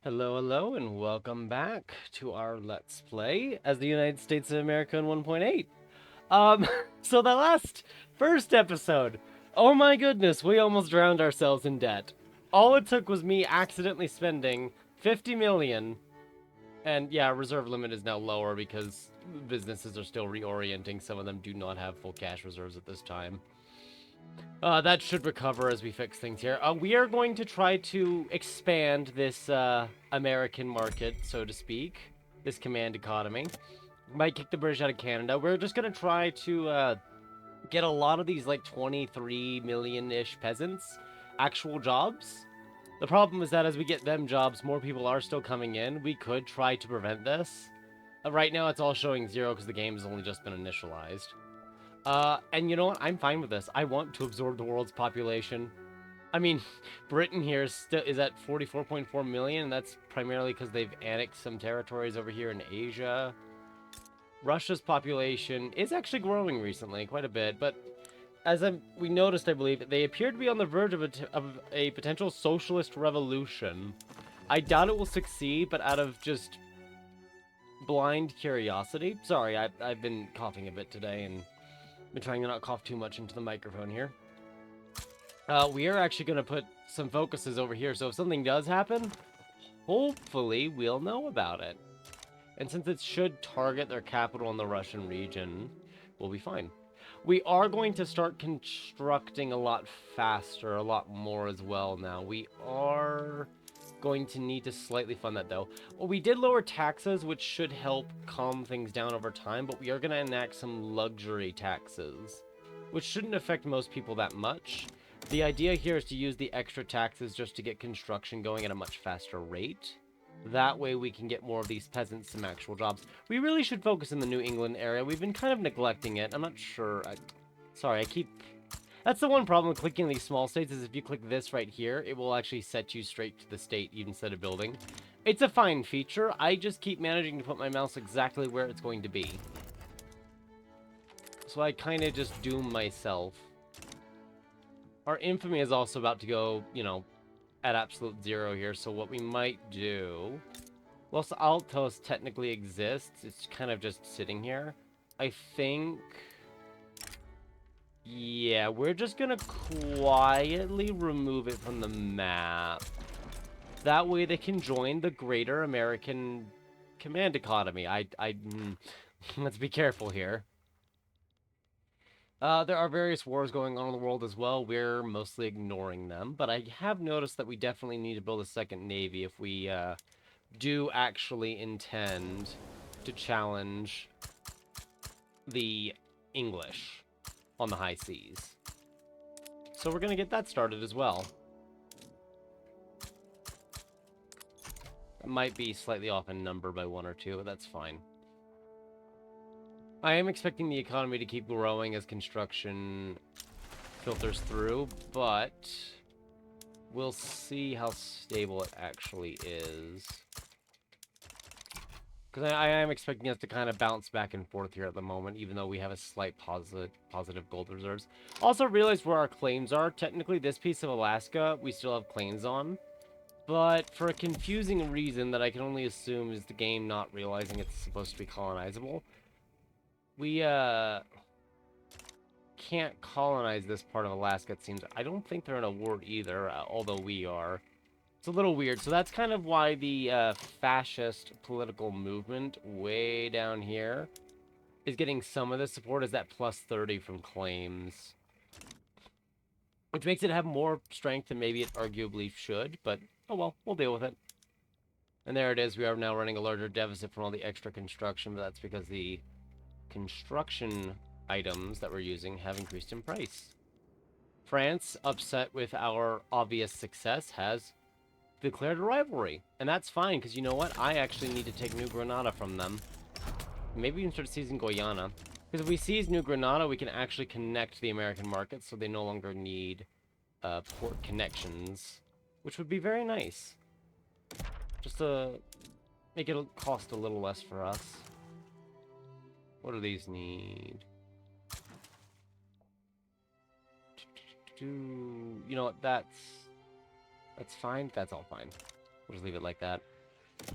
Hello, hello, and welcome back to our Let's Play as the United States of America in 1.8. Um, so the first episode, oh my goodness, we almost drowned ourselves in debt. All it took was me accidentally spending 50 million, and yeah, reserve limit is now lower because businesses are still reorienting. Some of them do not have full cash reserves at this time. That should recover as we fix things here. We are going to try to expand this American market, so to speak, this command economy. Might kick the British out of Canada. We're just going to try to get a lot of these, like, 23 million-ish peasants actual jobs. The problem is that as we get them jobs, more people are still coming in. We could try to prevent this. Right now, it's all showing 0 because the game has only just been initialized. And you know what? I'm fine with this. I want to absorb the world's population. I mean, Britain here is at 44.4 million, and that's primarily because they've annexed some territories over here in Asia. Russia's population is actually growing recently, quite a bit, but as we noticed, I believe, they appear to be on the verge of a potential socialist revolution. I doubt it will succeed, but out of just blind curiosity. Sorry, I've been coughing a bit today, and been trying to not cough too much into the microphone here. We are actually going to put some focuses over here, so if something does happen, hopefully we'll know about it. And since it should target their capital in the Russian region, we'll be fine. We are going to start constructing a lot faster, a lot more as well now. We are going to need to slightly fund that, though. Well, we did lower taxes, which should help calm things down over time, but we are going to enact some luxury taxes, which shouldn't affect most people that much. The idea here is to use the extra taxes just to get construction going at a much faster rate. That way we can get more of these peasants some actual jobs. We really should focus in the New England area. We've been kind of neglecting it. I'm not sure. Sorry, I keep... That's the one problem with clicking these small states is if you click this right here, it will actually set you straight to the state instead of building. It's a fine feature. I just keep managing to put my mouse exactly where it's going to be. So I kind of just doom myself. Our infamy is also about to go, you know, at absolute 0 here, so what we might do... Whilst Altos technically exists, it's kind of just sitting here. I think... Yeah, we're just gonna quietly remove it from the map. That way they can join the greater American command economy. Let's be careful here. There are various wars going on in the world as well. We're mostly ignoring them, but I have noticed that we definitely need to build a second navy if we do actually intend to challenge the English on the high seas. So we're going to get that started as well. It might be slightly off in number by 1 or 2, but that's fine. I am expecting the economy to keep growing as construction filters through, but we'll see how stable it actually is. Because I am expecting us to kind of bounce back and forth here at the moment, even though we have a slight positive gold reserves. Also realized where our claims are. Technically, this piece of Alaska, we still have claims on. But for a confusing reason that I can only assume is the game not realizing it's supposed to be colonizable, we can't colonize this part of Alaska, it seems. I don't think they're in a war either, although we are. It's a little weird. So that's kind of why the fascist political movement way down here is getting some of the support, is that plus 30 from claims. Which makes it have more strength than maybe it arguably should, but oh well, we'll deal with it. And there it is. We are now running a larger deficit from all the extra construction, but that's because the construction items that we're using have increased in price. France, upset with our obvious success, has declared a rivalry. And that's fine, because you know what? I actually need to take New Granada from them. Maybe we can start seizing Guyana. Because if we seize New Granada, we can actually connect the American market, so they no longer need port connections, which would be very nice. Just to make it cost a little less for us. What do these need? You know what? That's fine. That's all fine. We'll just leave it like that. I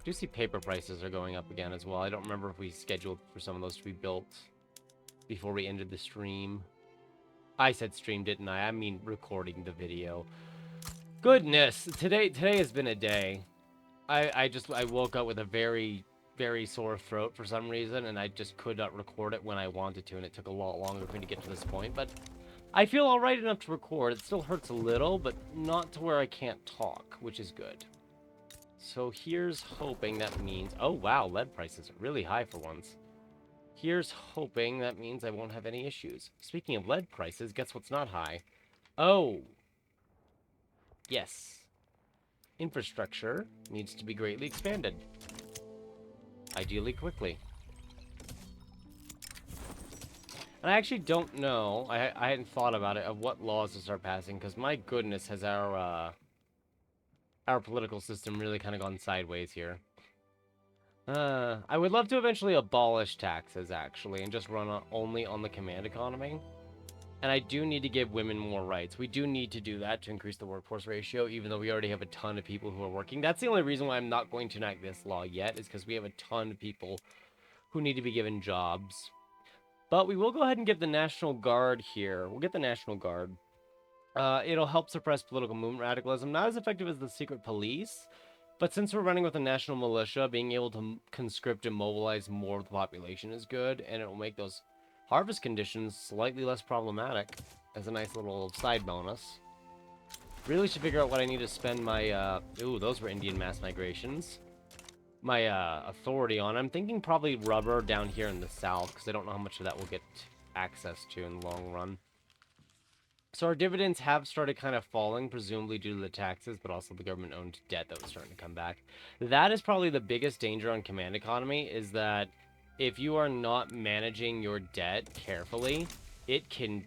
do see paper prices are going up again as well. I don't remember if we scheduled for some of those to be built before we ended the stream. I said stream, didn't I? I mean recording the video. Goodness, today has been a day. I woke up with a very, very sore throat for some reason, and I just could not record it when I wanted to, and it took a lot longer for me to get to this point, but I feel alright enough to record. It still hurts a little, but not to where I can't talk, which is good. So here's hoping that means... Oh, wow, lead prices are really high for once. Here's hoping that means I won't have any issues. Speaking of lead prices, guess what's not high? Oh. Yes. Infrastructure needs to be greatly expanded. Ideally quickly. And I actually don't know, I hadn't thought about it, of what laws to start passing, because my goodness has our political system really kind of gone sideways here. I would love to eventually abolish taxes, actually, and just run only on the command economy. And I do need to give women more rights. We do need to do that to increase the workforce ratio, even though we already have a ton of people who are working. That's the only reason why I'm not going to enact this law yet, is because we have a ton of people who need to be given jobs. But we will go ahead and get the National Guard here. We'll get the National Guard. It'll help suppress political movement radicalism. Not as effective as the secret police, but since we're running with a national militia, being able to conscript and mobilize more of the population is good, and it will make those harvest conditions slightly less problematic as a nice little side bonus. Really should figure out what I need to spend my, ooh, those were Indian mass migrations. My, authority on. I'm thinking probably rubber down here in the south, because I don't know how much of that we'll get access to in the long run. So our dividends have started kind of falling, presumably due to the taxes, but also the government-owned debt that was starting to come back. That is probably the biggest danger on command economy, is that if you are not managing your debt carefully, it can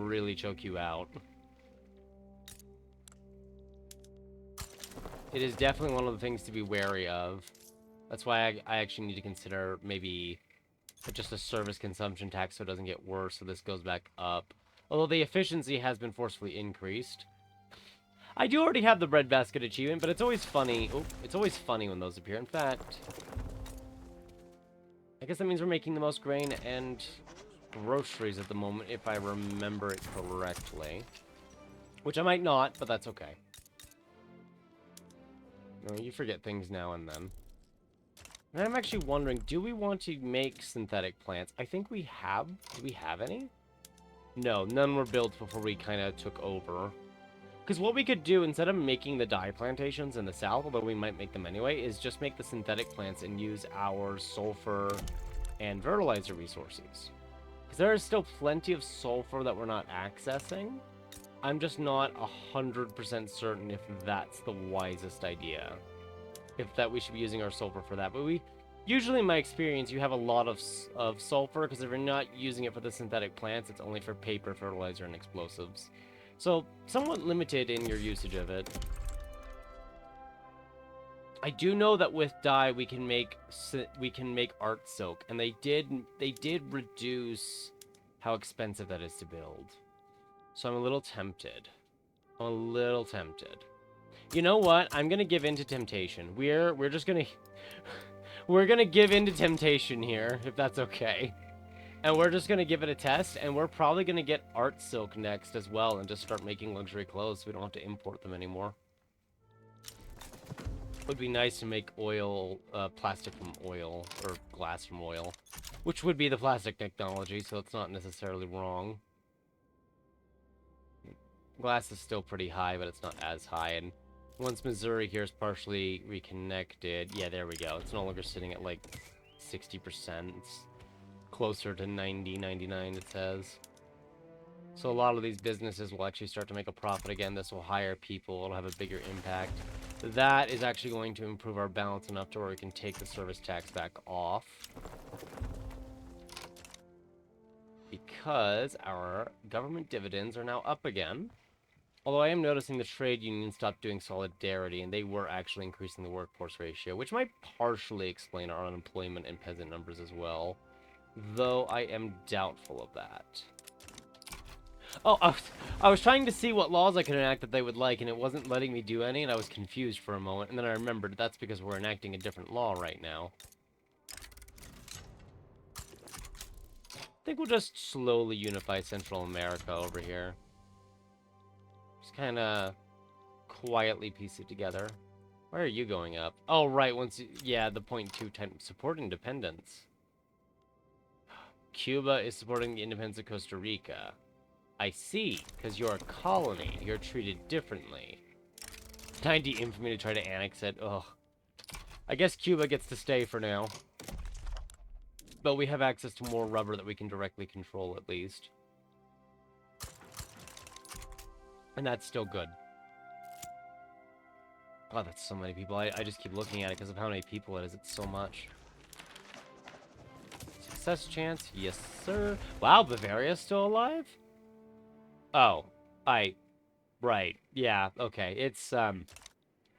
really choke you out. It is definitely one of the things to be wary of. That's why I actually need to consider maybe just a service consumption tax so it doesn't get worse, so this goes back up. Although the efficiency has been forcefully increased. I do already have the breadbasket achievement, but it's always funny. Oh, it's always funny when those appear. In fact, I guess that means we're making the most grain and groceries at the moment, if I remember it correctly. Which I might not, but that's okay. No, you forget things now and then. And I'm actually wondering, do we want to make synthetic plants? I think we have. Do we have any? No, none were built before we kind of took over. Because what we could do, instead of making the dye plantations in the south, although we might make them anyway, is just make the synthetic plants and use our sulfur and fertilizer resources. Because there is still plenty of sulfur that we're not accessing. I'm just not 100% certain if that's the wisest idea. If that we should be using our sulfur for that. But we... Usually, in my experience, you have a lot of sulfur, because if you're not using it for the synthetic plants, it's only for paper, fertilizer, and explosives. So, somewhat limited in your usage of it. I do know that with dye, we can make art silk, and they did reduce how expensive that is to build. So I'm a little tempted. I'm a little tempted. You know what? I'm gonna give in to temptation. We're just gonna... We're gonna give in to temptation here, if that's okay. And we're just gonna give it a test, and we're probably gonna get art silk next as well, and just start making luxury clothes so we don't have to import them anymore. It would be nice to make oil, plastic from oil, or glass from oil. Which would be the plastic technology, so it's not necessarily wrong. Glass is still pretty high, but it's not as high, and... Once Missouri here is partially reconnected, yeah, there we go. It's no longer sitting at like 60%. It's closer to 90, 99, it says. So a lot of these businesses will actually start to make a profit again. This will hire people. It'll have a bigger impact. That is actually going to improve our balance enough to where we can take the service tax back off. Because our government dividends are now up again. Although I am noticing the trade unions stopped doing solidarity, and they were actually increasing the workforce ratio, which might partially explain our unemployment and peasant numbers as well. Though I am doubtful of that. Oh, I was trying to see what laws I could enact that they would like, and it wasn't letting me do any, and I was confused for a moment, and then I remembered that's because we're enacting a different law right now. I think we'll just slowly unify Central America over here. Just kind of quietly piece it together. Where are you going up? Oh, right, yeah, the .2 time support independence. Cuba is supporting the independence of Costa Rica. I see, because you're a colony. You're treated differently. 90 infamy to try to annex it. Ugh. I guess Cuba gets to stay for now. But we have access to more rubber that we can directly control, at least. And that's still good. God, that's so many people. I just keep looking at it because of how many people it is. It's so much. Success chance? Yes, sir. Wow, Bavaria's still alive? Oh. Right. Yeah, okay.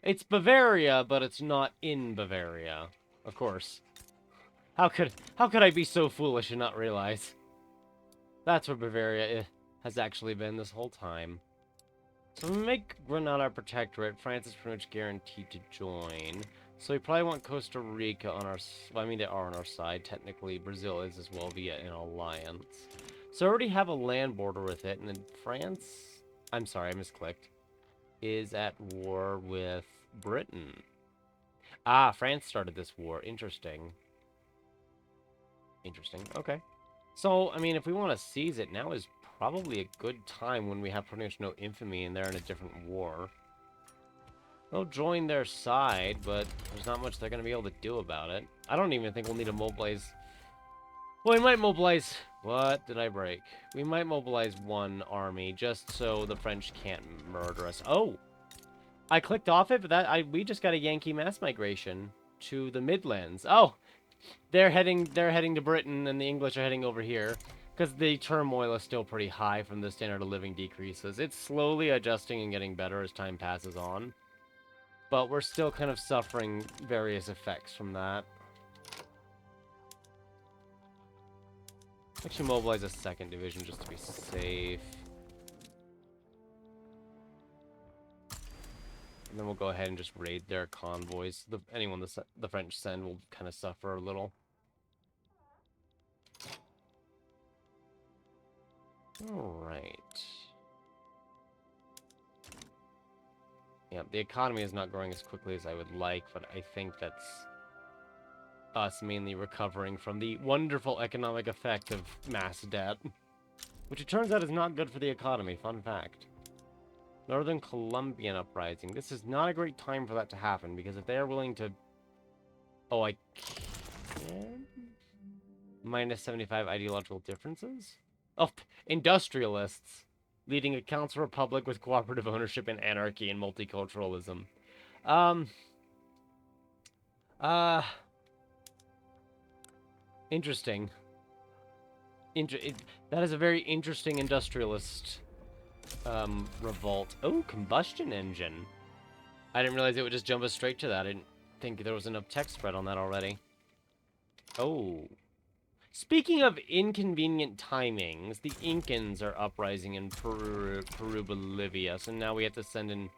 It's Bavaria, but it's not in Bavaria. Of course. How could I be so foolish and not realize? That's where Bavaria has actually been this whole time. So we make Granada our protectorate. France is pretty much guaranteed to join. So we probably want Costa Rica on our... Well, I mean, they are on our side. Technically, Brazil is as well via an alliance. So I already have a land border with it. And then France... I'm sorry, I misclicked. Is at war with Britain. Ah, France started this war. Interesting. Interesting. Okay. So, I mean, if we want to seize it, now is probably a good time when we have pretty much no infamy and they're in a different war. They'll join their side, but there's not much they're going to be able to do about it. I don't even think we'll need to mobilize... Well, we might mobilize... What did I break? We might mobilize one army just so the French can't murder us. Oh! I clicked off it, but we just got a Yankee mass migration to the Midlands. Oh! They're heading to Britain, and the English are heading over here. Because the turmoil is still pretty high from the standard of living decreases. It's slowly adjusting and getting better as time passes on. But we're still kind of suffering various effects from that. Actually mobilize a second division just to be safe. And then we'll go ahead and just raid their convoys. Anyone the French send will kind of suffer a little. Alright. Yeah, the economy is not growing as quickly as I would like, but I think that's us mainly recovering from the wonderful economic effect of mass debt. Which it turns out is not good for the economy, fun fact. Northern Colombian uprising. This is not a great time for that to happen, because if they are willing to... Oh, I can... Minus 75 ideological differences? Oh, industrialists. Leading a council republic with cooperative ownership and anarchy and multiculturalism. Interesting. That is a very interesting industrialist revolt. Oh, combustion engine. I didn't realize it would just jump us straight to that. I didn't think there was enough text spread on that already. Oh. Speaking of inconvenient timings, the Incans are uprising in Peru, Bolivia, so now we have to send in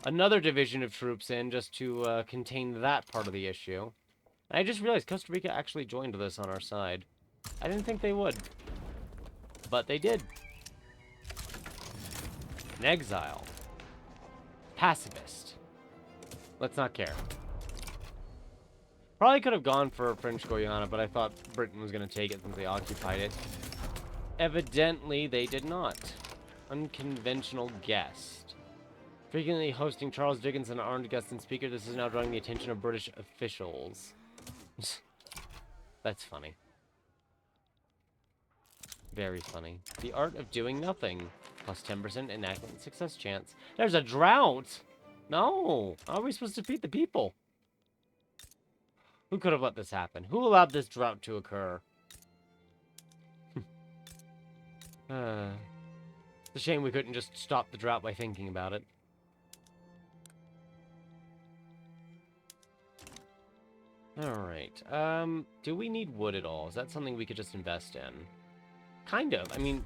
another division of troops in just to contain that part of the issue. And I just realized Costa Rica actually joined this on our side. I didn't think they would, but they did. An exile. Pacifist. Let's not care. Probably could have gone for French Guiana, but I thought Britain was going to take it since they occupied it. Evidently, they did not. Unconventional guest. Frequently hosting Charles Dickens, an armed guest and speaker, this is now drawing the attention of British officials. That's funny. Very funny. The art of doing nothing. Plus 10% enactment success chance. There's a drought! No! How are we supposed to feed the people? Who could have let this happen? Who allowed this drought to occur? It's a shame we couldn't just stop the drought by thinking about it. Alright, do we need wood at all? Is that something we could just invest in? Kind of, I mean...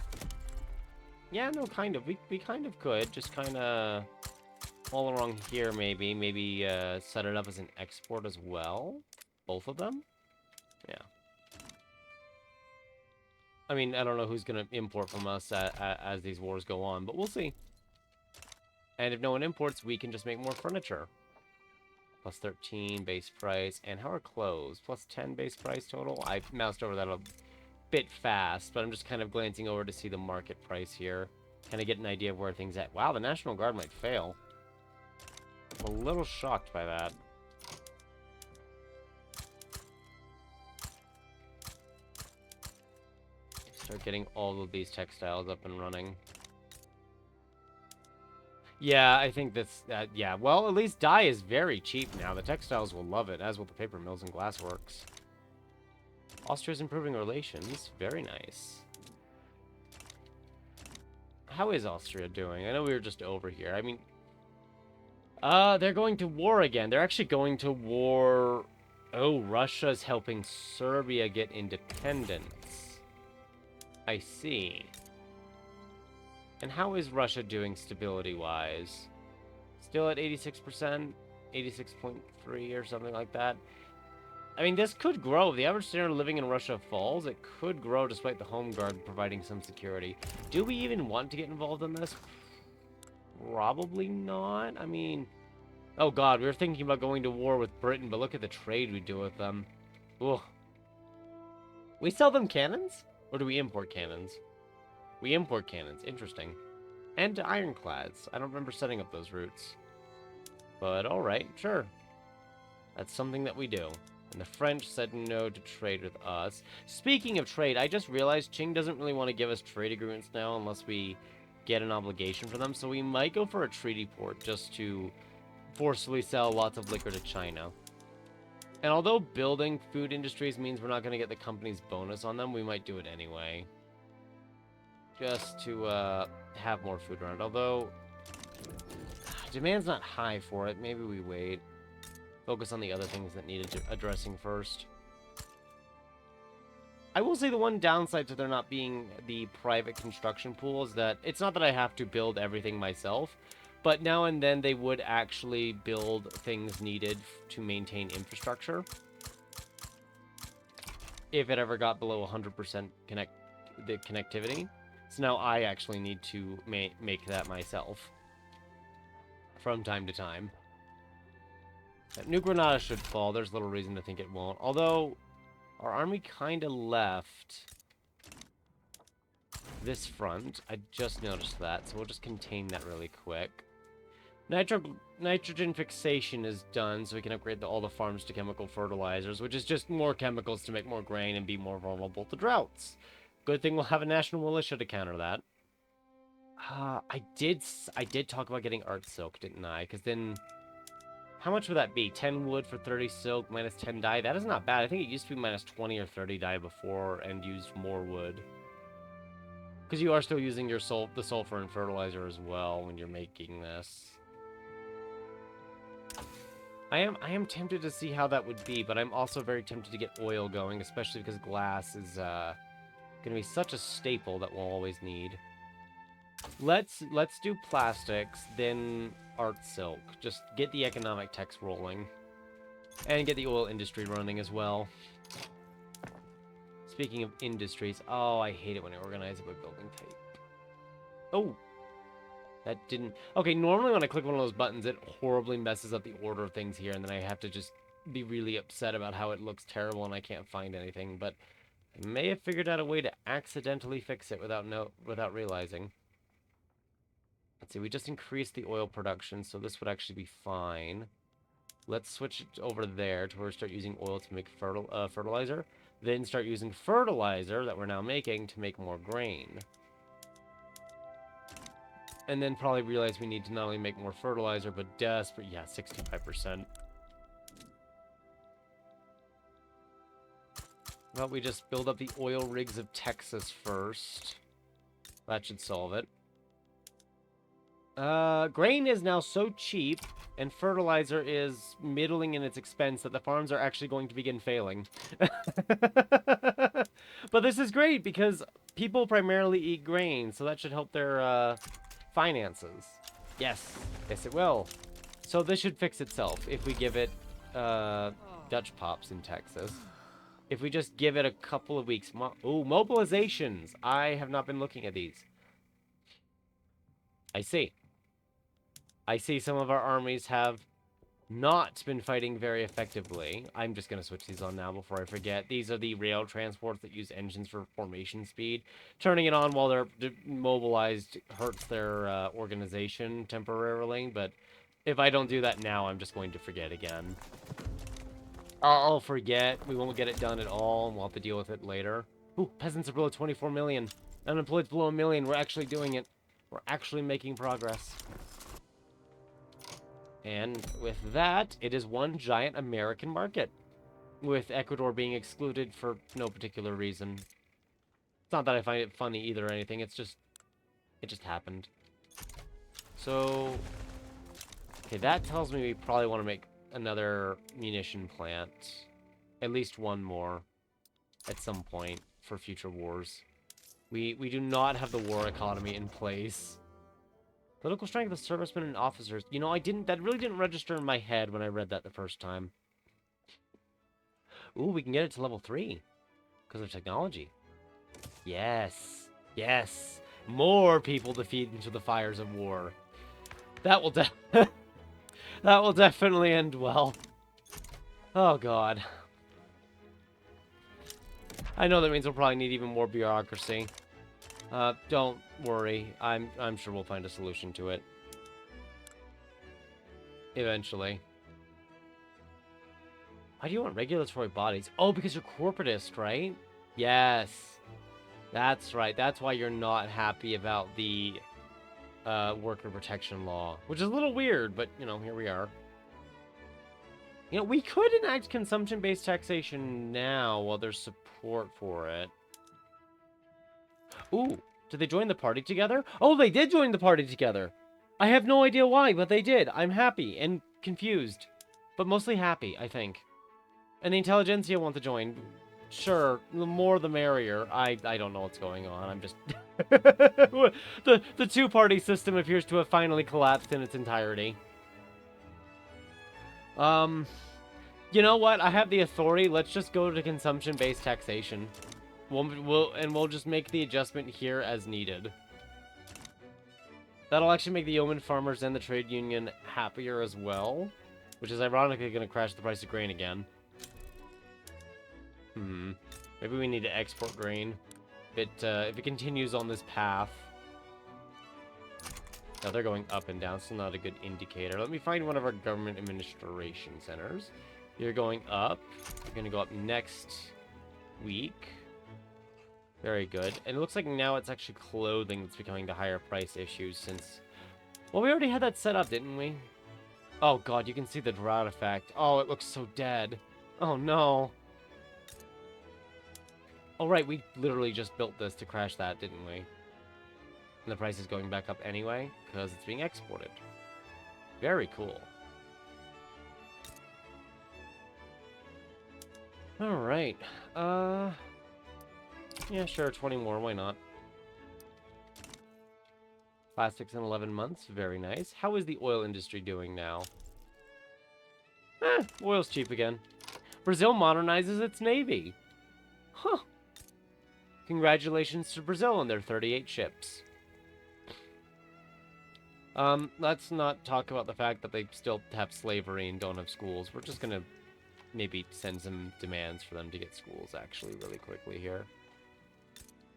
Yeah, no, kind of. We kind of could. Just kind of all along here, maybe. Maybe set it up as an export as well. Both of them? Yeah. I mean, I don't know who's going to import from us as these wars go on, but we'll see. And if no one imports, we can just make more furniture. Plus 13 base price. And how are clothes? Plus 10 base price total? I moused over that a bit fast, but I'm just kind of glancing over to see the market price here. Kind of get an idea of where things at. Wow, the National Guard might fail. I'm a little shocked by that. Start getting all of these textiles up and running. Yeah, I think that's... yeah, well, at least dye is very cheap now. The textiles will love it, as will the paper mills and glassworks. Austria's improving relations. Very nice. How is Austria doing? I know we were just over here. I mean... they're going to war again. They're actually going to war... Oh, Russia's helping Serbia get independence. I see. And how is Russia doing stability-wise? Still at 86%? 86.3 or something like that? I mean, this could grow. If the average standard of living in Russia falls, it could grow despite the Home Guard providing some security. Do we even want to get involved in this? Probably not. I mean... Oh god, we were thinking about going to war with Britain, but look at the trade we do with them. Ugh. We sell them cannons? Or do we import cannons? We import cannons. Interesting. And ironclads. I don't remember setting up those routes. But alright, sure. That's something that we do. And the French said no to trade with us. Speaking of trade, I just realized Qing doesn't really want to give us trade agreements now unless we get an obligation for them. So we might go for a treaty port just to forcefully sell lots of liquor to China. And although building food industries means we're not going to get the company's bonus on them, we might do it anyway. Just to have more food around. Although, demand's not high for it. Maybe we wait. Focus on the other things that need addressing first. I will say the one downside to there not being the private construction pool is that it's not that I have to build everything myself, but now and then they would actually build things needed to maintain infrastructure. If it ever got below 100% the connectivity. So now I actually need to make that myself. From time to time. New Granada should fall. There's little reason to think it won't. Although, our army kind of left this front. I just noticed that, so we'll just contain that really quick. Nitrogen fixation is done, so we can upgrade all the farms to chemical fertilizers, which is just more chemicals to make more grain and be more vulnerable to droughts. Good thing we'll have a national militia to counter that. I did talk about getting art silk, didn't I? Because then... How much would that be? 10 wood for 30 silk, minus 10 dye? That is not bad. I think it used to be minus 20 or 30 dye before and used more wood. Because you are still using your the sulfur and fertilizer as well when you're making this. I am tempted to see how that would be, but I'm also very tempted to get oil going, especially because glass is going to be such a staple that we'll always need. Let's do plastics, then art silk. Just get the economic text rolling. And get the oil industry running as well. Speaking of industries, oh, I hate it when I organize it by building type. Oh! That didn't... Okay, normally when I click one of those buttons, it horribly messes up the order of things here, and then I have to just be really upset about how it looks terrible and I can't find anything, but I may have figured out a way to accidentally fix it without realizing. Let's see, we just increased the oil production, so this would actually be fine. Let's switch it over there to where we start using oil to make fertilizer. Then start using fertilizer that we're now making to make more grain. And then probably realize we need to not only make more fertilizer, but yeah, 65%. Well, we just build up the oil rigs of Texas first. That should solve it. Grain is now so cheap, and fertilizer is middling in its expense that the farms are actually going to begin failing. But this is great, because people primarily eat grain, so that should help their finances. Yes, yes it will. So this should fix itself if we give it Dutch pops in Texas. If we just give it a couple of weeks. Ooh, mobilizations. I have not been looking at these. I see. I see some of our armies have not been fighting very effectively. I'm just going to switch these on now before I forget. These are the rail transports that use engines for formation speed. Turning it on while they're mobilized hurts their organization temporarily, but if I don't do that now, I'm just going to forget again. I'll forget. We won't get it done at all, and we'll have to deal with it later. Ooh, peasants are below 24 million. Unemployed's below 1 million. We're actually doing it. We're actually making progress. And with that, it is one giant American market, with Ecuador being excluded for no particular reason. It's not that I find it funny either or anything, it just happened. So, okay, that tells me we probably want to make another munition plant. At least one more at some point for future wars. We do not have the war economy in place. Political strength of servicemen and officers. You know, that really didn't register in my head when I read that the first time. Ooh, we can get it to level 3. Because of technology. Yes. Yes. More people to feed into the fires of war. That will that will definitely end well. Oh, God. I know that means we'll probably need even more bureaucracy. Don't worry. I'm sure we'll find a solution to it. Eventually. Why do you want regulatory bodies? Oh, because you're corporatist, right? Yes. That's right. That's why you're not happy about the worker protection law. Which is a little weird, but, you know, here we are. You know, we could enact consumption-based taxation now while there's support for it. Ooh, did they join the party together? Oh, they did join the party together. I have no idea why, but they did. I'm happy and confused. But mostly happy, I think. And the intelligentsia want to join. Sure, the more the merrier. I don't know what's going on. I'm just... the two-party system appears to have finally collapsed in its entirety. You know what? I have the authority. Let's just go to consumption-based taxation. We'll just make the adjustment here as needed. That'll actually make the yeoman farmers and the trade union happier as well, which is ironically going to crash the price of grain again. Maybe we need to export grain. If it continues on this path. Now they're going up and down, so not a good indicator. Let me find one of our government administration centers. You're going up. You're going to go up next week. Very good. And it looks like now it's actually clothing that's becoming the higher price issue since... Well, we already had that set up, didn't we? Oh, God, you can see the drought effect. Oh, it looks so dead. Oh, no. Oh, right, we literally just built this to crash that, didn't we? And the price is going back up anyway, because it's being exported. Very cool. Alright. Yeah, sure, 20 more, why not? Plastics in 11 months, very nice. How is the oil industry doing now? Oil's cheap again. Brazil modernizes its navy. Huh. Congratulations to Brazil and their 38 ships. Let's not talk about the fact that they still have slavery and don't have schools. We're just gonna maybe send some demands for them to get schools, actually, really quickly here.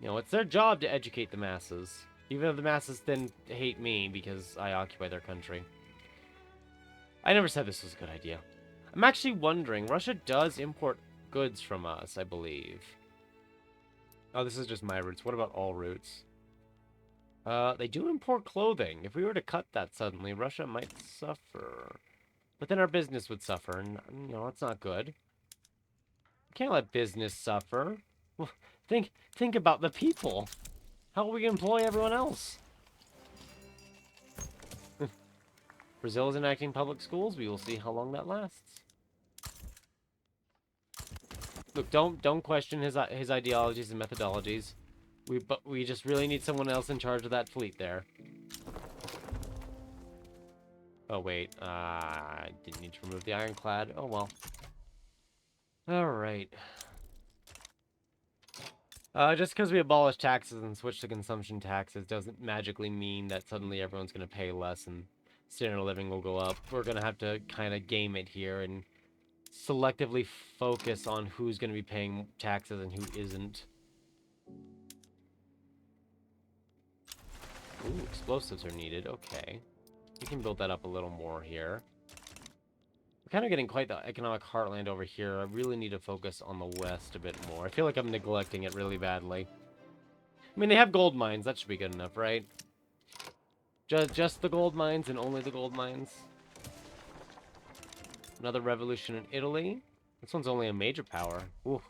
You know, it's their job to educate the masses. Even if the masses then hate me because I occupy their country. I never said this was a good idea. I'm actually wondering, Russia does import goods from us, I believe. Oh, this is just my routes. What about all routes? They do import clothing. If we were to cut that suddenly, Russia might suffer. But then our business would suffer, and, you know, that's not good. We can't let business suffer. Think about the people. How will we employ everyone else? Brazil is enacting public schools. We will see how long that lasts. Look, don't question his ideologies and methodologies. But we just really need someone else in charge of that fleet there. Oh, wait. I didn't need to remove the ironclad. Oh, well. Alright. Just because we abolish taxes and switch to consumption taxes doesn't magically mean that suddenly everyone's going to pay less and standard of living will go up. We're going to have to kind of game it here and selectively focus on who's going to be paying taxes and who isn't. Ooh, explosives are needed. Okay. We can build that up a little more here. We're kind of getting quite the economic heartland over here. I really need to focus on the west a bit more. I feel like I'm neglecting it really badly. I mean, they have gold mines. That should be good enough, right? Just the gold mines and only the gold mines. Another revolution in Italy. This one's only a major power. Ooh.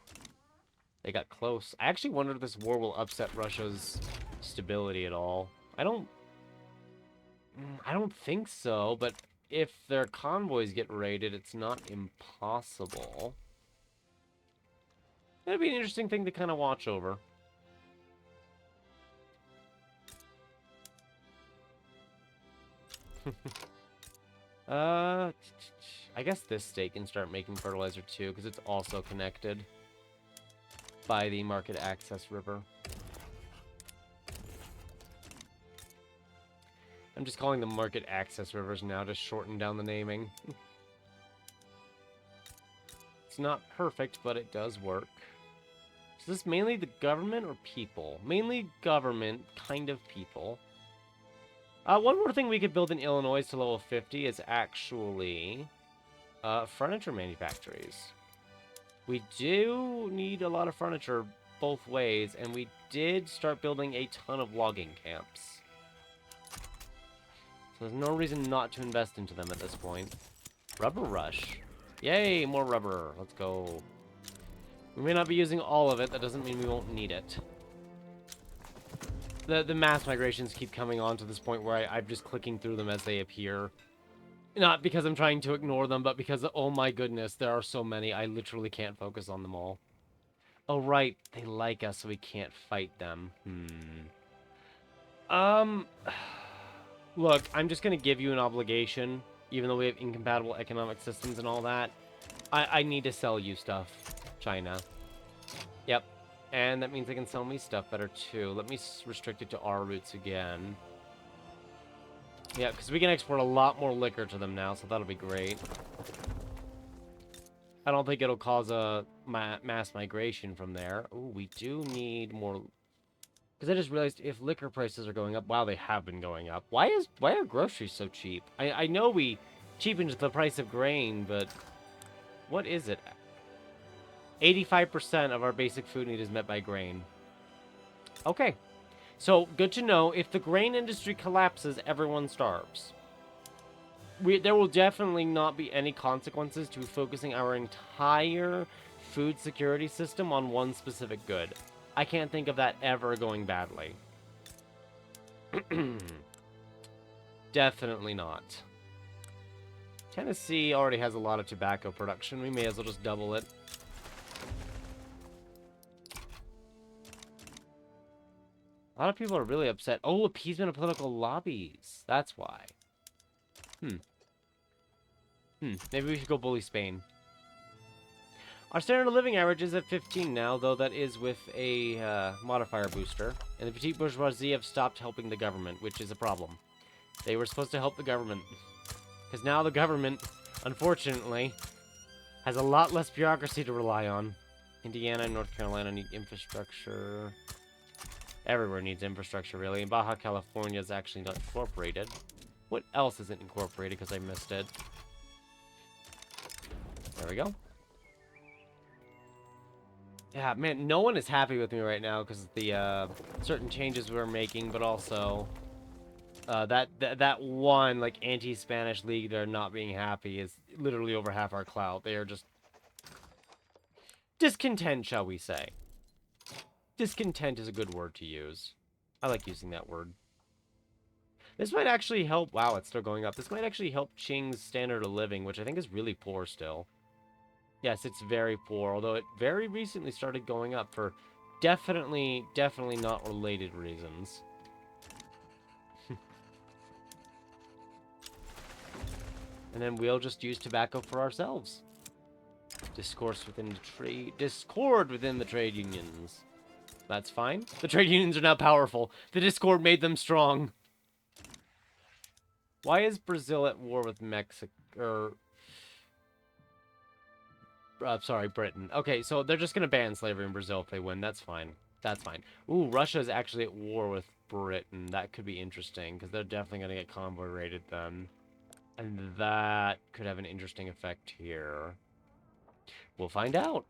They got close. I actually wonder if this war will upset Russia's stability at all. I don't think so, but if their convoys get raided, it's not impossible. That'd be an interesting thing to kind of watch over. I guess this state can start making fertilizer too, because it's also connected by the market access river. I'm just calling them market access rivers now to shorten down the naming. It's not perfect, but it does work. Is this mainly the government or people? Mainly government, kind of people. One more thing we could build in Illinois to level 50 is actually furniture manufactories. We do need a lot of furniture both ways, and we did start building a ton of logging camps. So there's no reason not to invest into them at this point. Rubber rush. Yay, more rubber. Let's go. We may not be using all of it. That doesn't mean we won't need it. The mass migrations keep coming on to this point where I'm just clicking through them as they appear. Not because I'm trying to ignore them, but because, oh my goodness, there are so many. I literally can't focus on them all. Oh, right. They like us, so we can't fight them. Look, I'm just going to give you an obligation, even though we have incompatible economic systems and all that. I need to sell you stuff, China. Yep. And that means they can sell me stuff better, too. Let me restrict it to our routes again. Yeah, because we can export a lot more liquor to them now, so that'll be great. I don't think it'll cause a mass migration from there. Ooh, we do need more... Because I just realized if liquor prices are going up... Wow, they have been going up. Why are groceries so cheap? I know we cheapened the price of grain, but... What is it? 85% of our basic food need is met by grain. Okay. So, good to know. If the grain industry collapses, everyone starves. There will definitely not be any consequences to focusing our entire food security system on one specific good. I can't think of that ever going badly. Definitely not. Tennessee already has a lot of tobacco production. We may as well just double it. A lot of people are really upset. Oh, appeasement of political lobbies. That's why. Maybe we should go bully Spain. Our standard of living average is at 15 now, though that is with a modifier booster. And the petite bourgeoisie have stopped helping the government, which is a problem. They were supposed to help the government. Because now the government, unfortunately, has a lot less bureaucracy to rely on. Indiana and North Carolina need infrastructure. Everywhere needs infrastructure, really. And Baja California is actually not incorporated. What else isn't incorporated because I missed it? There we go. Yeah, man, no one is happy with me right now because of the certain changes we're making, but also that one like anti-Spanish league they're not being happy is literally over half our clout. They are just discontent, shall we say. Discontent is a good word to use. I like using that word. This might actually help... Wow, it's still going up. This might actually help Qing's standard of living, which I think is really poor still. Yes, it's very poor, although it very recently started going up for definitely not related reasons. And then we'll just use tobacco for ourselves. Discord within the trade unions. That's fine. The trade unions are now powerful. The discord made them strong. Why is Brazil at war with Mexico? Sorry, Britain. Okay, so they're just gonna ban slavery in Brazil if they win. That's fine. That's fine. Ooh, Russia is actually at war with Britain. That could be interesting, because they're definitely gonna get convoy raided then. And that could have an interesting effect here. We'll find out.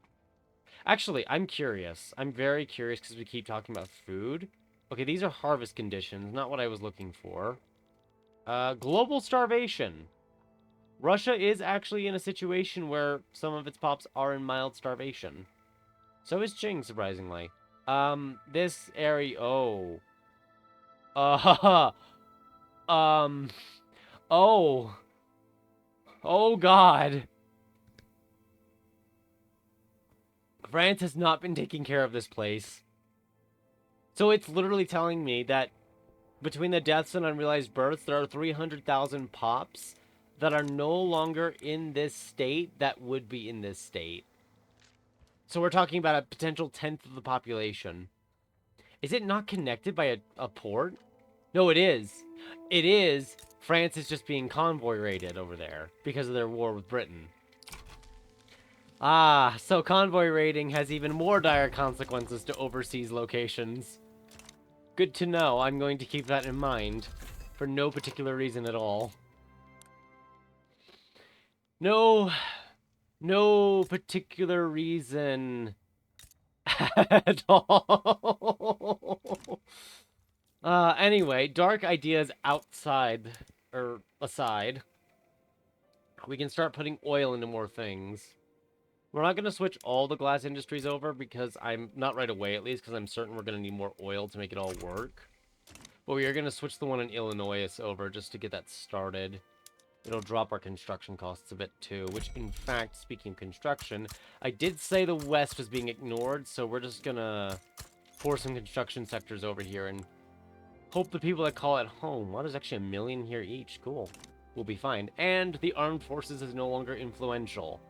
Actually, I'm curious. I'm very curious because we keep talking about food. Okay, these are harvest conditions, not what I was looking for. Global starvation. Russia is actually in a situation where some of its pops are in mild starvation. So is Qing, surprisingly. This area... Oh. Oh. Oh, God. France has not been taking care of this place. So it's literally telling me that between the deaths and unrealized births, there are 300,000 pops that are no longer in this state that would be in this state. So we're talking about a potential 10th of the population. Is it not connected by a port? No, it is. It is. France is just being convoy raided over there because of their war with Britain. Ah, so convoy raiding has even more dire consequences to overseas locations. Good to know. I'm going to keep that in mind for no particular reason at all. No particular reason at all. Anyway, dark ideas outside, or aside, we can start putting oil into more things. We're not going to switch all the glass industries over because not right away at least, because I'm certain we're going to need more oil to make it all work. But we are going to switch the one in Illinois over just to get that started. It'll drop our construction costs a bit too, which in fact, speaking of construction, I did say the West was being ignored, so we're just going to pour some construction sectors over here and hope the people that call it home. Wow, there's actually 1 million here each. Cool. We'll be fine. And the armed forces is no longer influential.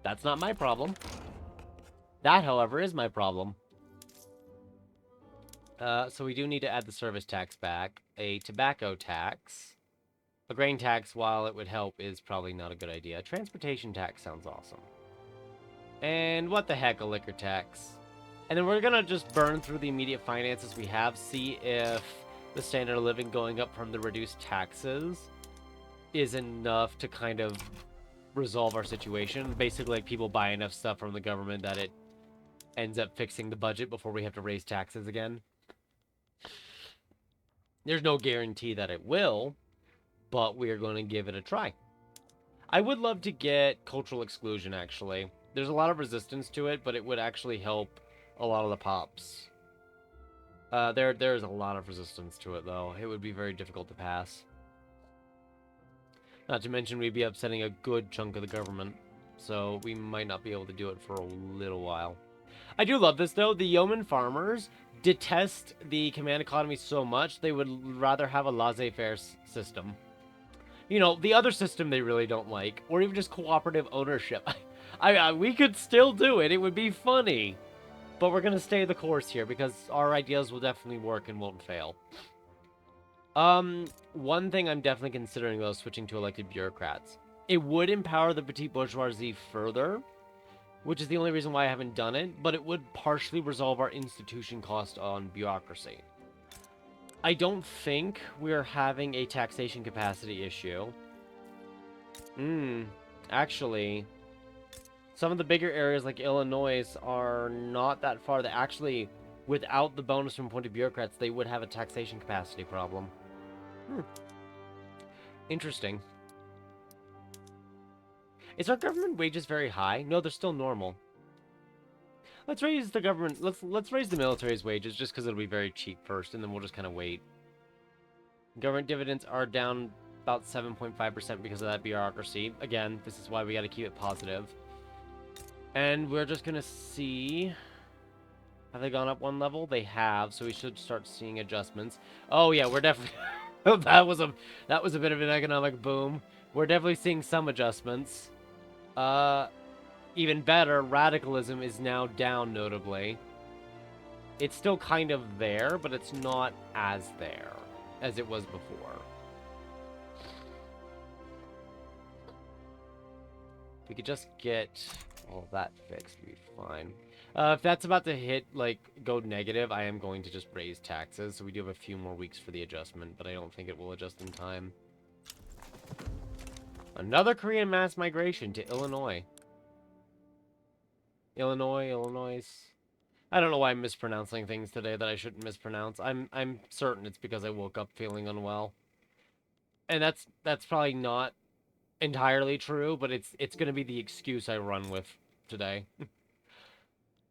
That's not my problem. That, however, is my problem. So we do need to add the service tax back. A tobacco tax. A grain tax, while it would help, is probably not a good idea. A transportation tax sounds awesome. And what the heck, a liquor tax. And then we're gonna just burn through the immediate finances we have, see if the standard of living going up from the reduced taxes is enough to kind of resolve our situation. Basically, like, people buy enough stuff from the government that it ends up fixing the budget before we have to raise taxes again. There's no guarantee that it will, but we are going to give it a try. I would love to get cultural exclusion, actually. There's a lot of resistance to it, but it would actually help a lot of the pops. There's a lot of resistance to it, though. It would be very difficult to pass. Not to mention we'd be upsetting a good chunk of the government, so we might not be able to do it for a little while. I do love this, though. The yeoman farmers detest the command economy so much, they would rather have a laissez-faire system. You know, the other system they really don't like, or even just cooperative ownership. We could still do it. It would be funny. But we're going to stay the course here, because our ideas will definitely work and won't fail. One thing I'm definitely considering, though, is switching to elected bureaucrats. It would empower the petite bourgeoisie further, which is the only reason why I haven't done it, but it would partially resolve our institution cost on bureaucracy. I don't think we're having a taxation capacity issue. Actually, some of the bigger areas like Illinois are not that far. That actually, without the bonus from appointed bureaucrats, they would have a taxation capacity problem. Interesting. Is our government wages very high? No, they're still normal. Let's raise the government. Let's raise the military's wages just because it'll be very cheap first, and then we'll just kind of wait. Government dividends are down about 7.5% because of that bureaucracy. Again, this is why we got to keep it positive. And we're just gonna see. Have they gone up one level? They have, so we should start seeing adjustments. Oh yeah, we're definitely that was a bit of an economic boom. We're definitely seeing some adjustments. Even better, radicalism is now down notably. It's still kind of there, but it's not as there as it was before. If we could just get all that fixed, we'd be fine. If that's about to hit, like, go negative, I am going to just raise taxes. So we do have a few more weeks for the adjustment, but I don't think it will adjust in time. Another Korean mass migration to Illinois. Illinois. I don't know why I'm mispronouncing things today that I shouldn't mispronounce. I'm certain it's because I woke up feeling unwell. And that's probably not entirely true, but it's going to be the excuse I run with today.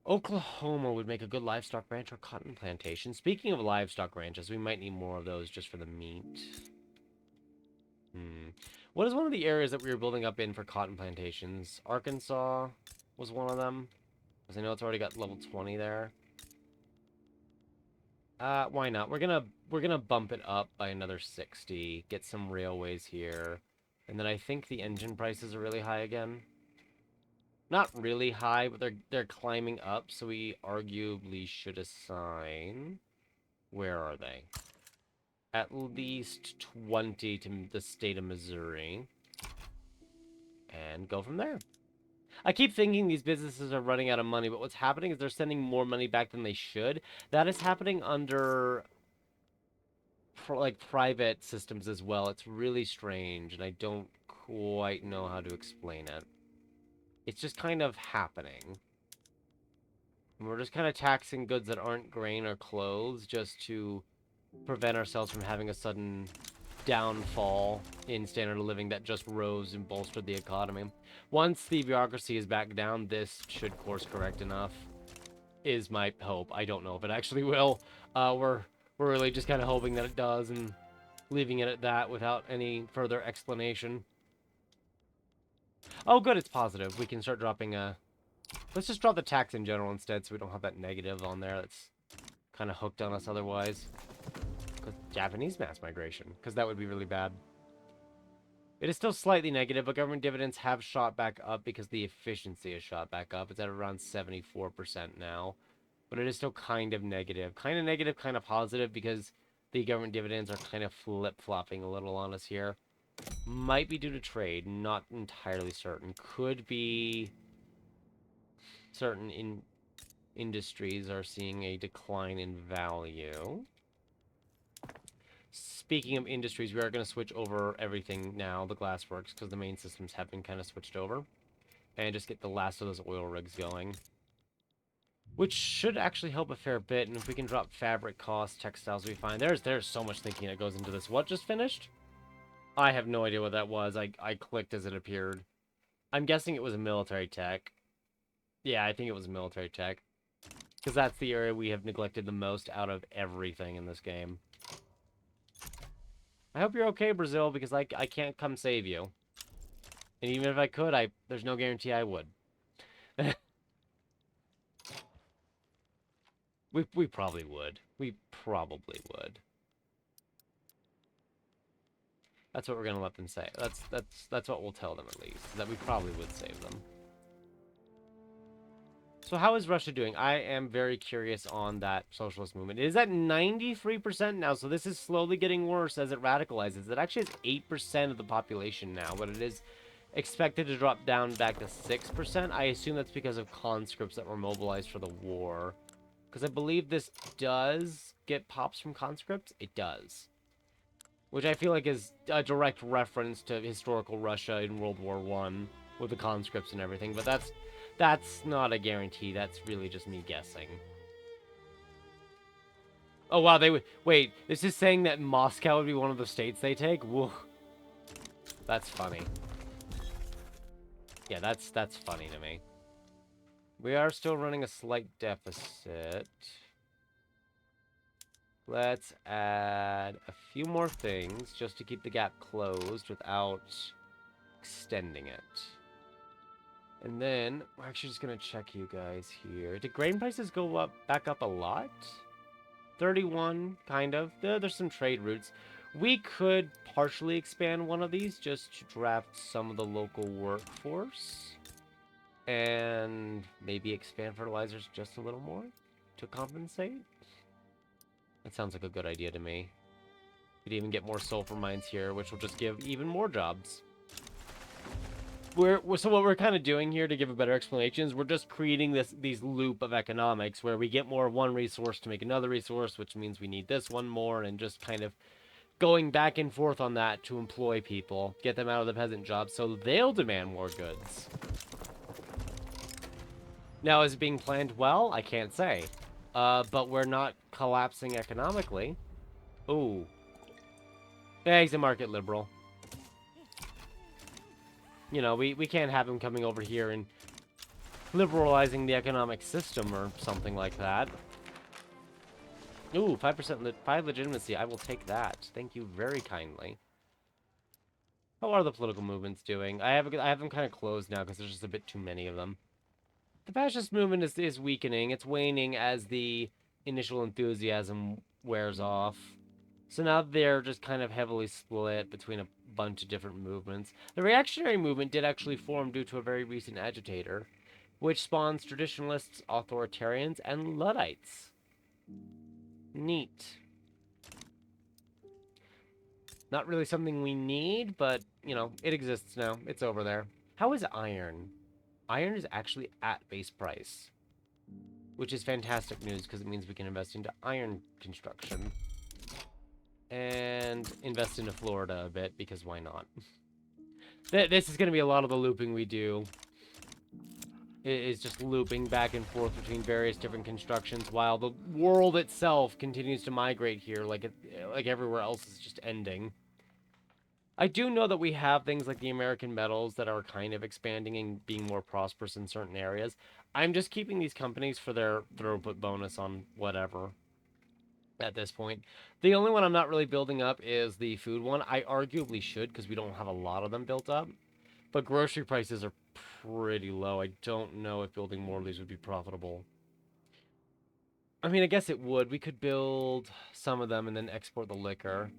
Oklahoma would make a good livestock ranch or cotton plantation. Speaking of livestock ranches, we might need more of those just for the meat. What is one of the areas that we were building up in for cotton plantations? Arkansas was one of them. Because I know it's already got level 20 there. Why not? We're gonna bump it up by another 60. Get some railways here. And then I think the engine prices are really high again. Not really high, but they're climbing up, so we arguably should assign... Where are they? At least 20 to the state of Missouri. And go from there. I keep thinking these businesses are running out of money, but what's happening is they're sending more money back than they should. That is happening under... like private systems as well. It's really strange, and I don't quite know how to explain it. It's just kind of happening. And we're just kind of taxing goods that aren't grain or clothes just to prevent ourselves from having a sudden downfall in standard of living that just rose and bolstered the economy. Once the bureaucracy is back down, this should course correct enough, is my hope. I don't know if it actually will. We're really just kind of hoping that it does and leaving it at that without any further explanation. Oh, good, it's positive. We can start dropping let's just drop the tax in general instead so we don't have that negative on there that's kind of hooked on us otherwise. Japanese mass migration, because that would be really bad. It is still slightly negative, but government dividends have shot back up because the efficiency has shot back up. It's at around 74% now. But it is still kind of negative. Kind of negative, kind of positive, because the government dividends are kind of flip-flopping a little on us here. Might be due to trade, not entirely certain. Could be certain industries are seeing a decline in value. Speaking of industries, we are going to switch over everything now, the glassworks, because the main systems have been kind of switched over. And just get the last of those oil rigs going. Which should actually help a fair bit, and if we can drop fabric costs, textiles, we find there's so much thinking that goes into this. What just finished? I have no idea what that was. I clicked as it appeared. I'm guessing it was a military tech. Yeah, I think it was military tech. Because that's the area we have neglected the most out of everything in this game. I hope you're okay, Brazil, because I can't come save you. And even if I could, there's no guarantee I would. We probably would. We probably would. That's what we're gonna let them say. That's what we'll tell them at least. That we probably would save them. So how is Russia doing? I am very curious on that socialist movement. It is at 93% now, so this is slowly getting worse as it radicalizes. It actually has 8% of the population now, but it is expected to drop down back to 6%. I assume that's because of conscripts that were mobilized for the war. Because I believe this does get pops from conscripts. It does. Which I feel like is a direct reference to historical Russia in World War I with the conscripts and everything. But that's not a guarantee. That's really just me guessing. Oh, wow. They would... Wait, this is saying that Moscow would be one of the states they take? Whoa. That's funny. Yeah, that's funny to me. We are still running a slight deficit. Let's add a few more things just to keep the gap closed without extending it. And then we're actually just gonna check you guys here. Did grain prices go up back up a lot? 31, kind of. There's some trade routes. We could partially expand one of these just to draft some of the local workforce. And maybe expand fertilizers just a little more to compensate. That sounds like a good idea to me. Could even get more sulfur mines here, which will just give even more jobs. So what we're kind of doing here, to give a better explanation, is we're just creating these loop of economics where we get more of one resource to make another resource, which means we need this one more, and just kind of going back and forth on that to employ people, get them out of the peasant jobs so they'll demand more goods. Now, is it being planned well? I can't say. But we're not collapsing economically. Ooh. Yeah, he's a market liberal. You know, we can't have him coming over here and liberalizing the economic system or something like that. Ooh, 5% 5 legitimacy. I will take that. Thank you very kindly. How are the political movements doing? I have them kind of closed now because there's just a bit too many of them. The fascist movement is weakening. It's waning as the initial enthusiasm wears off. So now they're just kind of heavily split between a bunch of different movements. The reactionary movement did actually form due to a very recent agitator, which spawns traditionalists, authoritarians, and Luddites. Neat. Not really something we need, but, you know, it exists now. It's over there. How is iron? Iron is actually at base price, which is fantastic news because it means we can invest into iron construction. And invest into Florida a bit, because why not? This is going to be a lot of the looping we do. Is just looping back and forth between various different constructions while the world itself continues to migrate here like everywhere else is just ending. I do know that we have things like the American metals that are kind of expanding and being more prosperous in certain areas. I'm just keeping these companies for their throughput bonus on whatever. At this point, the only one I'm not really building up is the food one. I arguably should because we don't have a lot of them built up, but grocery prices are pretty low. I don't know if building more of these would be profitable. I mean, I guess it would. We could build some of them and then export the liquor.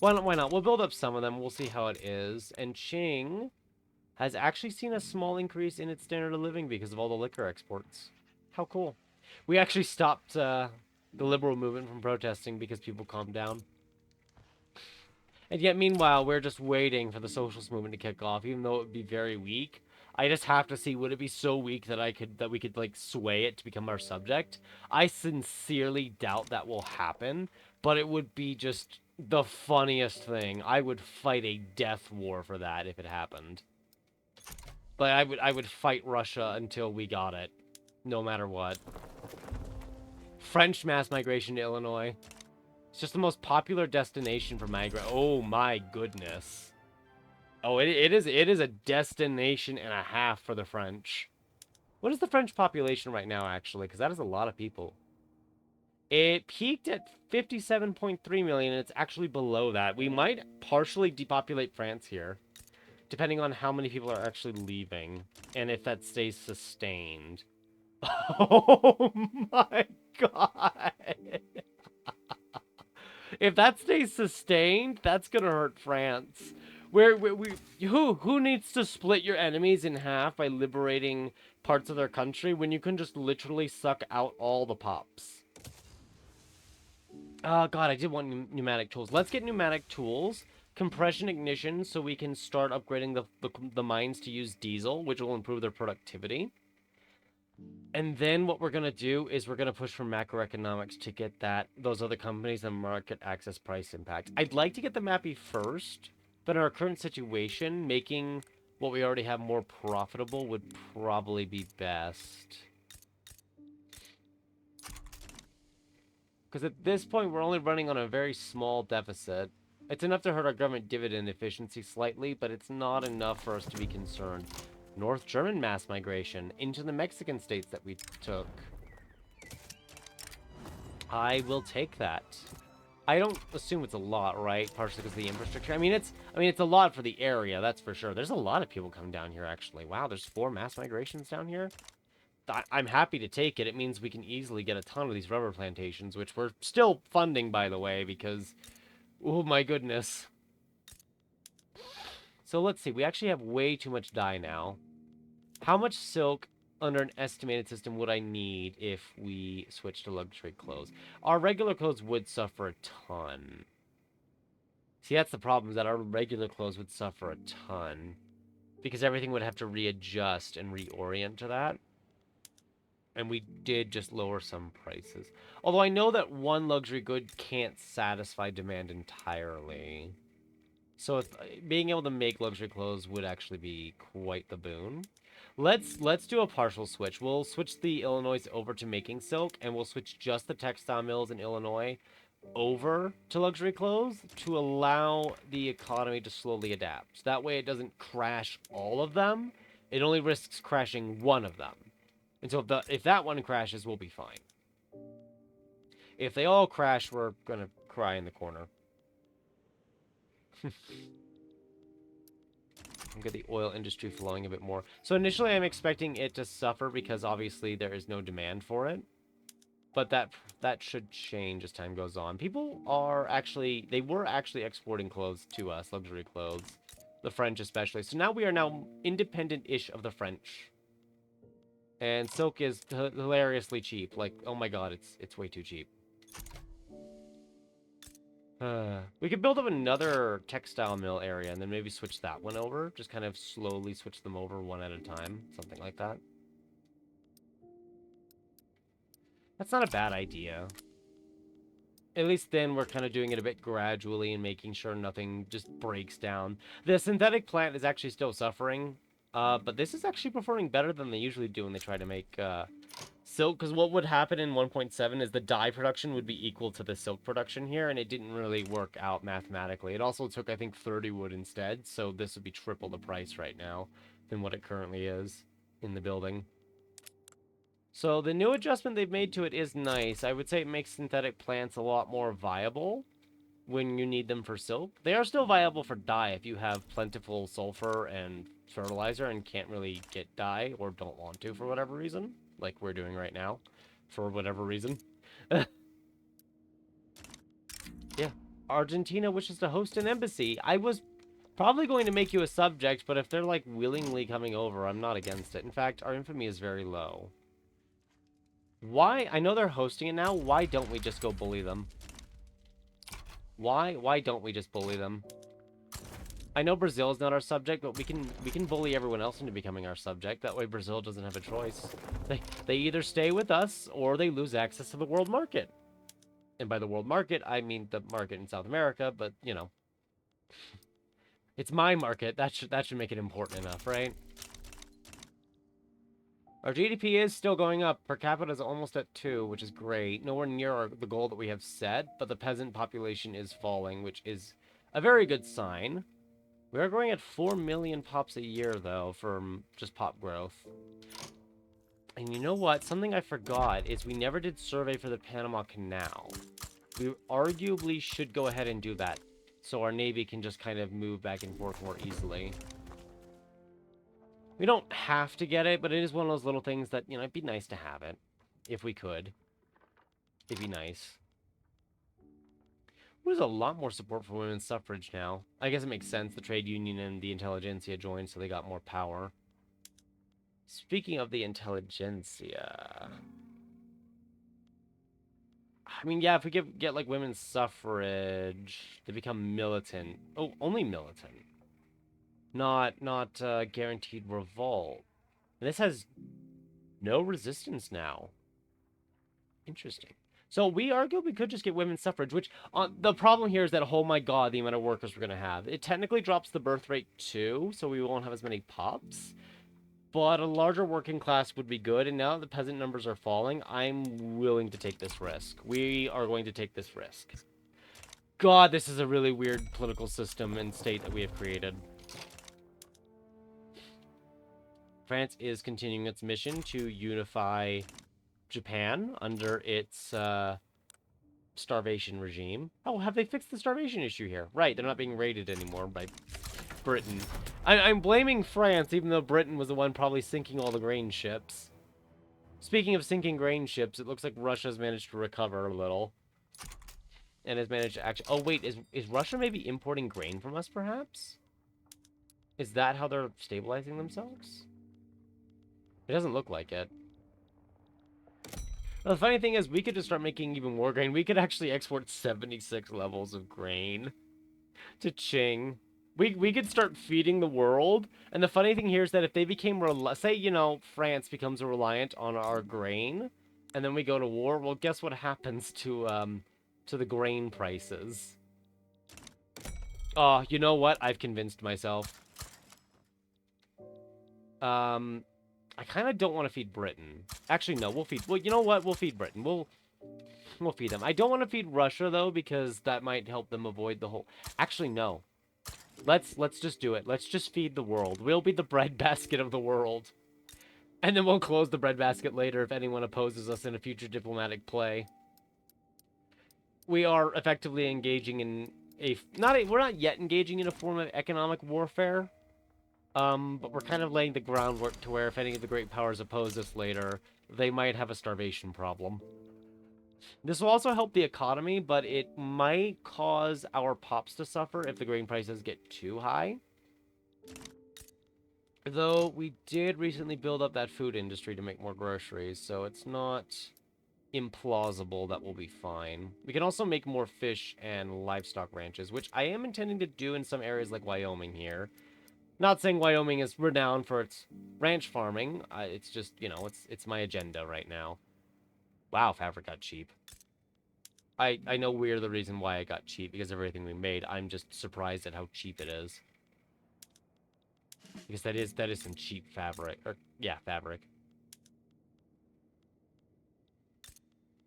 Why not? We'll build up some of them. We'll see how it is. And Qing has actually seen a small increase in its standard of living because of all the liquor exports. How cool. We actually stopped the liberal movement from protesting because people calmed down. And yet, meanwhile, we're just waiting for the socialist movement to kick off, even though it would be very weak. I just have to see, would it be so weak that we could like sway it to become our subject? I sincerely doubt that will happen, but it would be just the funniest thing. I would fight a death war for that if it happened. But I would fight Russia until we got it, no matter what. French mass migration to Illinois. It's just the most popular destination for migrant. Oh my goodness. Oh, it is a destination and a half for the French. What is the French population right now, actually? Because that is a lot of people. It peaked at 57.3 million, and it's actually below that. We might partially depopulate France here, depending on how many people are actually leaving, and if that stays sustained. Oh my god. If that stays sustained, that's gonna hurt France. Who needs to split your enemies in half by liberating parts of their country when you can just literally suck out all the pops? Oh god, I did want pneumatic tools. Let's get pneumatic tools, compression ignition, so we can start upgrading the mines to use diesel, which will improve their productivity. And then what we're going to do is we're going to push for macroeconomics to get those other companies and market access price impact. I'd like to get the MAPI first, but in our current situation, making what we already have more profitable would probably be best. Because at this point, we're only running on a very small deficit. It's enough to hurt our government dividend efficiency slightly, but it's not enough for us to be concerned. North German mass migration into the Mexican states that we took. I will take that. I don't assume it's a lot, right? Partially because of the infrastructure. I mean, it's a lot for the area, that's for sure. There's a lot of people coming down here, actually. Wow, there's 4 mass migrations down here. I'm happy to take it. It means we can easily get a ton of these rubber plantations, which we're still funding, by the way, because, oh my goodness. So let's see. We actually have way too much dye now. How much silk under an estimated system would I need if we switch to luxury clothes? Our regular clothes would suffer a ton. See, that's the problem, is that our regular clothes would suffer a ton. Because everything would have to readjust and reorient to that. And we did just lower some prices. Although I know that one luxury good can't satisfy demand entirely. So being able to make luxury clothes would actually be quite the boon. Let's do a partial switch. We'll switch the Illinois over to making silk, and we'll switch just the textile mills in Illinois over to luxury clothes to allow the economy to slowly adapt. That way it doesn't crash all of them. It only risks crashing one of them. And so if that one crashes, we'll be fine. If they all crash, we're gonna cry in the corner. Get the oil industry flowing a bit more. So initially I'm expecting it to suffer because obviously there is no demand for it. But that should change as time goes on. People are actually, they were actually exporting clothes to us, luxury clothes. The French especially. So now we are now independent-ish of the French. And silk is hilariously cheap. Like, oh my god, it's way too cheap. We could build up another textile mill area and then maybe switch that one over. Just kind of slowly switch them over one at a time. Something like that. That's not a bad idea. At least then we're kind of doing it a bit gradually and making sure nothing just breaks down. The synthetic plant is actually still suffering. But this is actually performing better than they usually do when they try to make silk. Because what would happen in 1.7 is the dye production would be equal to the silk production here, and it didn't really work out mathematically. It also took, I think, 30 wood instead, so this would be triple the price right now than what it currently is in the building. So the new adjustment they've made to it is nice. I would say it makes synthetic plants a lot more viable when you need them for silk. They are still viable for dye if you have plentiful sulfur and fertilizer and can't really get dye or don't want to for whatever reason, like we're doing right now, for whatever reason. Yeah. Argentina wishes to host an embassy. I was probably going to make you a subject, but if they're like willingly coming over, I'm not against it. In fact, our infamy is very low. Why? I know they're hosting it now. Why don't we just go bully them? Why don't we just bully them? I know Brazil is not our subject, but we can bully everyone else into becoming our subject. That way Brazil doesn't have a choice. They either stay with us or they lose access to the world market. And by the world market, I mean the market in South America, but you know. It's my market. That should make it important enough, right? Our GDP is still going up. Per capita is almost at 2, which is great. Nowhere near the goal that we have set, but the peasant population is falling, which is a very good sign. We are growing at 4 million pops a year, though, from just pop growth. And you know what? Something I forgot is we never did survey for the Panama Canal. We arguably should go ahead and do that, so our Navy can just kind of move back and forth more easily. We don't have to get it, but it is one of those little things that, you know, it'd be nice to have it. If we could. It'd be nice. There's a lot more support for women's suffrage now. I guess it makes sense. The trade union and the intelligentsia joined, so they got more power. Speaking of the intelligentsia... I mean, yeah, if we get like, women's suffrage, they become militant. Oh, only militant. Not guaranteed revolt. And this has no resistance now. Interesting. So we arguably could just get women's suffrage, which the problem here is that, oh my god, the amount of workers we're going to have. It technically drops the birth rate too, so we won't have as many pups. But a larger working class would be good, and now that the peasant numbers are falling, I'm willing to take this risk. We are going to take this risk. God, this is a really weird political system and state that we have created. France is continuing its mission to unify Japan under its starvation regime. Oh, have they fixed the starvation issue here? Right, they're not being raided anymore by Britain. I'm blaming France, even though Britain was the one probably sinking all the grain ships. Speaking of sinking grain ships, it looks like Russia's managed to recover a little. And has managed to actually... Oh, wait, is Russia maybe importing grain from us, perhaps? Is that how they're stabilizing themselves? It doesn't look like it. Well, the funny thing is, we could just start making even more grain. We could actually export 76 levels of grain to Qing. We could start feeding the world. And the funny thing here is that if they became... Say, you know, France becomes reliant on our grain, and then we go to war, well, guess what happens to the grain prices? Oh, you know what? I've convinced myself. I kind of don't want to feed Britain. Actually, no, we'll feed... Well, you know what? We'll feed Britain. We'll feed them. I don't want to feed Russia, though, because that might help them avoid the whole... Actually, no. Let's just do it. Let's just feed the world. We'll be the breadbasket of the world. And then we'll close the breadbasket later if anyone opposes us in a future diplomatic play. We are effectively engaging in we're not yet engaging in a form of economic warfare. But we're kind of laying the groundwork to where if any of the great powers oppose us later, they might have a starvation problem. This will also help the economy, but it might cause our pops to suffer if the grain prices get too high. Though we did recently build up that food industry to make more groceries, so it's not implausible that we'll be fine. We can also make more fish and livestock ranches, which I am intending to do in some areas like Wyoming here. Not saying Wyoming is renowned for its ranch farming. It's just, you know, it's my agenda right now. Wow, fabric got cheap. I know we're the reason why it got cheap, because of everything we made. I'm just surprised at how cheap it is. Because that is some cheap fabric. Or, yeah, fabric.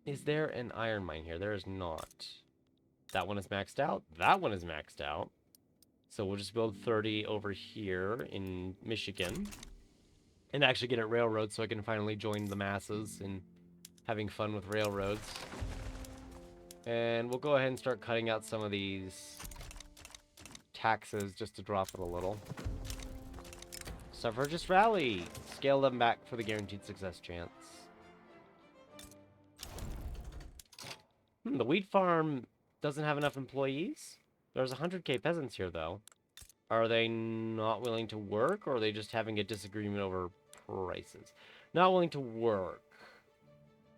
Is there an iron mine here? There is not. That one is maxed out. That one is maxed out. So we'll just build 30 over here in Michigan. And actually get it railroad so I can finally join the masses in having fun with railroads. And we'll go ahead and start cutting out some of these taxes just to drop it a little. Suffragist rally. Scale them back for the guaranteed success chance. The wheat farm doesn't have enough employees? There's 100k peasants here, though. Are they not willing to work, or are they just having a disagreement over prices? Not willing to work.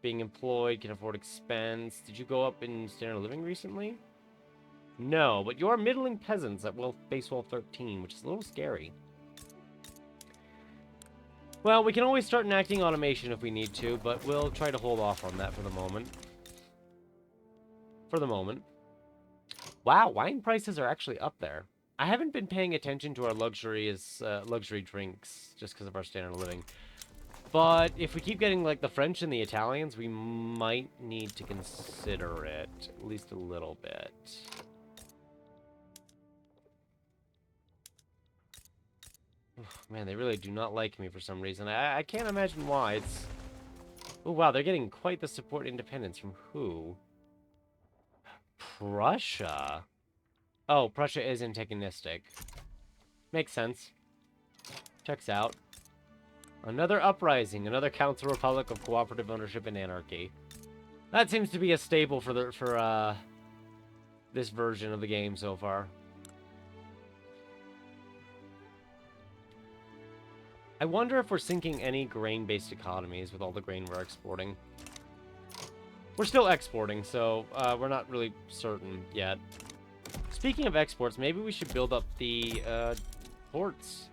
Being employed, can afford expense. Did you go up in standard of living recently? No, but you're middling peasants at base wealth 13, which is a little scary. Well, we can always start enacting automation if we need to, but we'll try to hold off on that for the moment. Wow, wine prices are actually up there. I haven't been paying attention to our luxury drinks just because of our standard of living. But if we keep getting like the French and the Italians, we might need to consider it at least a little bit. Man, they really do not like me for some reason. I can't imagine why. It's... Oh, wow, they're getting quite the support independence from who? Prussia? Oh, Prussia is antagonistic. Makes sense. Checks out. Another uprising. Another Council Republic of cooperative ownership and anarchy. That seems to be a staple for this version of the game so far. I wonder if we're sinking any grain-based economies with all the grain we're exporting. We're still exporting, so we're not really certain yet. Speaking of exports, maybe we should build up the ports.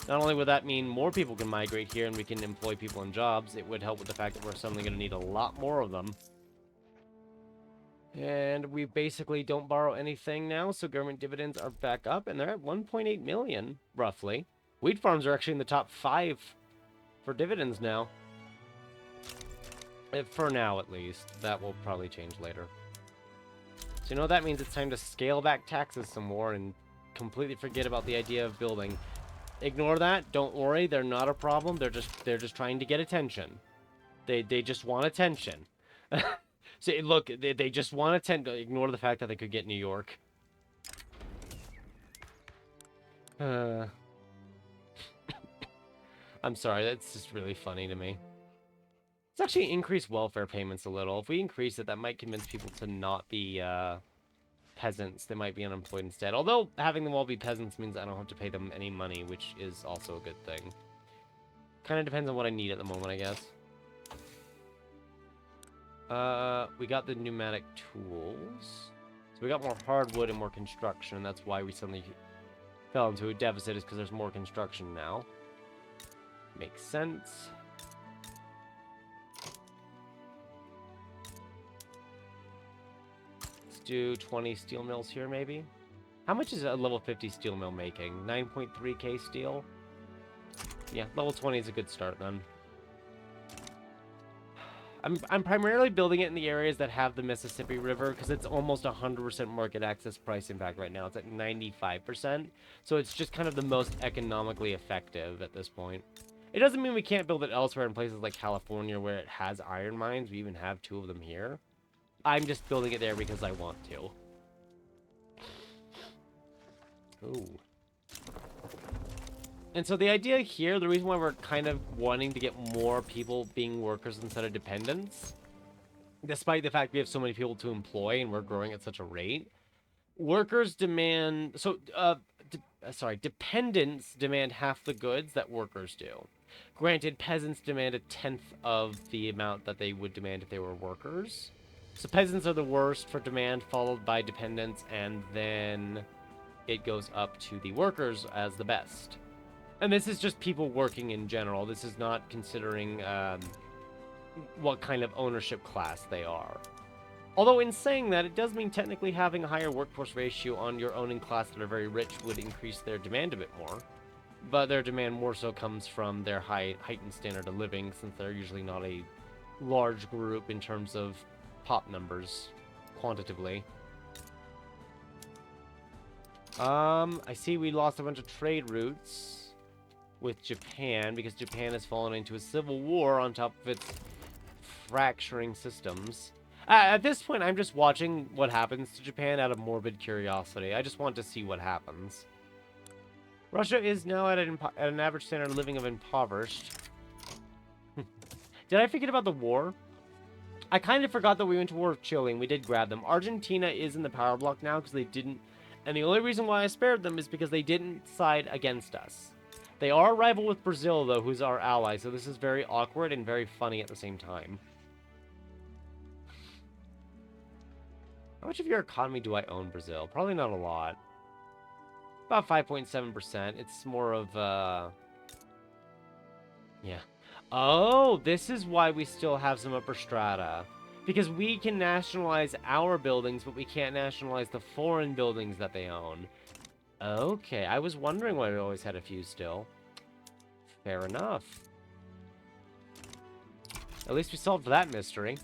Not only would that mean more people can migrate here and we can employ people in jobs, it would help with the fact that we're suddenly going to need a lot more of them. And we basically don't borrow anything now, so government dividends are back up, and they're at 1.8 million, roughly. Wheat farms are actually in the top 5 for dividends now. For now, at least. That will probably change later. So you know what that means? It's time to scale back taxes some more and completely forget about the idea of building. Ignore that. Don't worry. They're not a problem. They're just trying to get attention. They just want attention. So look, they just want to tend to ignore the fact that they could get New York. I'm sorry, that's just really funny to me. Let's actually increase welfare payments a little. If we increase it, that might convince people to not be peasants. They might be unemployed instead. Although having them all be peasants means I don't have to pay them any money, which is also a good thing. Kind of depends on what I need at the moment, I guess. We got the pneumatic tools. So we got more hardwood and more construction, and that's why we suddenly fell into a deficit, is because there's more construction now. Makes sense. Let's do 20 steel mills here, maybe. How much is a level 50 steel mill making? 9.3k steel? Yeah, level 20 is a good start then. I'm primarily building it in the areas that have the Mississippi River because it's almost 100% market access price impact right now. It's at 95%, so it's just kind of the most economically effective at this point. It doesn't mean we can't build it elsewhere in places like California where it has iron mines. We even have 2 of them here. I'm just building it there because I want to. Ooh. And so the idea here, the reason why we're kind of wanting to get more people being workers instead of dependents, despite the fact we have so many people to employ and we're growing at such a rate, workers demand, dependents demand half the goods that workers do. Granted, peasants demand 1/10 of the amount that they would demand if they were workers. So peasants are the worst for demand, followed by dependents, and then it goes up to the workers as the best. And this is just people working in general. This is not considering what kind of ownership class they are. Although in saying that, it does mean technically having a higher workforce ratio on your owning class that are very rich would increase their demand a bit more. But their demand more so comes from their heightened standard of living, since they're usually not a large group in terms of pop numbers, quantitatively. I see we lost a bunch of trade routes with Japan, because Japan has fallen into a civil war on top of its fracturing systems. At this point, I'm just watching what happens to Japan out of morbid curiosity. I just want to see what happens. Russia is now at an average standard of living of impoverished. Did I forget about the war? I kind of forgot that we went to war with Chile, and we did grab them. Argentina is in the power block now because they didn't... And the only reason why I spared them is because they didn't side against us. They are rival with Brazil, though, who's our ally, so this is very awkward and very funny at the same time. How much of your economy do I own, Brazil? Probably not a lot. About 5.7%. It's more of, yeah. Oh, this is why we still have some upper strata. Because we can nationalize our buildings, but we can't nationalize the foreign buildings that they own. Okay, I was wondering why we always had a few still. Fair enough. At least we solved that mystery.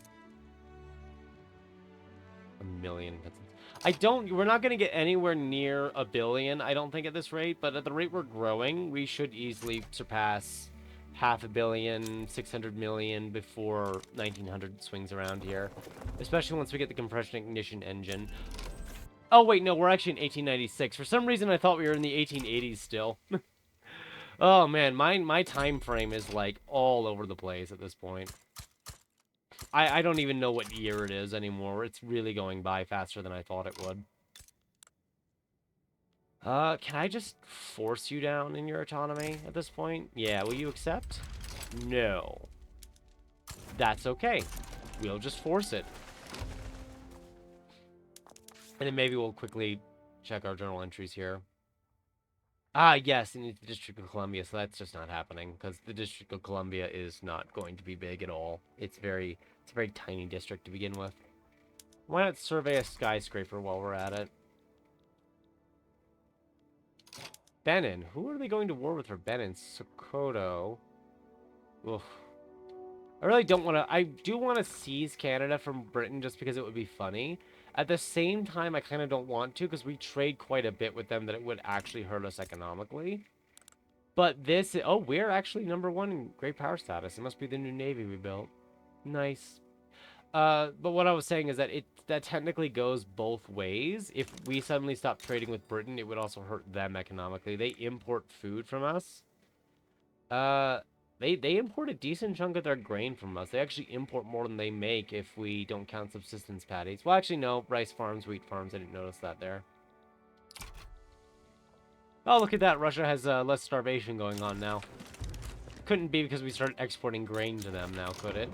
1,000,000. We're not going to get anywhere near 1 billion, I don't think, at this rate, but at the rate we're growing, we should easily surpass 500 million, 600 million before 1900 swings around here. Especially once we get the compression ignition engine. Oh, wait, no, we're actually in 1896. For some reason, I thought we were in the 1880s still. Oh, man, my time frame is, like, all over the place at this point. I don't even know what year it is anymore. It's really going by faster than I thought it would. Can I just force you down in your autonomy at this point? Yeah, will you accept? No. That's okay. We'll just force it. And then maybe we'll quickly check our journal entries here. Ah, yes, in the District of Columbia, so that's just not happening, because the District of Columbia is not going to be big at all. It's a very tiny district to begin with. Why not survey a skyscraper while we're at it? Benin. Who are they going to war with for Benin? Sokoto. Oof. I really don't want to... I do want to seize Canada from Britain just because it would be funny. At the same time, I kind of don't want to because we trade quite a bit with them that it would actually hurt us economically. But this... Oh, we're actually #1 in great power status. It must be the new navy we built. Nice. But what I was saying is that that technically goes both ways. If we suddenly stop trading with Britain, it would also hurt them economically. They import food from us. Uh, they import a decent chunk of their grain from us. They actually import more than they make if we don't count subsistence patties. Well, actually, no. Rice farms, wheat farms. I didn't notice that there. Oh, look at that. Russia has less starvation going on now. Couldn't be because we started exporting grain to them now, could it?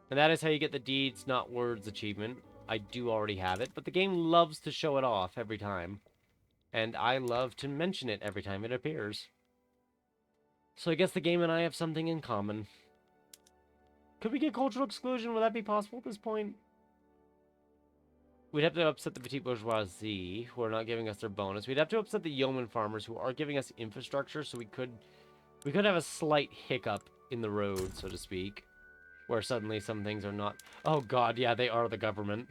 And that is how you get the deeds, not words achievement. I do already have it, but the game loves to show it off every time. And I love to mention it every time it appears. So I guess the game and I have something in common. Could we get cultural exclusion? Would that be possible at this point? We'd have to upset the petite bourgeoisie, who are not giving us their bonus. We'd have to upset the yeoman farmers, who are giving us infrastructure, so we could have a slight hiccup in the road, so to speak. Where suddenly some things are not... Oh god, yeah, they are the government.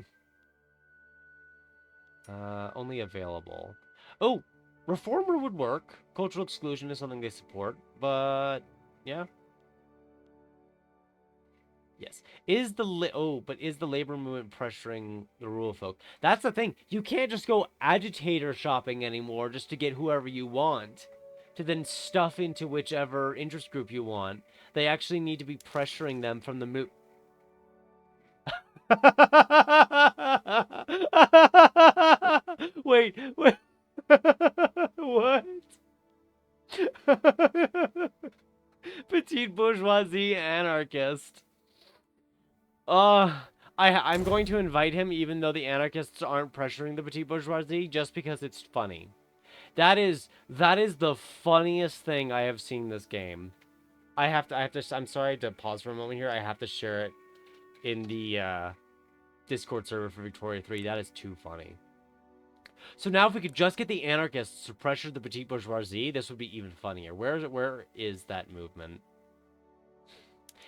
Only available. Oh! Reformer would work. Cultural exclusion is something they support, but... Yeah. Yes. Is the labor movement pressuring the rule of folk? That's the thing. You can't just go agitator shopping anymore just to get whoever you want, to then stuff into whichever interest group you want. They actually need to be pressuring them from the wait, wait. What? Petite bourgeoisie anarchist. Uh, I'm going to invite him even though the anarchists aren't pressuring the petite bourgeoisie just because it's funny. That is the funniest thing I have seen this game. I'm sorry to pause for a moment here. I have to share it in the Discord server for Victoria 3. That is too funny. So now if we could just get the anarchists to pressure the petite bourgeoisie, this would be even funnier. Where is that movement?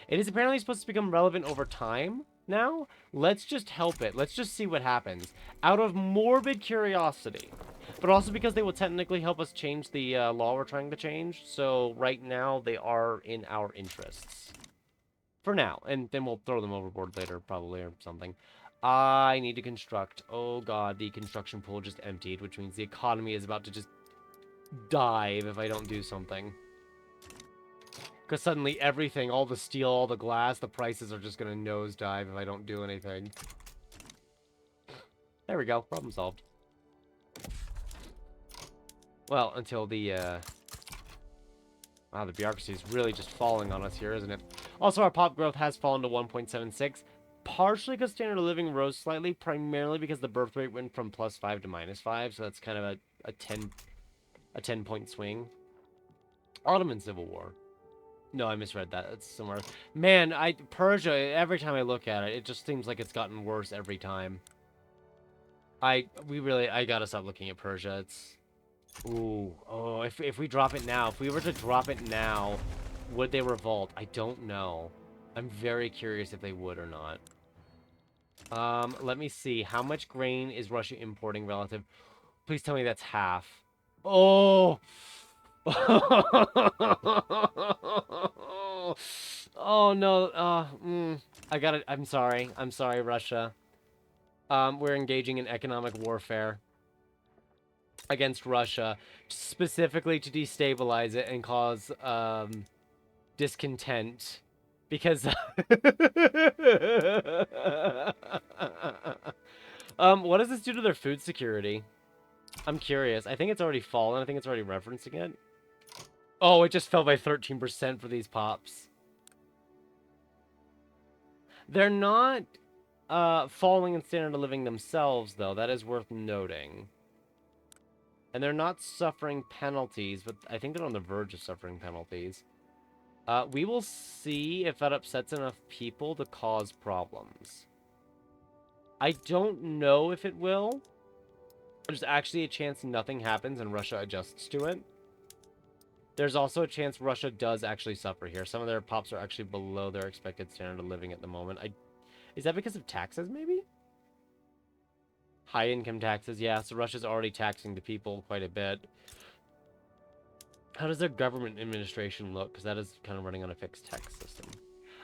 It is apparently supposed to become relevant over time now. Let's just help it. Let's just see what happens. Out of morbid curiosity. But also because they will technically help us change the law we're trying to change. So right now, they are in our interests. For now. And then we'll throw them overboard later, probably, or something. I need to construct. Oh god, the construction pool just emptied, which means the economy is about to just dive if I don't do something. Because suddenly everything, all the steel, all the glass, the prices are just going to nosedive if I don't do anything. There we go. Problem solved. Well, until the, wow, the bureaucracy is really just falling on us here, isn't it? Also, our pop growth has fallen to 1.76. Partially because standard of living rose slightly, primarily because the birth rate went from +5 to -5, so that's kind of a 10-point swing. Ottoman Civil War. No, I misread that. It's somewhere. Man, Persia, every time I look at it, it just seems like it's gotten worse every time. I gotta stop looking at Persia. It's... Ooh. Oh, if we drop it now, if we were to drop it now, would they revolt? I don't know. I'm very curious if they would or not. Let me see. How much grain is Russia importing relative? Please tell me that's half. Oh! Oh no, I got it. I'm sorry, Russia. We're engaging in economic warfare against Russia, specifically to destabilize it and cause, discontent. Because, what does this do to their food security? I'm curious. I think it's already fallen. I think it's already referencing it. Oh, it just fell by 13% for these pops. They're not falling in standard of living themselves, though. That is worth noting. And they're not suffering penalties, but I think they're on the verge of suffering penalties. We will see if that upsets enough people to cause problems. I don't know if it will. There's actually a chance nothing happens and Russia adjusts to it. There's also a chance Russia does actually suffer here. Some of their pops are actually below their expected standard of living at the moment. Is that because of taxes, maybe? High income taxes, yeah. So Russia's already taxing the people quite a bit. How does their government administration look? Because that is kind of running on a fixed tax system.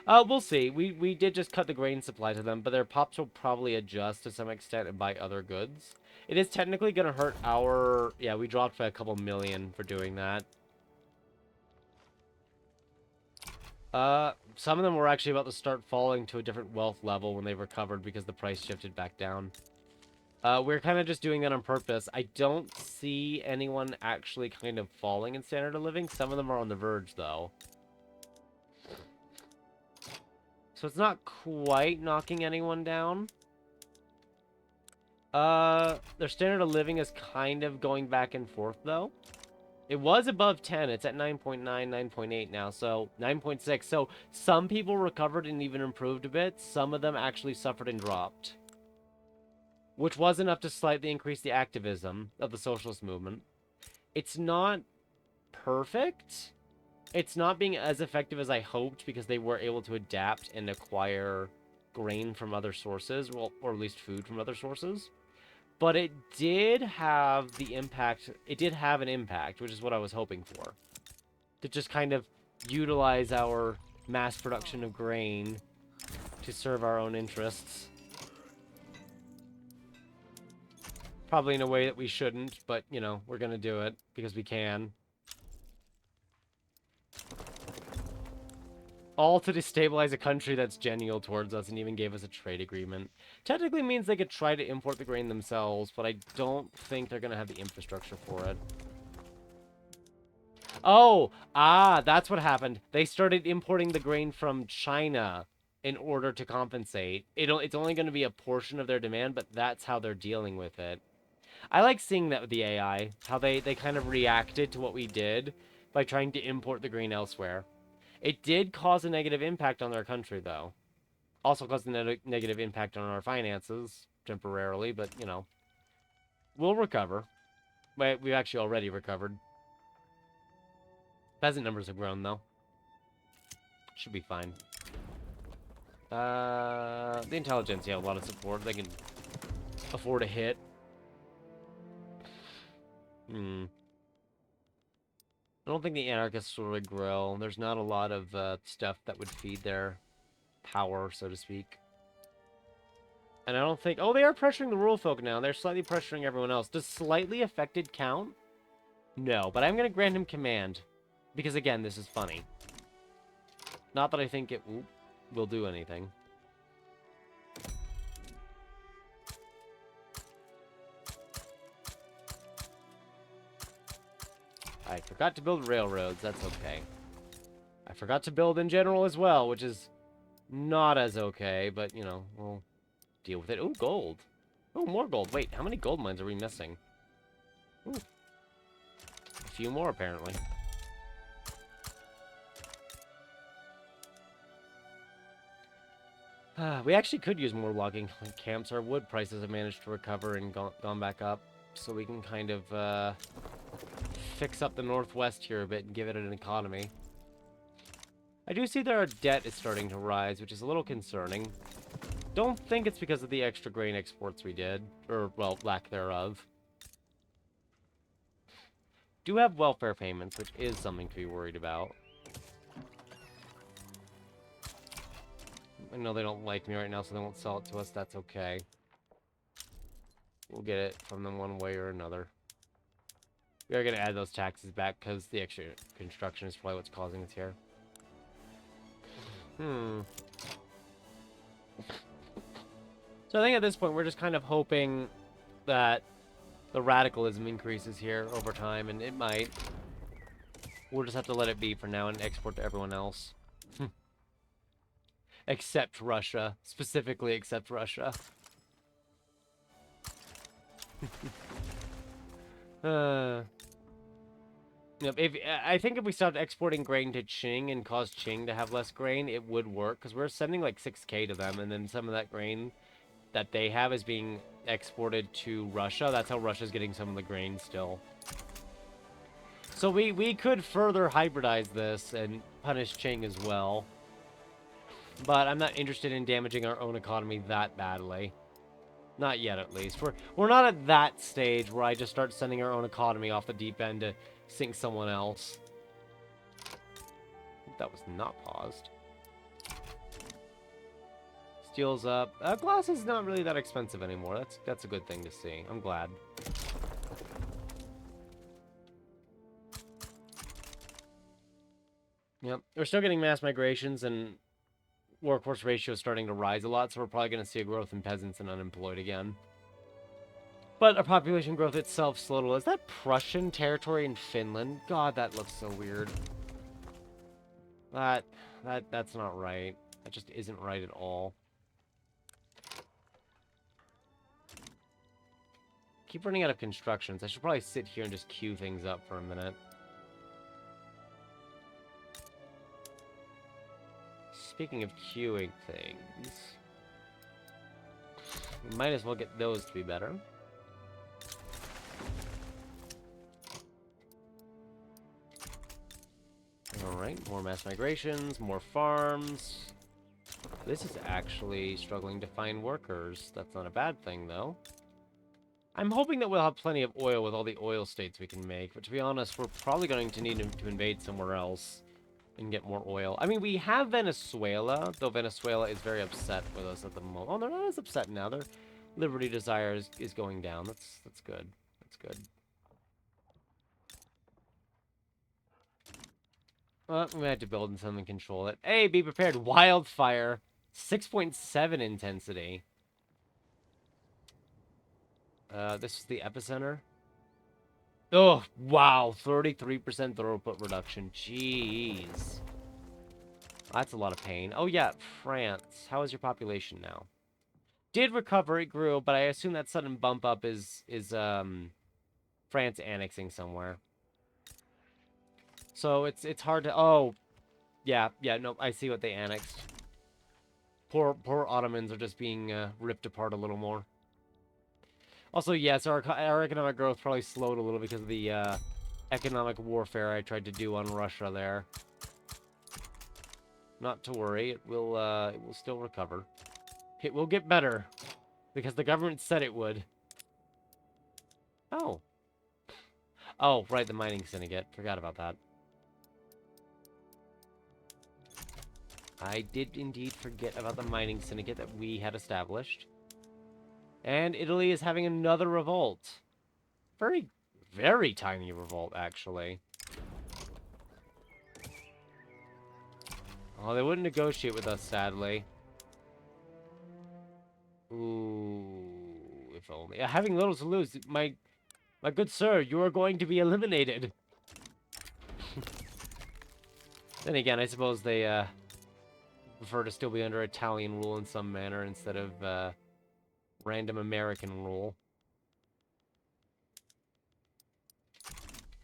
We'll see. We did just cut the grain supply to them, but their pops will probably adjust to some extent and buy other goods. It is technically going to hurt our... Yeah, we dropped by a couple million for doing that. Some of them were actually about to start falling to a different wealth level when they recovered because the price shifted back down. We're kind of just doing that on purpose. I don't see anyone actually kind of falling in standard of living. Some of them are on the verge, though. So it's not quite knocking anyone down. Their standard of living is kind of going back and forth, though. It was above 10. It's at 9.9, 9.8 now, so 9.6. So some people recovered and even improved a bit. Some of them actually suffered and dropped, which was enough to slightly increase the activism of the socialist movement. It's not perfect. It's not being as effective as I hoped because they were able to adapt and acquire grain from other sources, well, or at least food from other sources. But it did have the impact, it did have an impact, which is what I was hoping for. To just kind of utilize our mass production of grain to serve our own interests. Probably in a way that we shouldn't, but, you know, we're gonna do it because we can. All to destabilize a country that's genial towards us and even gave us a trade agreement. Technically means they could try to import the grain themselves, but I don't think they're going to have the infrastructure for it. Oh, that's what happened. They started importing the grain from China in order to compensate. It's only going to be a portion of their demand, but that's how they're dealing with it. I like seeing that with the AI, how they kind of reacted to what we did by trying to import the grain elsewhere. It did cause a negative impact on their country, though. Also caused a negative impact on our finances, temporarily, but, you know. We'll recover. We've actually already recovered. Peasant numbers have grown, though. Should be fine. The intelligence, yeah, a lot of support. They can afford a hit. I don't think the anarchists will really grow. There's not a lot of stuff that would feed their power, so to speak. And I don't think... Oh, they are pressuring the rural folk now. They're slightly pressuring everyone else. Does slightly affected count? No, but I'm going to grant him command. Because, again, this is funny. Not that I think it will do anything. I forgot to build railroads. That's okay. I forgot to build in general as well, which is not as okay, but, you know, we'll deal with it. Ooh, gold. Ooh, more gold. Wait, how many gold mines are we missing? Ooh. A few more, apparently. We actually could use more logging camps. Our wood prices have managed to recover and gone back up, so we can kind of fix up the Northwest here a bit and give it an economy. I do see that our debt is starting to rise, which is a little concerning. Don't think it's because of the extra grain exports we did, or, well, lack thereof. Do have welfare payments, which is something to be worried about. I know they don't like me right now, so they won't sell it to us. That's okay. We'll get it from them one way or another. We are going to add those taxes back because the extra construction is probably what's causing us here. So I think at this point, we're just kind of hoping that the radicalism increases here over time, and it might. We'll just have to let it be for now and export to everyone else. Except Russia. Specifically except Russia. I think if we stopped exporting grain to Qing and caused Qing to have less grain, it would work, because we're sending like 6K to them, and then some of that grain that they have is being exported to Russia. That's how Russia's getting some of the grain still. So we could further hybridize this and punish Qing as well. But I'm not interested in damaging our own economy that badly. Not yet, at least. We're not at that stage where I just start sending our own economy off the deep end to sink someone else. That was not paused. Steel's up. Glass is not really that expensive anymore. That's a good thing to see. I'm glad. Yep. We're still getting mass migrations, and workforce ratio is starting to rise a lot, so we're probably going to see a growth in peasants and unemployed again. But our population growth itself slowed a little. Is that Prussian territory in Finland? God, that looks so weird. That's not right. That just isn't right at all. Keep running out of constructions. I should probably sit here and just queue things up for a minute. Speaking of queuing things, we might as well get those to be better. Alright, more mass migrations, more farms. This is actually struggling to find workers. That's not a bad thing, though. I'm hoping that we'll have plenty of oil with all the oil states we can make, but to be honest, we're probably going to need to invade somewhere else and get more oil. I mean, we have Venezuela, though Venezuela is very upset with us at the moment. Oh, they're not as upset now. Their liberty desire is going down. That's good. That's good. Well, we might have to build in something and control it. Hey, be prepared. Wildfire. 6.7 intensity. This is the epicenter. Oh, wow. 33% throughput reduction. Jeez. That's a lot of pain. Oh, yeah. France. How is your population now? Did recover. It grew, but I assume that sudden bump up is France annexing somewhere. So it's hard to... Oh, yeah, no, I see what they annexed. Poor Ottomans are just being ripped apart a little more. Also, yes, our economic growth probably slowed a little because of the economic warfare I tried to do on Russia there. Not to worry, it will still recover. It will get better because the government said it would. Oh. Oh, right, the mining syndicate. Forgot about that. I did indeed forget about the mining syndicate that we had established. And Italy is having another revolt. Very, very tiny revolt, actually. Oh, they wouldn't negotiate with us, sadly. Ooh, if only. Having little to lose, my good sir, you are going to be eliminated. Then again, I suppose they prefer to still be under Italian rule in some manner instead of random American rule.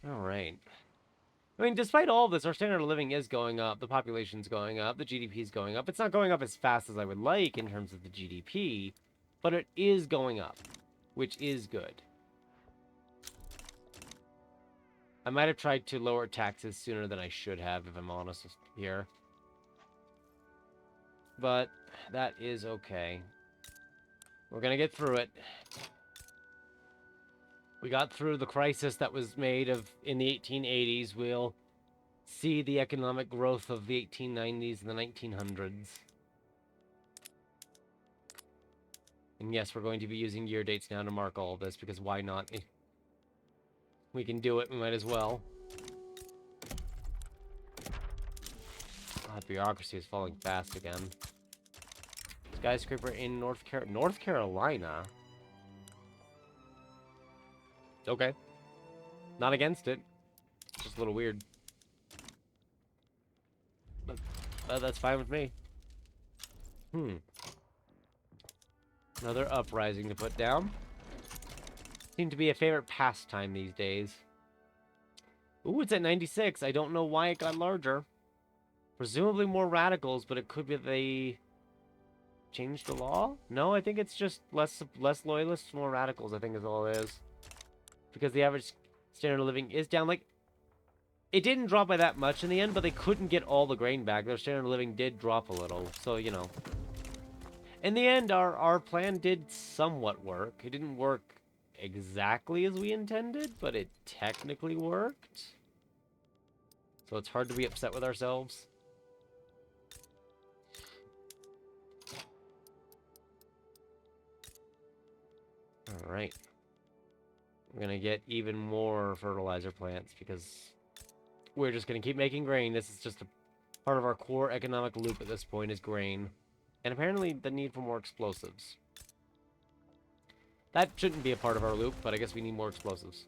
Alright. I mean, despite all this, our standard of living is going up, the population's going up, the GDP is going up. It's not going up as fast as I would like in terms of the GDP, but it is going up, which is good. I might have tried to lower taxes sooner than I should have, if I'm honest here. But that is okay. We're gonna get through it. We got through the crisis that was made in the 1880s. We'll see the economic growth of the 1890s and the 1900s. And yes, we're going to be using year dates now to mark all of this, because why not? If we can do it, we might as well. God, bureaucracy is falling fast again. Skyscraper in North Carolina? Okay. Not against it. Just a little weird. But that's fine with me. Another uprising to put down. Seems to be a favorite pastime these days. Ooh, it's at 96. I don't know why it got larger. Presumably more radicals, but it could be they changed the law? No, I think it's just less loyalists, more radicals, I think is all it is. Because the average standard of living is down. Like, it didn't drop by that much in the end, but they couldn't get all the grain back. Their standard of living did drop a little, so, you know. In the end, our plan did somewhat work. It didn't work exactly as we intended, but it technically worked. So it's hard to be upset with ourselves. Alright. We're gonna get even more fertilizer plants because we're just gonna keep making grain. This is just a part of our core economic loop at this point is grain. And apparently the need for more explosives. That shouldn't be a part of our loop, but I guess we need more explosives.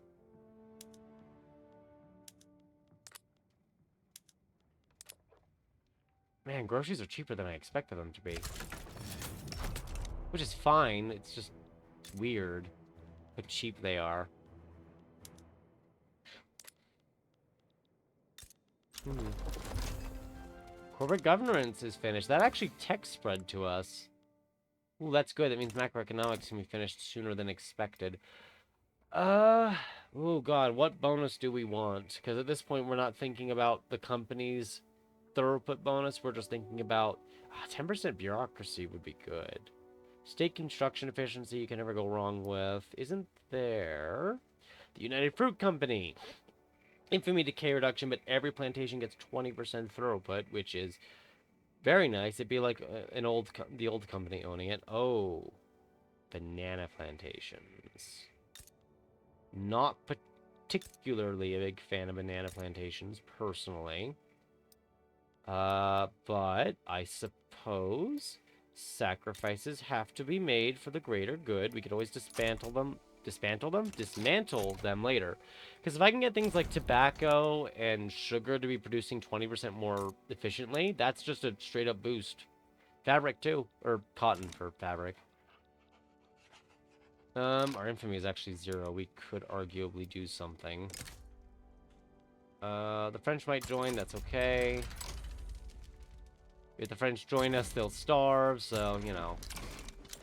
Man, groceries are cheaper than I expected them to be. Which is fine, it's just weird how cheap they are. Corporate governance is finished. That actually tech spread to us. Ooh, that's good. That means macroeconomics can be finished sooner than expected. Oh god, what bonus do we want? Because at this point, we're not thinking about the company's throughput bonus. We're just thinking about 10% bureaucracy would be good. State construction efficiency you can never go wrong with. Isn't there? The United Fruit Company. Infamy decay reduction, but every plantation gets 20% throughput, which is very nice. It'd be like the old company owning it. Oh, banana plantations. Not particularly a big fan of banana plantations, personally. But I suppose sacrifices have to be made for the greater good. We could always dismantle them later. Because if I can get things like tobacco and sugar to be producing 20% more efficiently, that's just a straight up boost. Fabric too, or cotton for fabric. Our infamy is actually 0. We could arguably do something. The French might join, that's okay. If the French join us, they'll starve, so, you know.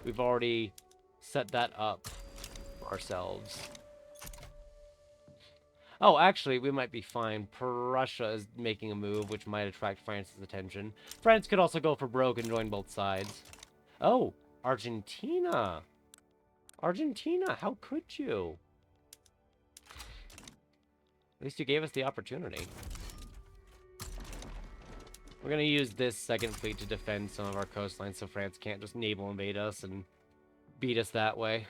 We've already set that up for ourselves. Oh, actually, we might be fine. Prussia is making a move, which might attract France's attention. France could also go for broke and join both sides. Oh, Argentina. Argentina, how could you? At least you gave us the opportunity. We're going to use this second fleet to defend some of our coastlines so France can't just naval invade us and beat us that way.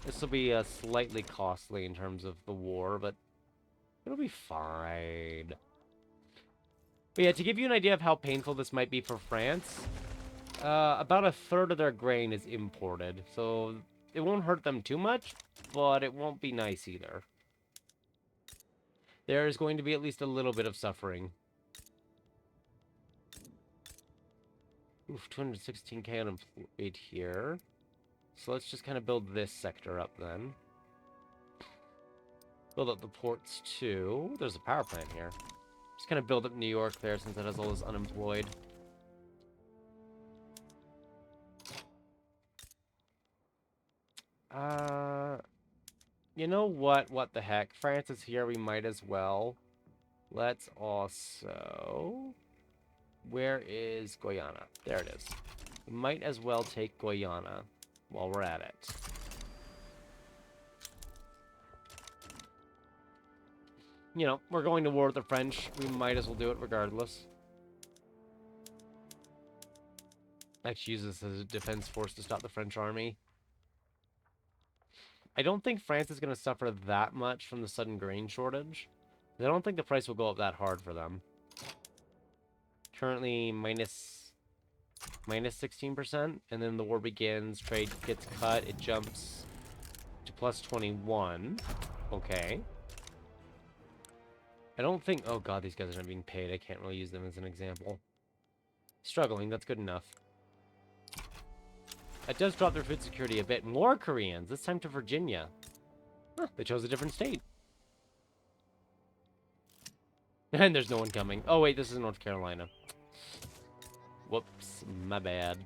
This will be slightly costly in terms of the war, but it'll be fine. But yeah, to give you an idea of how painful this might be for France, about a third of their grain is imported. So it won't hurt them too much, but it won't be nice either. There is going to be at least a little bit of suffering. Oof, 216k unemployed here. So let's just kind of build this sector up then. Build up the ports too. There's a power plant here. Just kind of build up New York there since it has all this unemployed. You know what? What the heck? France is here. We might as well. Let's also... Where is Guyana? There it is. We might as well take Guyana while we're at it. You know, we're going to war with the French. We might as well do it regardless. Actually use this as a defense force to stop the French army. I don't think France is going to suffer that much from the sudden grain shortage. I don't think the price will go up that hard for them. Currently minus 16%, and then the war begins, trade gets cut, it jumps to plus 21. Okay. I don't think... Oh god, these guys are not being paid. I can't really use them as an example. Struggling, that's good enough. That does drop their food security a bit. More Koreans, this time to Virginia. Huh, they chose a different state. And there's no one coming. Oh wait, this is North Carolina. Whoops, my bad.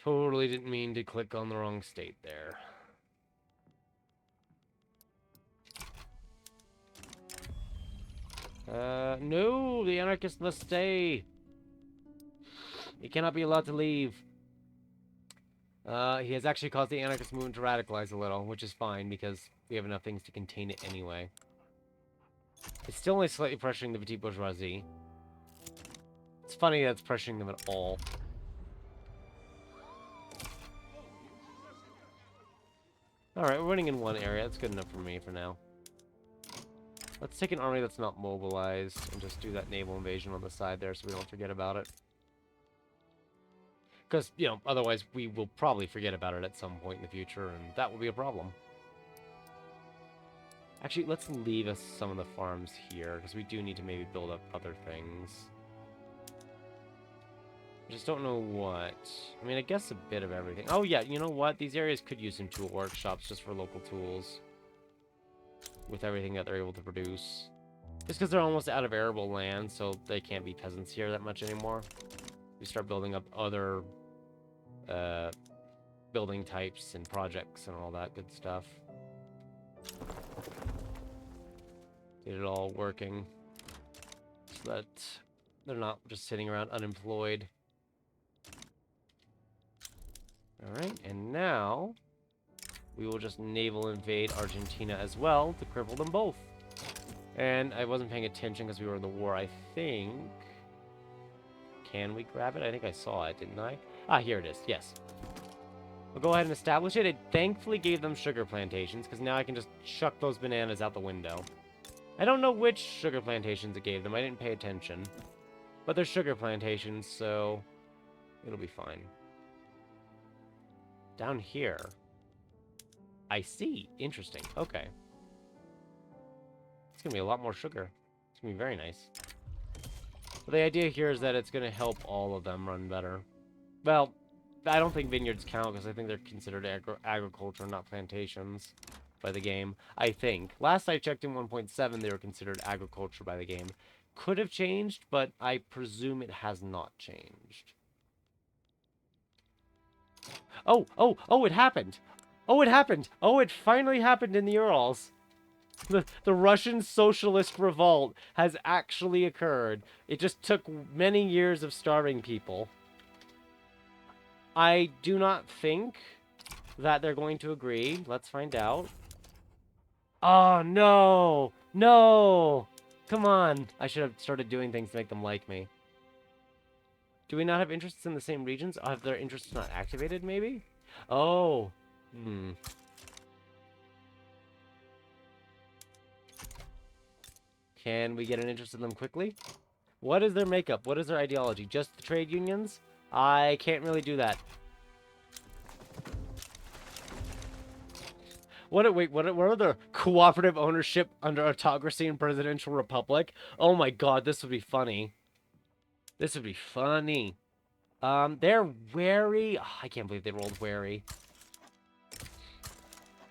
Totally didn't mean to click on the wrong state there. No, the anarchist must stay. He cannot be allowed to leave. He has actually caused the anarchist movement to radicalize a little, which is fine because we have enough things to contain it anyway. It's still only slightly pressuring the petite bourgeoisie. It's funny that's pressuring them at all. Alright, we're winning in one area. That's good enough for me for now. Let's take an army that's not mobilized and just do that naval invasion on the side there so we don't forget about it. Because, you know, otherwise we will probably forget about it at some point in the future, and that will be a problem. Actually, let's leave us some of the farms here, because we do need to maybe build up other things. I just don't know what. I mean, I guess a bit of everything. Oh, yeah, you know what? These areas could use some tool workshops just for local tools. With everything that they're able to produce. Just because they're almost out of arable land, so they can't be peasants here that much anymore. We start building up other building types and projects and all that good stuff. Get it all working so that they're not just sitting around unemployed. Alright, and now we will just naval invade Argentina as well to cripple them both. And I wasn't paying attention because we were in the war, I think. Can we grab it? I think I saw it, didn't I? Ah, here it is, yes. We'll go ahead and establish it. It thankfully gave them sugar plantations, because now I can just chuck those bananas out the window. I don't know which sugar plantations it gave them. I didn't pay attention. But they're sugar plantations, so it'll be fine. Down here. I see. Interesting. Okay. It's going to be a lot more sugar. It's going to be very nice. But the idea here is that it's going to help all of them run better. Well, I don't think vineyards count because I think they're considered agriculture, not plantations by the game. I think. Last I checked in 1.7, they were considered agriculture by the game. Could have changed, but I presume it has not changed. Oh, it happened. Oh, it happened. Oh, it finally happened in the Urals. The Russian socialist revolt has actually occurred. It just took many years of starving people. I do not think that they're going to agree. Let's find out. Oh, no. No. Come on. I should have started doing things to make them like me. Do we not have interests in the same regions? Have their interests not activated, maybe? Oh. Can we get an interest in them quickly? What is their makeup? What is their ideology? Just the trade unions? I can't really do that. What are the cooperative ownership under autocracy and presidential republic? Oh my god, this would be funny. This would be funny. They're wary. Oh, I can't believe they rolled wary.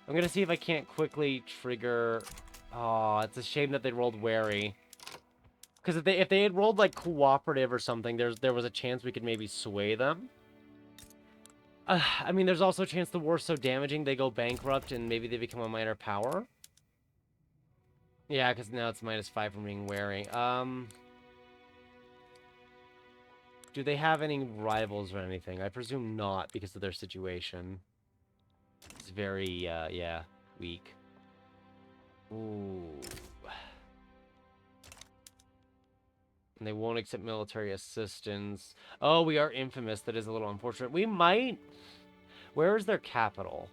I'm gonna see if I can't quickly trigger. Oh, it's a shame that they rolled wary. Because if they had rolled like cooperative or something, there was a chance we could maybe sway them. I mean, there's also a chance the war's so damaging they go bankrupt and maybe they become a minor power. Yeah, because now it's -5 from being wary. Do they have any rivals or anything? I presume not because of their situation. It's very, yeah, weak. Ooh. And they won't accept military assistance. Oh, we are infamous. That is a little unfortunate. We might... Where is their capital?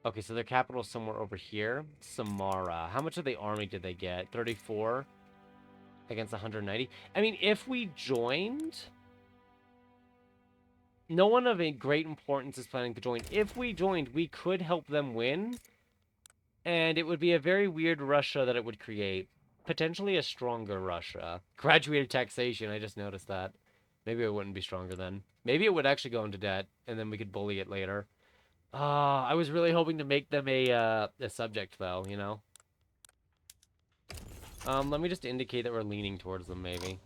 Okay, so their capital is somewhere over here. Samara. How much of the army did they get? 34 against 190. I mean, if we joined... No one of a great importance is planning to join. If we joined, we could help them win. And it would be a very weird Russia that it would create. Potentially a stronger Russia. Graduated taxation, I just noticed that. Maybe it wouldn't be stronger then. Maybe it would actually go into debt, and then we could bully it later. I was really hoping to make them a subject, though, you know? Let me just indicate that we're leaning towards them, maybe.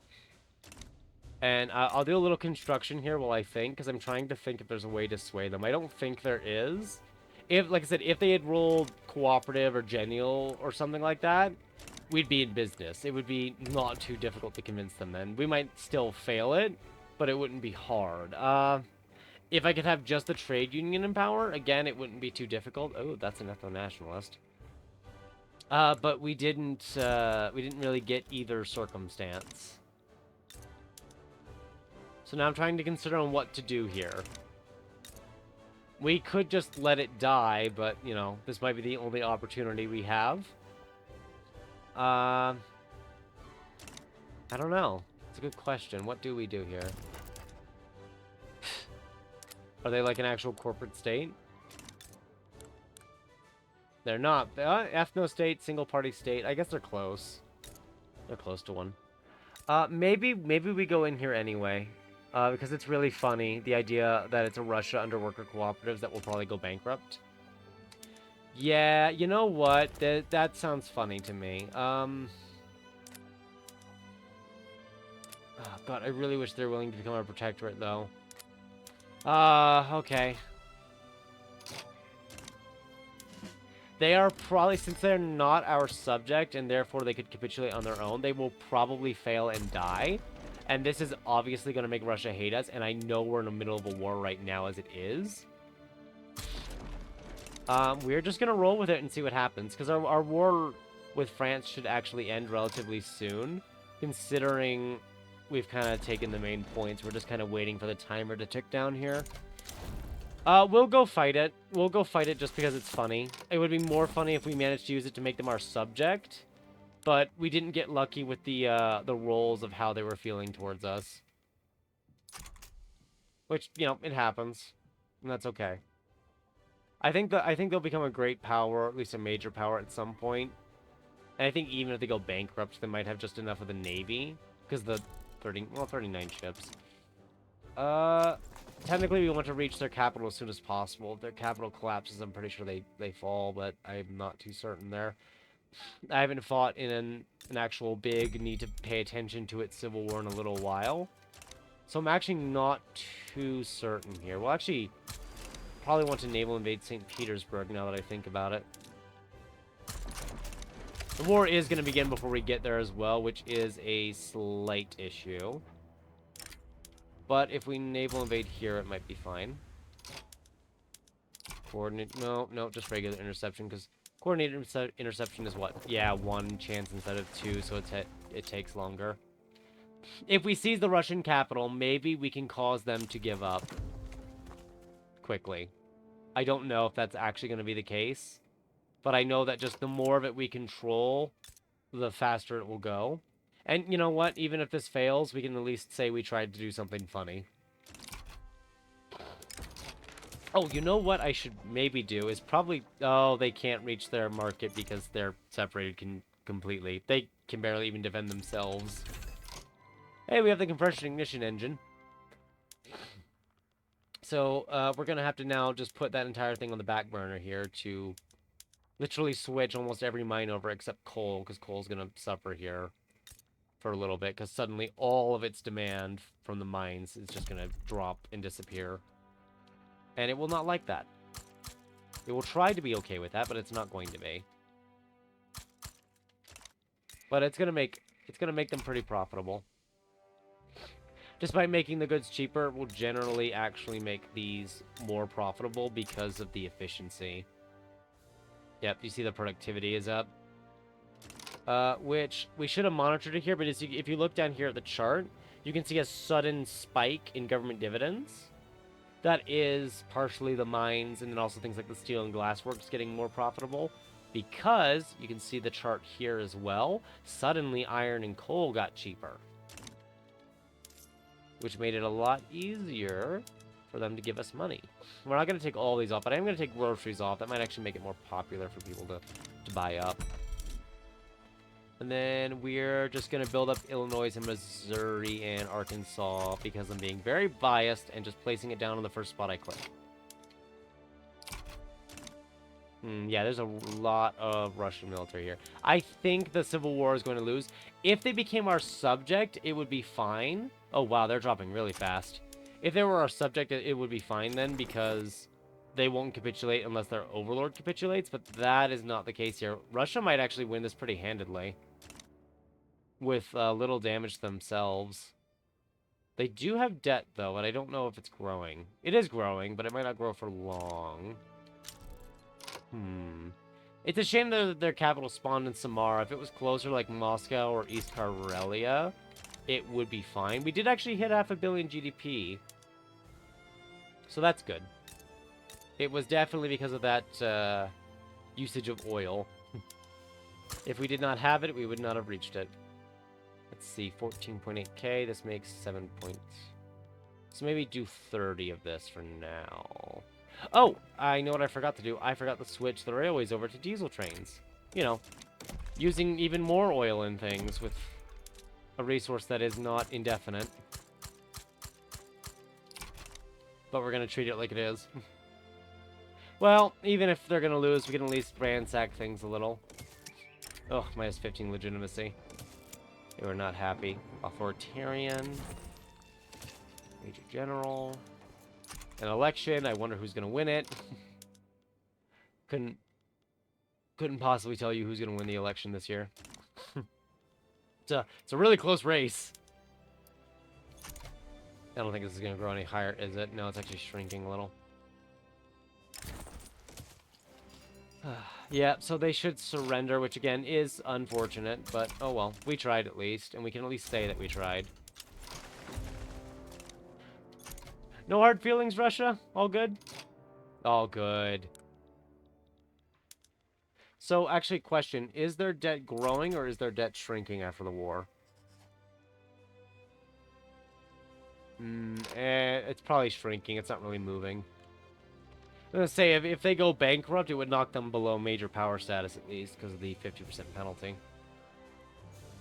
And I'll do a little construction here while I think, because I'm trying to think if there's a way to sway them. I don't think there is. If, like I said, if they had rolled cooperative or genial or something like that, we'd be in business. It would be not too difficult to convince them then. We might still fail it, but it wouldn't be hard. If I could have just the trade union in power, again, it wouldn't be too difficult. Oh, that's an ethno-nationalist. But we didn't really get either circumstance. So now I'm trying to consider on what to do here. We could just let it die, but, you know, this might be the only opportunity we have. I don't know. It's a good question. What do we do here? Are they like an actual corporate state? They're not. Ethno-state, single-party state. I guess they're close. They're close to one. Maybe we go in here anyway. Because it's really funny, the idea that it's a Russia under worker cooperatives that will probably go bankrupt. Yeah, you know what? That sounds funny to me. Oh, God, I really wish they're willing to become our protectorate, though. Okay. They are probably, since they're not our subject, and therefore they could capitulate on their own, they will probably fail and die. And this is obviously going to make Russia hate us, and I know we're in the middle of a war right now as it is. We're just going to roll with it and see what happens, because our war with France should actually end relatively soon, considering we've kind of taken the main points. We're just kind of waiting for the timer to tick down here. We'll go fight it. We'll go fight it just because it's funny. It would be more funny if we managed to use it to make them our subject. But we didn't get lucky with the roles of how they were feeling towards us. Which, you know, it happens. And that's okay. I think they'll become a great power, or at least a major power at some point. And I think even if they go bankrupt, they might have just enough of the Navy. Because the 39 ships. Technically we want to reach their capital as soon as possible. If their capital collapses, I'm pretty sure they fall, but I'm not too certain there. I haven't fought in an actual big need to pay attention to its civil war in a little while. So I'm actually not too certain here. We'll actually probably want to naval invade St. Petersburg now that I think about it. The war is going to begin before we get there as well, which is a slight issue. But if we naval invade here, it might be fine. Coordinate... No, just regular interception, because coordinated interception is what? Yeah, 1 chance instead of 2, so it takes longer. If we seize the Russian capital, maybe we can cause them to give up quickly. I don't know if that's actually going to be the case, but I know that just the more of it we control, the faster it will go. And you know what? Even if this fails, we can at least say we tried to do something funny. Oh, you know what I should maybe do is probably... Oh, they can't reach their market because they're separated completely. They can barely even defend themselves. Hey, we have the compression ignition engine. So, we're going to have to now just put that entire thing on the back burner here to literally switch almost every mine over except coal, because coal's going to suffer here for a little bit, because suddenly all of its demand from the mines is just going to drop and disappear. And it will not like that. It will try to be okay with that, but it's not going to be. But it's going to make them pretty profitable. Despite making the goods cheaper, it will generally actually make these more profitable because of the efficiency. Yep, you see the productivity is up. Which we should have monitored it here, but if you look down here at the chart, you can see a sudden spike in government dividends. That is partially the mines, and then also things like the steel and glass works getting more profitable. Because, you can see the chart here as well, suddenly iron and coal got cheaper. Which made it a lot easier for them to give us money. We're not going to take all these off, but I am going to take groceries off. That might actually make it more popular for people to buy up. And then we're just going to build up Illinois and Missouri and Arkansas because I'm being very biased and just placing it down on the first spot I click. Yeah, there's a lot of Russian military here. I think the Civil War is going to lose. If they became our subject, it would be fine. Oh, wow, they're dropping really fast. If they were our subject, it would be fine then because they won't capitulate unless their overlord capitulates, but that is not the case here. Russia might actually win this pretty handedly with little damage to themselves. They do have debt, though, and I don't know if it's growing. It is growing, but it might not grow for long. It's a shame that their capital spawned in Samara. If it was closer, like Moscow or East Karelia, it would be fine. We did actually hit 500 million GDP. So that's good. It was definitely because of that usage of oil. If we did not have it, we would not have reached it. Let's see, 14.8k. This makes 7 points. So maybe do 30 of this for now. Oh, I know what I forgot to do. I forgot to switch the railways over to diesel trains. You know, using even more oil in things with a resource that is not indefinite. But we're going to treat it like it is. Well, even if they're going to lose, we can at least ransack things a little. Oh, minus 15 legitimacy. They were not happy. Authoritarian. Major General. An election. I wonder who's going to win it. Couldn't possibly tell you who's going to win the election this year. It's a really close race. I don't think this is going to grow any higher, is it? No, it's actually shrinking a little. Yeah, so they should surrender, which again is unfortunate, but oh well. We tried at least, and we can at least say that we tried. No hard feelings, Russia? All good? All good. So, actually, question. Is their debt growing or is their debt shrinking after the war? It's probably shrinking. It's not really moving. I'm going to say, if they go bankrupt, it would knock them below major power status at least, because of the 50% penalty.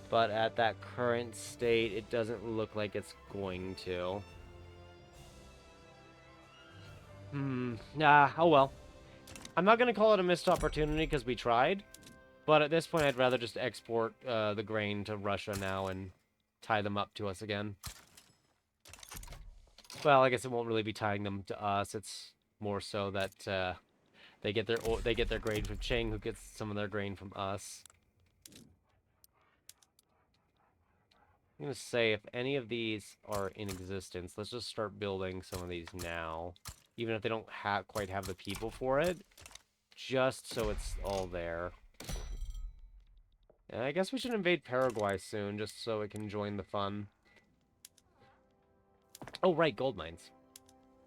But at that current state, it doesn't look like it's going to. Nah, oh well. I'm not going to call it a missed opportunity because we tried. But at this point, I'd rather just export the grain to Russia now and tie them up to us again. Well, I guess it won't really be tying them to us. It's more so that they get their grain from Cheng, who gets some of their grain from us. I'm going to say, if any of these are in existence, let's just start building some of these now. Even if they don't quite have the people for it. Just so it's all there. And I guess we should invade Paraguay soon, just so it can join the fun. Oh, right, gold mines.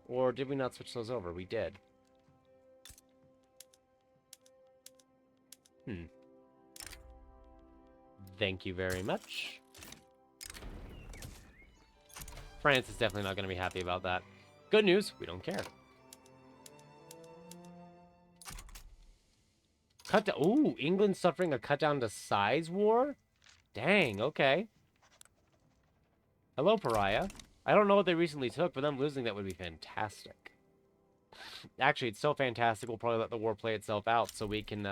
Or did we not switch those over? We did. Thank you very much. France is definitely not going to be happy about that. Good news, we don't care. Cut down. Ooh, England's suffering a cut down to size war? Dang, okay. Hello, Pariah. I don't know what they recently took, but them losing that would be fantastic. Actually, it's so fantastic, we'll probably let the war play itself out so we can,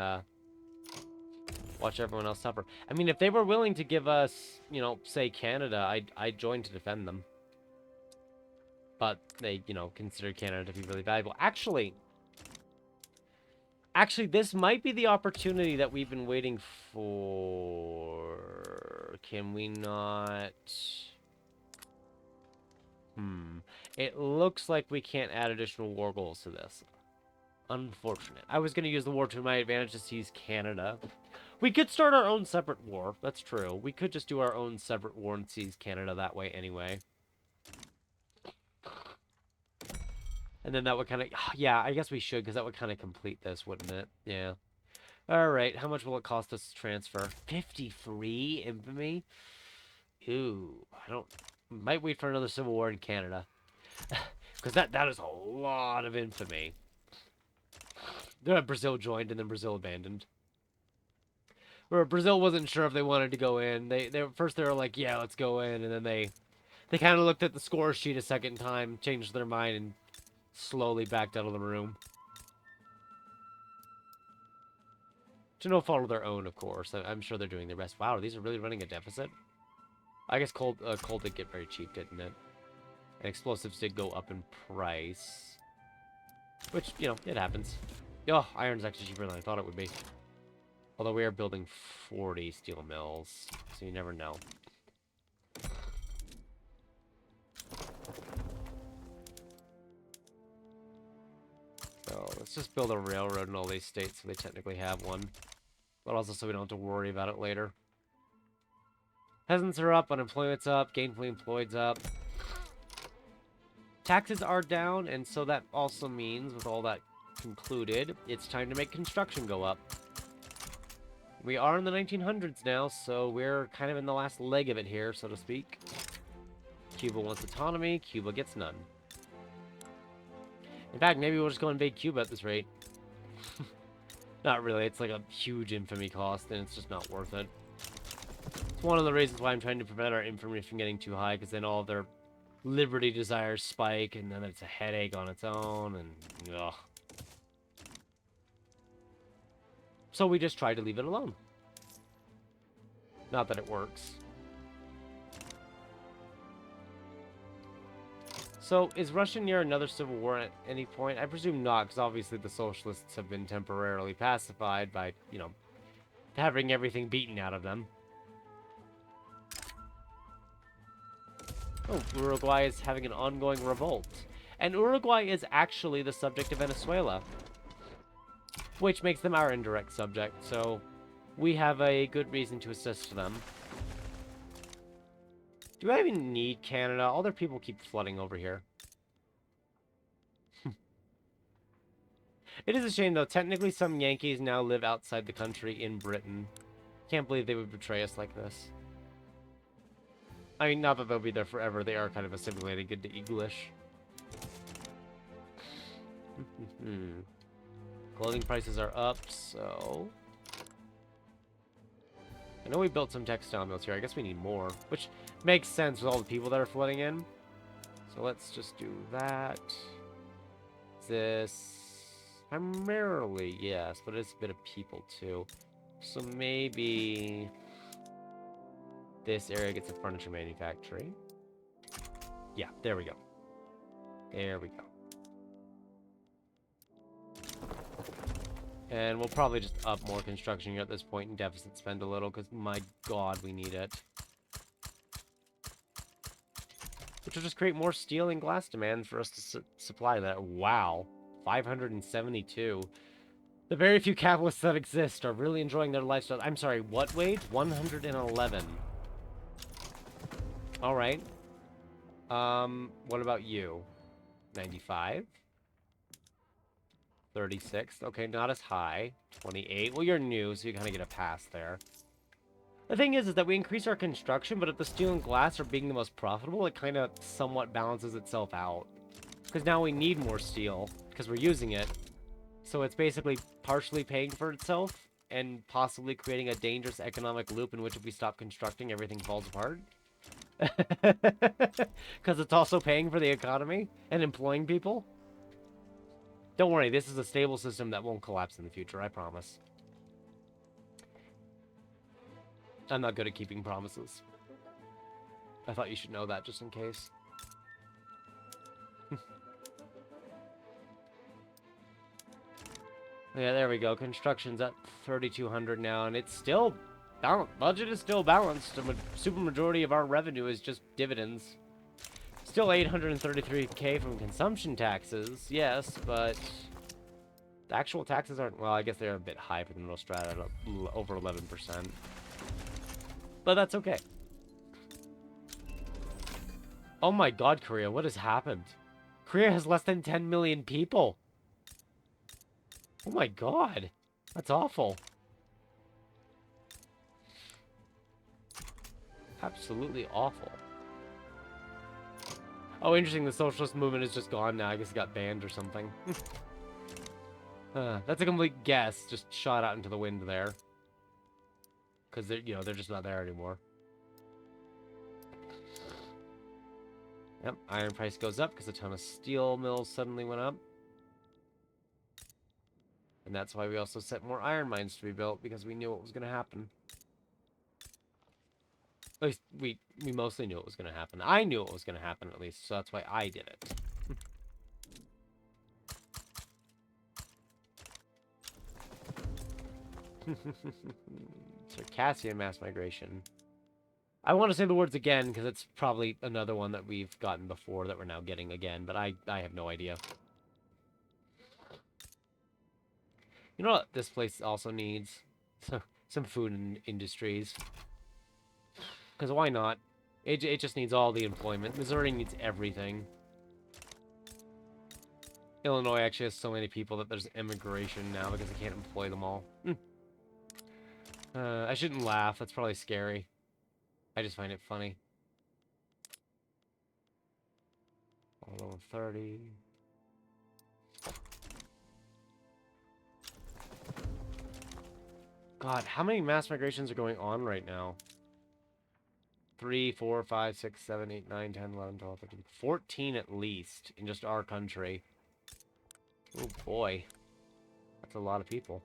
watch everyone else suffer. I mean, if they were willing to give us, you know, say Canada, I'd join to defend them. But they, you know, considered Canada to be really valuable. Actually, this might be the opportunity that we've been waiting for. Can we not... It looks like we can't add additional war goals to this. Unfortunate. I was going to use the war to my advantage to seize Canada. We could start our own separate war. That's true. We could just do our own separate war and seize Canada that way anyway. And then that would kind of... Yeah, I guess we should, because that would kind of complete this, wouldn't it? Yeah. Alright, how much will it cost us to transfer? 53 infamy? Ooh, I don't... Might wait for another civil war in Canada. Because that is a lot of infamy. Brazil joined and then Brazil abandoned. Where Brazil wasn't sure if they wanted to go in. First they were like, yeah, let's go in. And then they kind of looked at the score sheet a second time, changed their mind, and slowly backed out of the room. To no fault of their own, of course. I'm sure they're doing their best. Wow, these are really running a deficit? I guess coal did get very cheap, didn't it? And explosives did go up in price. Which, you know, it happens. Oh, iron's actually cheaper than I thought it would be. Although we are building 40 steel mills, so you never know. So let's just build a railroad in all these states so they technically have one. But also so we don't have to worry about it later. Peasants are up, unemployment's up, gainfully employed's up. Taxes are down, and so that also means, with all that concluded, it's time to make construction go up. We are in the 1900s now, so we're kind of in the last leg of it here, so to speak. Cuba wants autonomy, Cuba gets none. In fact, maybe we'll just go invade Cuba at this rate. Not really, it's like a huge infamy cost, and it's just not worth it. It's one of the reasons why I'm trying to prevent our infamy from getting too high, because then all of their liberty desires spike, and then it's a headache on its own, and ugh. So we just try to leave it alone. Not that it works. So, is Russia near another civil war at any point? I presume not, because obviously the socialists have been temporarily pacified by, you know, having everything beaten out of them. Oh, Uruguay is having an ongoing revolt. And Uruguay is actually the subject of Venezuela, which makes them our indirect subject, so we have a good reason to assist them. Do I even need Canada? All their people keep flooding over here. It is a shame, though. Technically, some Yankees now live outside the country in Britain. Can't believe they would betray us like this. I mean, not that they'll be there forever. They are kind of assimilated good to English. Clothing prices are up, so... I know we built some textile mills here. I guess we need more, which makes sense with all the people that are flooding in. So let's just do that. This... Primarily, yes, but it's a bit of people, too. So maybe... this area gets a furniture manufacturing. Yeah, there we go. There we go. And we'll probably just up more construction here at this point and deficit spend a little, because my god, we need it. Which will just create more steel and glass demand for us to supply that. Wow. 572. The very few capitalists that exist are really enjoying their lifestyle. I'm sorry, what wage? 111. Alright. What about you? 95? 36. Okay, not as high. 28. Well, you're new, so you kind of get a pass there. The thing is that we increase our construction, but if the steel and glass are being the most profitable, it kind of somewhat balances itself out. Because now we need more steel, because we're using it. So it's basically partially paying for itself, and possibly creating a dangerous economic loop in which if we stop constructing, everything falls apart. Because it's also paying for the economy and employing people. Don't worry, this is a stable system that won't collapse in the future, I promise. I'm not good at keeping promises. I thought you should know that just in case. Yeah, there we go. Construction's at 3,200 now, and it's still balanced. Budget is still balanced. The super majority of our revenue is just dividends. Still 833k from consumption taxes, yes, but the actual taxes aren't, well, I guess they're a bit high for the middle strata, at over 11%. But that's okay. Oh my god, Korea, what has happened? Korea has less than 10 million people. Oh my god. That's awful. Absolutely awful. Oh, interesting, the socialist movement is just gone now. I guess it got banned or something. That's a complete guess, just shot out into the wind there. Because they're, you know, they're just not there anymore. Yep, iron price goes up because a ton of steel mills suddenly went up. And that's why we also set more iron mines to be built, because we knew what was going to happen. At least, we mostly knew it was going to happen. I knew it was going to happen, at least, so that's why I did it. Circassian mass migration. I want to say the words again, because it's probably another one that we've gotten before that we're now getting again, but I have no idea. You know what this place also needs? Some food and industries. Because why not? It just needs all the employment. Missouri needs everything. Illinois actually has so many people that there's immigration now because they can't employ them all. I shouldn't laugh. That's probably scary. I just find it funny. Level 30. God, how many mass migrations are going on right now? 3, 4, 5, 6, 7, 8, 9, 10, 11, 12, 13, 14 at least in just our country. Oh boy. That's a lot of people.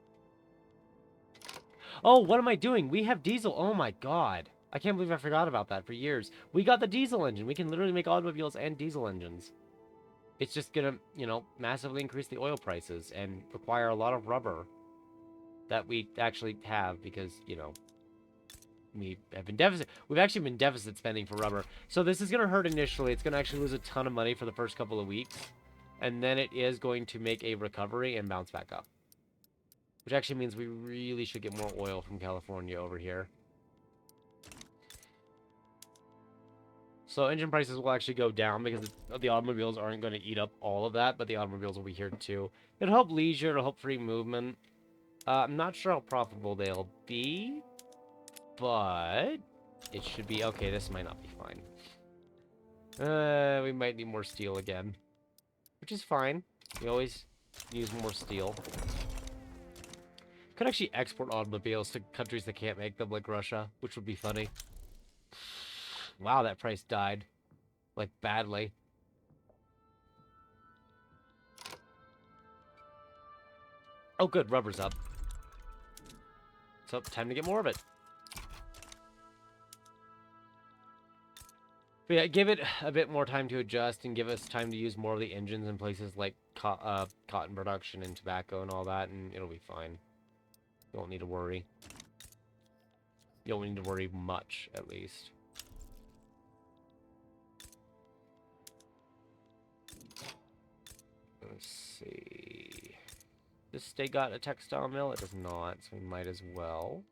Oh, what am I doing? We have diesel. Oh my god. I can't believe I forgot about that for years. We got the diesel engine. We can literally make automobiles and diesel engines. It's just gonna, you know, massively increase the oil prices and require a lot of rubber that we actually have because, you know, we've actually been deficit spending for rubber. So this is going to hurt initially. It's going to actually lose a ton of money for the first couple of weeks. And then it is going to make a recovery and bounce back up. Which actually means we really should get more oil from California over here. So engine prices will actually go down because the automobiles aren't going to eat up all of that, but the automobiles will be here too. It'll help leisure, it'll help free movement. I'm not sure how profitable they'll be, but it should be okay. This might not be fine. We might need more steel again, which is fine. We always use more steel. Could actually export automobiles to countries that can't make them, like Russia, which would be funny. Wow, that price died. Like, badly. Oh, good. Rubber's up. So, time to get more of it. But yeah, give it a bit more time to adjust and give us time to use more of the engines in places like cotton production and tobacco and all that, and it'll be fine. You won't need to worry. You don't need to worry much, at least. Let's see. This state got a textile mill? It does not, so we might as well.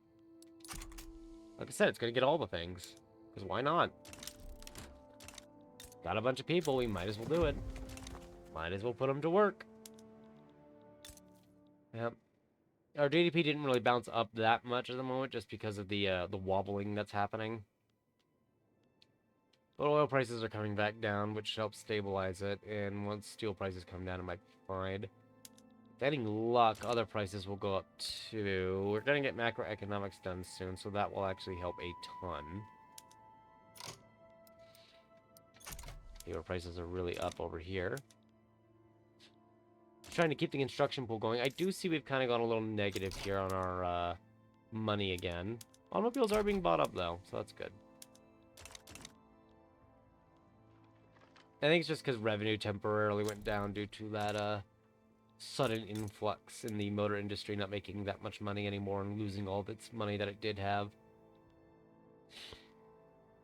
Like I said, it's going to get all the things. Because why not? Got a bunch of people, we might as well do it. Might as well put them to work. Yep. Our GDP didn't really bounce up that much at the moment just because of the wobbling that's happening. But oil prices are coming back down, which helps stabilize it. And once steel prices come down, it might be fine. With any luck, other prices will go up too. We're going to get macroeconomics done soon, so that will actually help a ton. Labor prices are really up over here. Trying to keep the construction pool going. I do see we've kind of gone a little negative here on our money again. Automobiles are being bought up, though, so that's good. I think it's just because revenue temporarily went down due to that sudden influx in the motor industry not making that much money anymore and losing all of its money that it did have.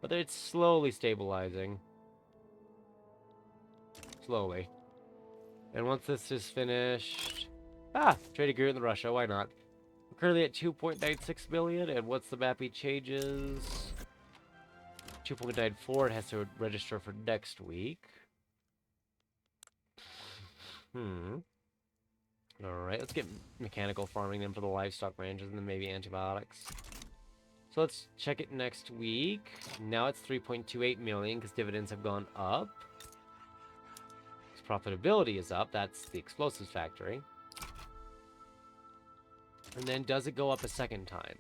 But it's slowly stabilizing. Slowly. And once this is finished... trade agreement with Russia, why not? We're currently at 2.96 billion, and once the mapping changes... 2.94, it has to register for next week. Alright, let's get mechanical farming then for the livestock ranches and then maybe antibiotics. So let's check it next week. Now it's 3.28 million because dividends have gone up. Profitability is up. That's the explosives factory. And then does it go up a second time?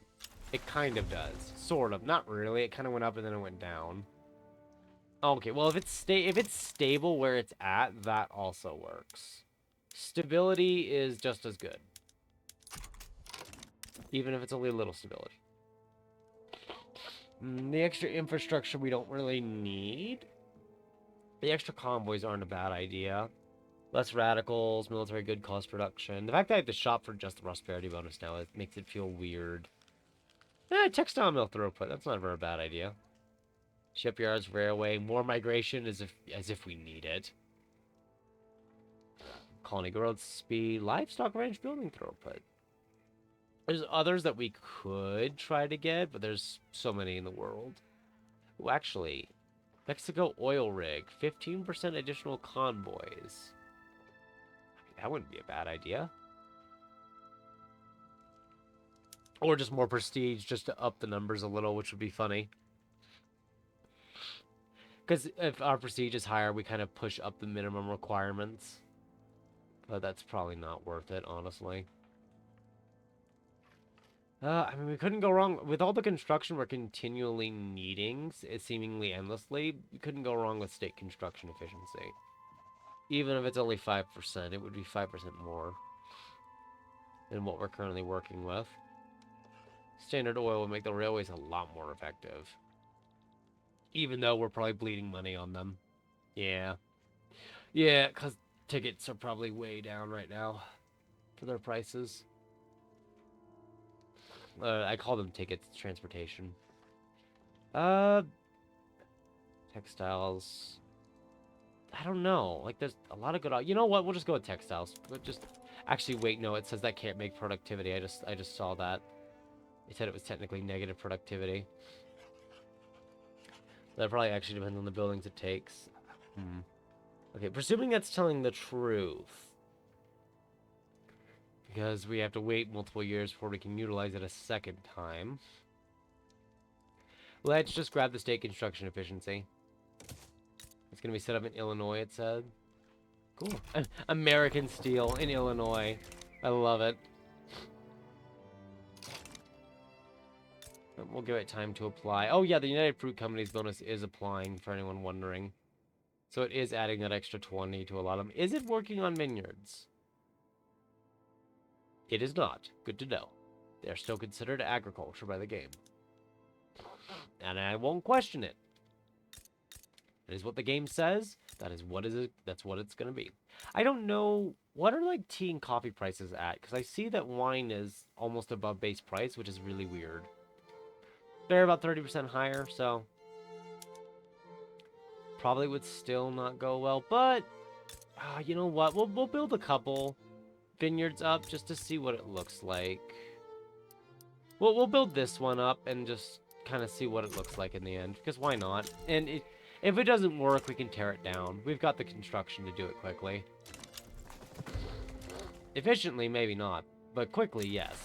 It kind of does. Sort of. Not really. It kind of went up and then it went down. Okay, well, if it's stable where it's at, that also works. Stability is just as good. Even if it's only a little stability. The extra infrastructure we don't really need. The extra convoys aren't a bad idea. Less radicals, military good cost reduction. The fact that I have to shop for just the prosperity bonus now, it makes it feel weird. Textile mill throughput, that's not a very bad idea. Shipyards, railway, more migration as if we need it. Colony growth speed, livestock ranch building throughput. There's others that we could try to get, but there's so many in the world. Ooh, actually, Mexico oil rig, 15% additional convoys. That wouldn't be a bad idea. Or just more prestige, just to up the numbers a little, which would be funny. Because if our prestige is higher, we kind of push up the minimum requirements. But that's probably not worth it, honestly. I mean, we couldn't go wrong. With all the construction we're continually needing, seemingly endlessly, we couldn't go wrong with state construction efficiency. Even if it's only 5%, it would be 5% more than what we're currently working with. Standard oil would make the railways a lot more effective. Even though we're probably bleeding money on them. Yeah. Yeah, because tickets are probably way down right now for their prices. I call them tickets, transportation. Textiles. I don't know. Like, there's a lot of good. You know what? We'll just go with textiles. We'll just actually wait. No, it says that can't make productivity. I just saw that. It said it was technically negative productivity. That probably actually depends on the buildings it takes. Okay, presuming that's telling the truth. Because we have to wait multiple years before we can utilize it a second time. Let's just grab the state construction efficiency. It's going to be set up in Illinois, it said. Cool. American steel in Illinois. I love it. We'll give it time to apply. Oh, yeah, the United Fruit Company's bonus is applying, for anyone wondering. So it is adding that extra 20 to a lot of them. Is it working on vineyards? It is not. Good to know. They're still considered agriculture by the game. And I won't question it. That is what the game says. That is what that's what it's going to be. I don't know. What are, like, tea and coffee prices at? Because I see that wine is almost above base price, which is really weird. They're about 30% higher, so probably would still not go well. But you know what? We'll build a couple vineyards up just to see what it looks like. We'll build this one up and just kind of see what it looks like in the end, because why not? And if it doesn't work, we can tear it down. We've got the construction to do it quickly. Efficiently, maybe not, but quickly, yes.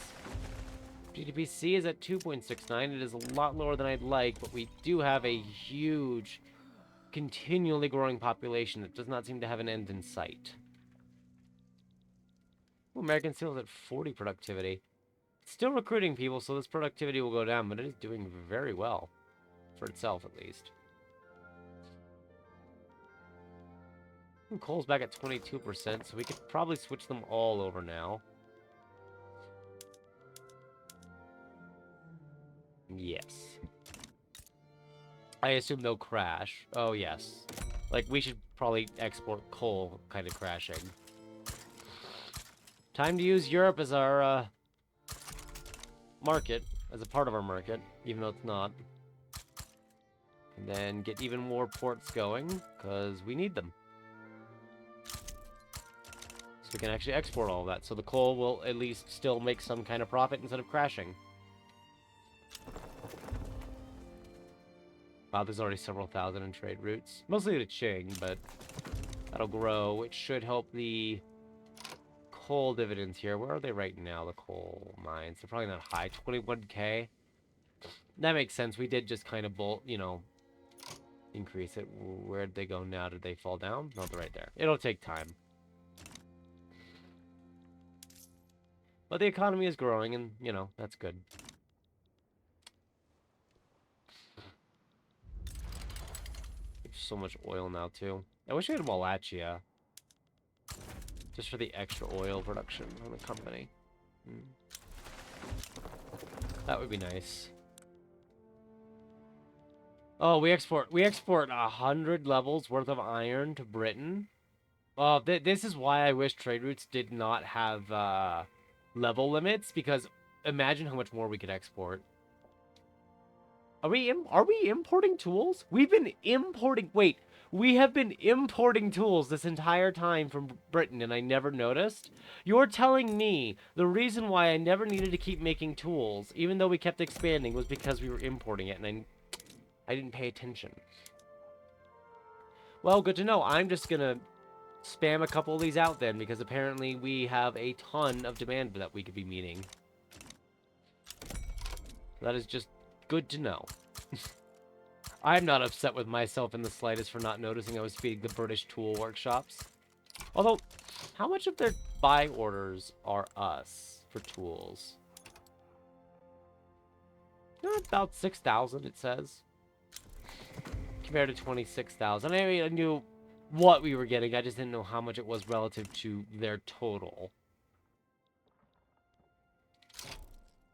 GDP is at 2.69. It is a lot lower than I'd like, but we do have a huge, continually growing population that does not seem to have an end in sight. Ooh, American Steel is at 40 productivity. It's still recruiting people, so this productivity will go down, but it is doing very well. For itself, at least. Ooh, coal's back at 22%, so we could probably switch them all over now. Yes. I assume they'll crash. Oh, yes. Like, we should probably export coal kind of crashing. Time to use Europe as our market, as a part of our market, even though it's not. And then get even more ports going, because we need them. So we can actually export all of that, so the coal will at least still make some kind of profit instead of crashing. Wow, there's already several thousand in trade routes. Mostly to Qing, but that'll grow, which should help the coal dividends here. Where are they right now, the coal mines? They're probably not high. 21k. That makes sense. We did just kind of increase it. Where'd they go now? Did they fall down? No, they're right there. It'll take time. But the economy is growing, and, you know, that's good. So much oil now, too. I wish we had Wallachia. Just for the extra oil production on the company. That would be nice. Oh, we export 100 levels worth of iron to Britain. Oh, this is why I wish trade routes did not have level limits, because imagine how much more we could export. Are we importing tools? We've been importing. Wait, we have been importing tools this entire time from Britain, and I never noticed. You're telling me the reason why I never needed to keep making tools, even though we kept expanding, was because we were importing it, and I I didn't pay attention. Well, good to know. I'm just gonna spam a couple of these out then, because apparently we have a ton of demand that we could be meeting. That is just good to know. I'm not upset with myself in the slightest for not noticing I was feeding the British tool workshops. Although, how much of their buy orders are us for tools? About 6,000, it says. Compared to 26,000. I mean, I knew what we were getting. I just didn't know how much it was relative to their total.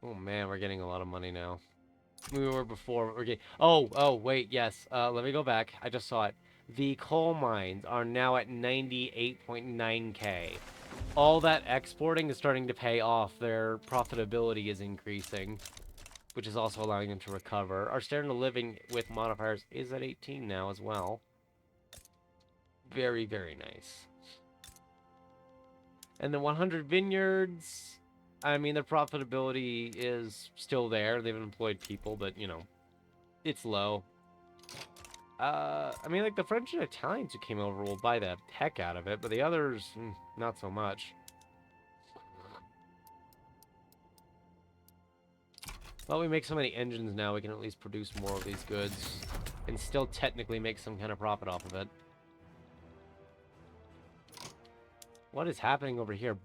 Oh, man, we're getting a lot of money now. We were before. We're getting... Oh, wait, yes. Let me go back. I just saw it. The coal mines are now at 98.9K. All that exporting is starting to pay off. Their profitability is increasing, which is also allowing them to recover. Our standard of living with modifiers is at 18 now as well. Very, very nice. And the 100 vineyards, I mean, their profitability is still there. They've employed people, but, you know, it's low. I mean, like, the French and Italians who came over will buy the heck out of it, but the others, not so much. Well, we make so many engines now, we can at least produce more of these goods and still technically make some kind of profit off of it. What is happening over here?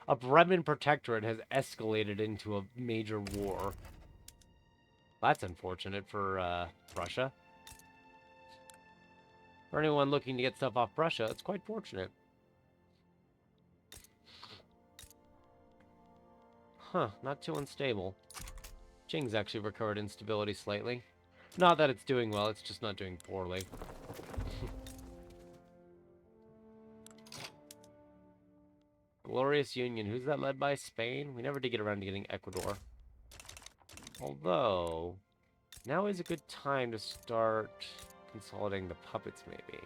A Bremen protectorate has escalated into a major war. That's unfortunate for Prussia. For anyone looking to get stuff off Prussia, it's quite fortunate. Huh, not too unstable. Qing's actually recovered in stability slightly. Not that it's doing well, it's just not doing poorly. Glorious Union. Who's that led by? Spain? We never did get around to getting Ecuador. Although, now is a good time to start consolidating the puppets, maybe.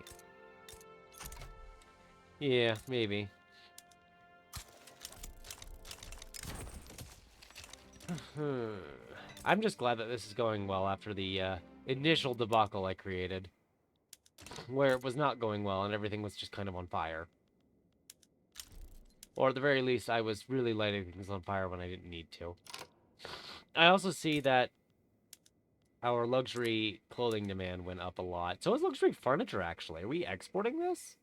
Yeah, maybe. I'm just glad that this is going well after the initial debacle I created, where it was not going well and everything was just kind of on fire. Or at the very least, I was really lighting things on fire when I didn't need to. I also see that our luxury clothing demand went up a lot. So is luxury furniture, actually. Are we exporting this?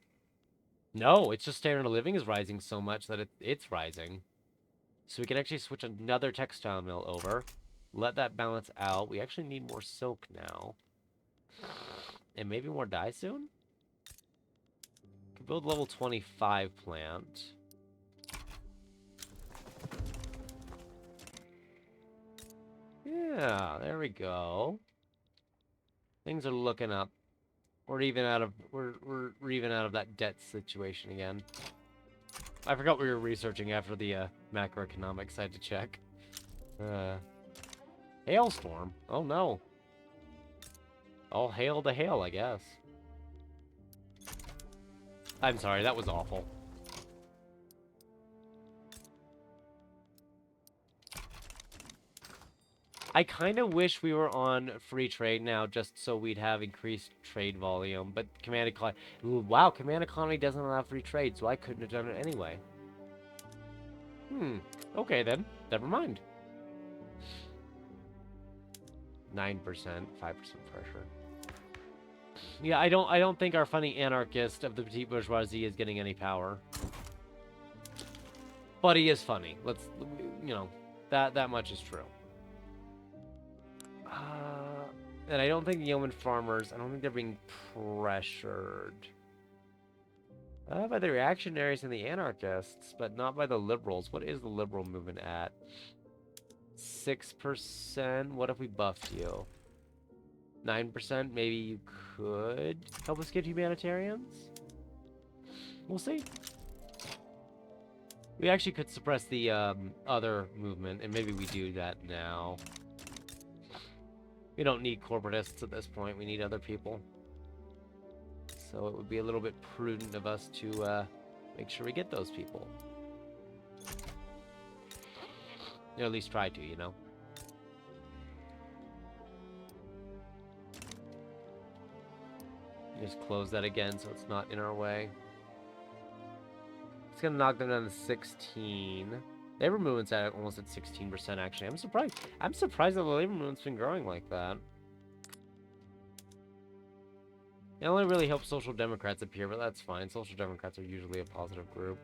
No, it's just standard of living is rising so much that it's rising. So we can actually switch another textile mill over. Let that balance out. We actually need more silk now. And maybe more dye soon? Could build level 25 plant. Yeah, there we go. Things are looking up. We're even out of that debt situation again. I forgot we were researching after the macroeconomics. I had to check. Hailstorm. Oh no. All hail to hail, I guess. I'm sorry, that was awful. I kind of wish we were on free trade now, just so we'd have increased trade volume. But Command Economy... Wow, Command Economy doesn't allow free trade, so I couldn't have done it anyway. Okay then. Never mind. 9%, 5% pressure. Yeah, I don't think our funny anarchist of the petite bourgeoisie is getting any power. But he is funny. Let's, you know, that much is true. And I don't think the yeoman farmers, I don't think they're being pressured. By the reactionaries and the anarchists, but not by the liberals. What is the liberal movement at? 6%? What if we buffed you? 9%? Maybe you could help us get humanitarians? We'll see. We actually could suppress the other movement, and maybe we do that now. We don't need corporatists at this point. We need other people. So it would be a little bit prudent of us to make sure we get those people. Or at least try to, you know. Just close that again so it's not in our way. It's gonna knock them down to 16. Labor movement's at almost at 16% actually. I'm surprised. I'm surprised that the labor movement's been growing like that. It only really helps Social Democrats appear, but that's fine. Social Democrats are usually a positive group.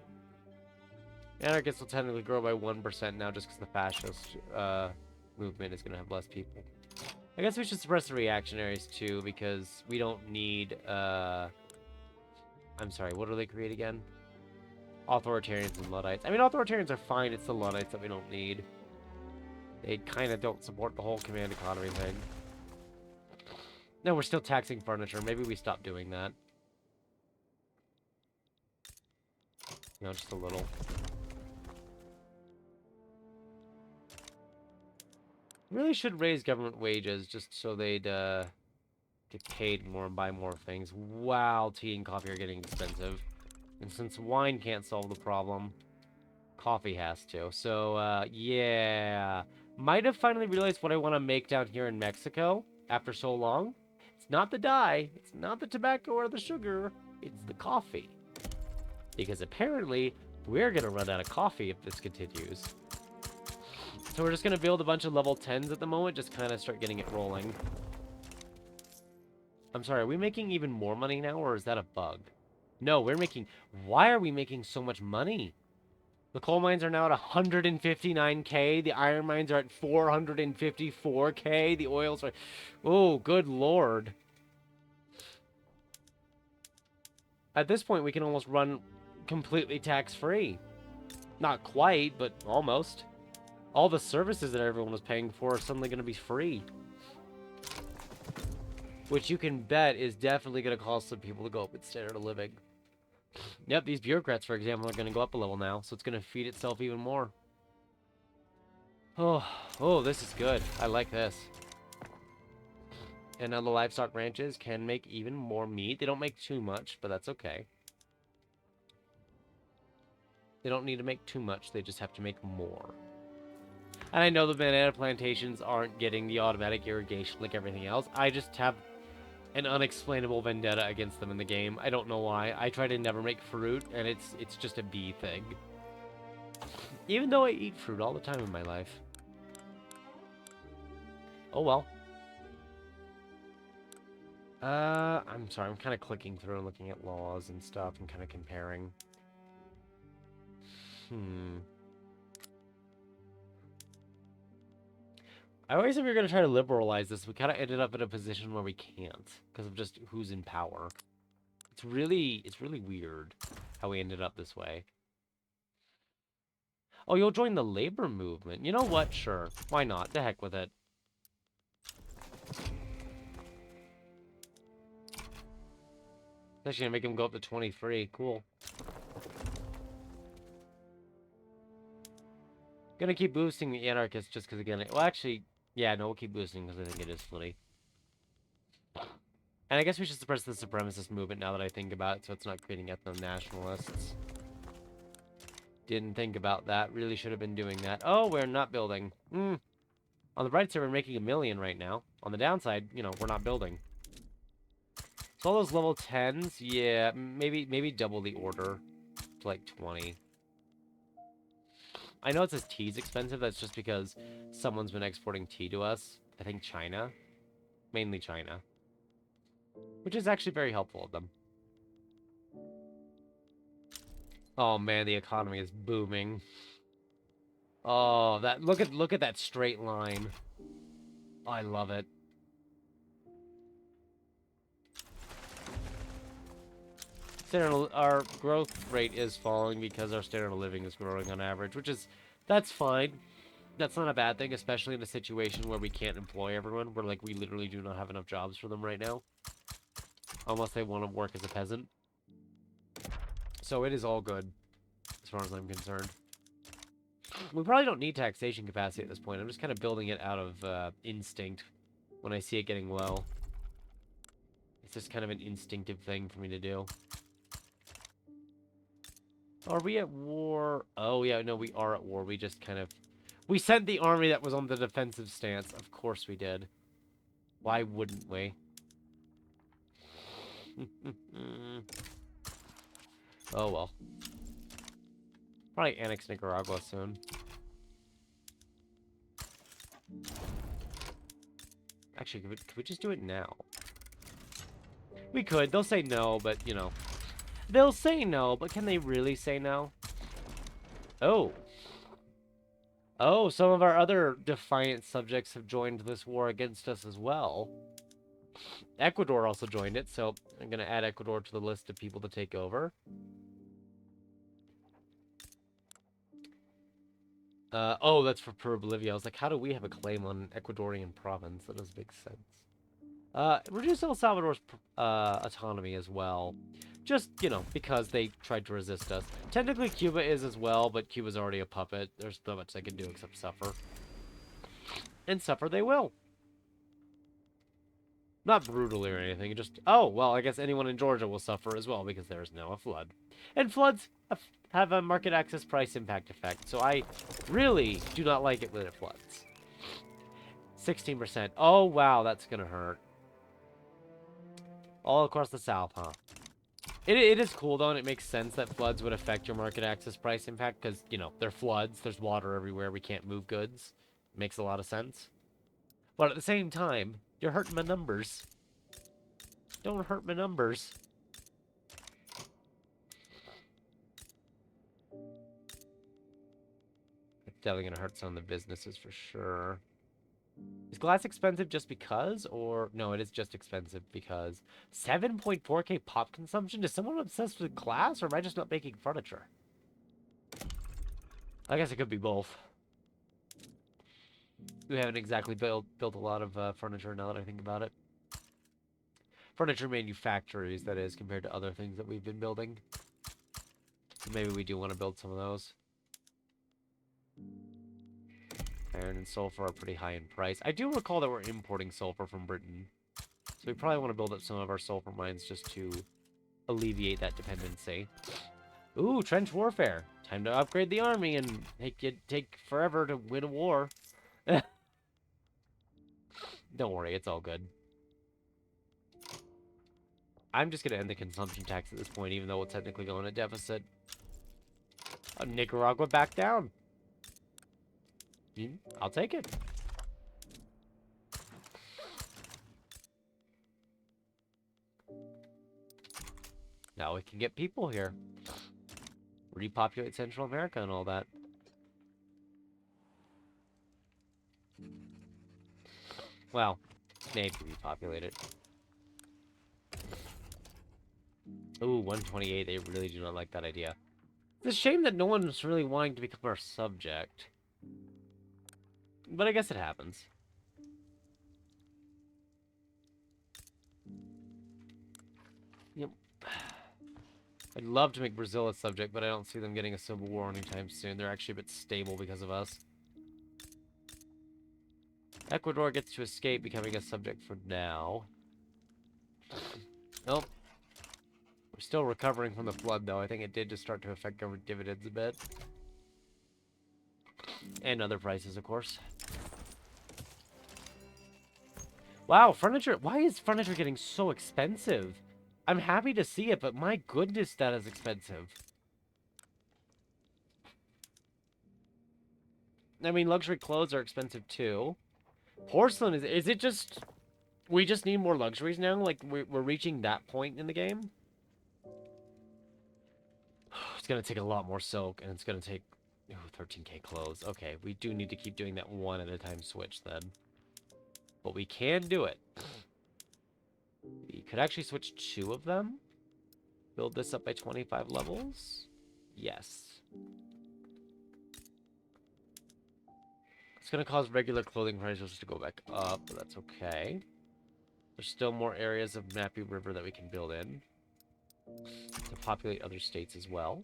Anarchists will technically grow by 1% now just because the fascist movement is going to have less people. I guess we should suppress the reactionaries too, because we don't need, I'm sorry, what do they create again? Authoritarians and Luddites. I mean, authoritarians are fine, it's the Luddites that we don't need. They kind of don't support the whole command economy thing. No, we're still taxing furniture. Maybe we stop doing that. You know, just a little. Really should raise government wages just so they'd get paid more and buy more things. Wow, tea and coffee are getting expensive. And since wine can't solve the problem, coffee has to. So, yeah. Might have finally realized what I want to make down here in Mexico after so long. It's not the dye, it's not the tobacco or the sugar, it's the coffee. Because apparently, we're going to run out of coffee if this continues. So we're just going to build a bunch of level 10s at the moment, just kind of start getting it rolling. I'm sorry, are we making even more money now, or is that a bug? No, we're making... Why are we making so much money? The coal mines are now at 159k, the iron mines are at 454k, the oils are... Oh, good lord. At this point, we can almost run completely tax-free. Not quite, but almost. All the services that everyone was paying for are suddenly going to be free. Which you can bet is definitely going to cause some people to go up in standard of living. Yep, these bureaucrats, for example, are going to go up a level now, so it's going to feed itself even more. Oh, this is good. I like this. And now the livestock ranches can make even more meat. They don't make too much, but that's okay. They don't need to make too much, they just have to make more. And I know the banana plantations aren't getting the automatic irrigation like everything else. I just have an unexplainable vendetta against them in the game. I don't know why. I try to never make fruit, and it's just a bee thing. Even though I eat fruit all the time in my life. Oh well. I'm sorry, I'm kind of clicking through and looking at laws and stuff and kind of comparing. I always think we were going to try to liberalize this. We kind of ended up in a position where we can't because of just who's in power. It's really weird how we ended up this way. Oh, you'll join the labor movement. You know what? Sure. Why not? The heck with it. Actually gonna make him go up to 23. Cool. Gonna keep boosting the anarchists just because again, well actually, yeah, no, we'll keep boosting because I think it is funny. And I guess we should suppress the supremacist movement now that I think about it, so it's not creating ethno-nationalists. Didn't think about that. Really should have been doing that. Oh, we're not building. On the bright side, we're making 1 million right now. On the downside, you know, we're not building. So all those level 10s, yeah, maybe double the order to like 20. I know it says tea's expensive. That's just because someone's been exporting tea to us. I think China. Mainly China. Which is actually very helpful of them. Oh man, the economy is booming. Oh, that look at that straight line. Oh, I love it. Our growth rate is falling because our standard of living is growing on average, which is that's fine. That's not a bad thing, especially in a situation where we can't employ everyone. Where like we literally do not have enough jobs for them right now, unless they want to work as a peasant. So it is all good, as far as I'm concerned. We probably don't need taxation capacity at this point. I'm just kind of building it out of instinct when I see it getting low. It's just kind of an instinctive thing for me to do. Are we at war? Oh, yeah, no, we are at war. We just kind of... We sent the army that was on the defensive stance. Of course we did. Why wouldn't we? Oh well. Probably annex Nicaragua soon. Actually, could we just do it now? We could. They'll say no, but, you know. They'll say no, but can they really say no? Oh. Oh, some of our other defiant subjects have joined this war against us as well. Ecuador also joined it, so I'm going to add Ecuador to the list of people to take over. Oh, that's for Peru, Bolivia. I was like, how do we have a claim on Ecuadorian province? That doesn't make sense. Reduce El Salvador's autonomy as well. Just, you know, because they tried to resist us. Technically, Cuba is as well, but Cuba's already a puppet. There's not much they can do except suffer. And suffer they will. Not brutally or anything, just... Oh, well, I guess anyone in Georgia will suffer as well, because there is now a flood. And floods have a market access price impact effect, so I really do not like it when it floods. 16%. Oh, wow, that's gonna hurt. All across the South, huh? It is cool, though, and it makes sense that floods would affect your market access price impact, because, you know, they're floods, there's water everywhere, we can't move goods. Makes a lot of sense. But at the same time, you're hurting my numbers. Don't hurt my numbers. It's definitely gonna hurt some of the businesses for sure. Is glass expensive just because? Or, no, it is just expensive because 7.4K pop consumption? Is someone obsessed with glass, or am I just not making furniture? I guess it could be both. We haven't exactly built a lot of furniture now that I think about it. Furniture manufactories, that is, compared to other things that we've been building. So maybe we do want to build some of those. Iron and sulfur are pretty high in price. I do recall that we're importing sulfur from Britain. So we probably want to build up some of our sulfur mines just to alleviate that dependency. Ooh, trench warfare. Time to upgrade the army and take forever to win a war. Don't worry, it's all good. I'm just going to end the consumption tax at this point, even though we'll technically go in a deficit. Nicaragua back down. I'll take it. Now we can get people here. Repopulate Central America and all that. Well, maybe repopulate it. Ooh, 128. They really do not like that idea. It's a shame that no one's really wanting to become our subject. But I guess it happens. Yep. I'd love to make Brazil a subject, but I don't see them getting a civil war anytime soon. They're actually a bit stable because of us. Ecuador gets to escape becoming a subject for now. Nope. We're still recovering from the flood, though. I think it did just start to affect government dividends a bit. And other prices, of course. Wow, furniture. Why is furniture getting so expensive? I'm happy to see it, but my goodness, that is expensive. I mean, luxury clothes are expensive, too. Porcelain, is it just... We just need more luxuries now? Like, we're reaching that point in the game? It's gonna take a lot more silk, and it's gonna take... Ooh, 13k clothes. Okay, we do need to keep doing that one at a time switch, then. But we can do it. We could actually switch 2 of them. Build this up by 25 levels. Yes. It's going to cause regular clothing prices to go back up, but that's okay. There's still more areas of Mappy River that we can build in to populate other states as well.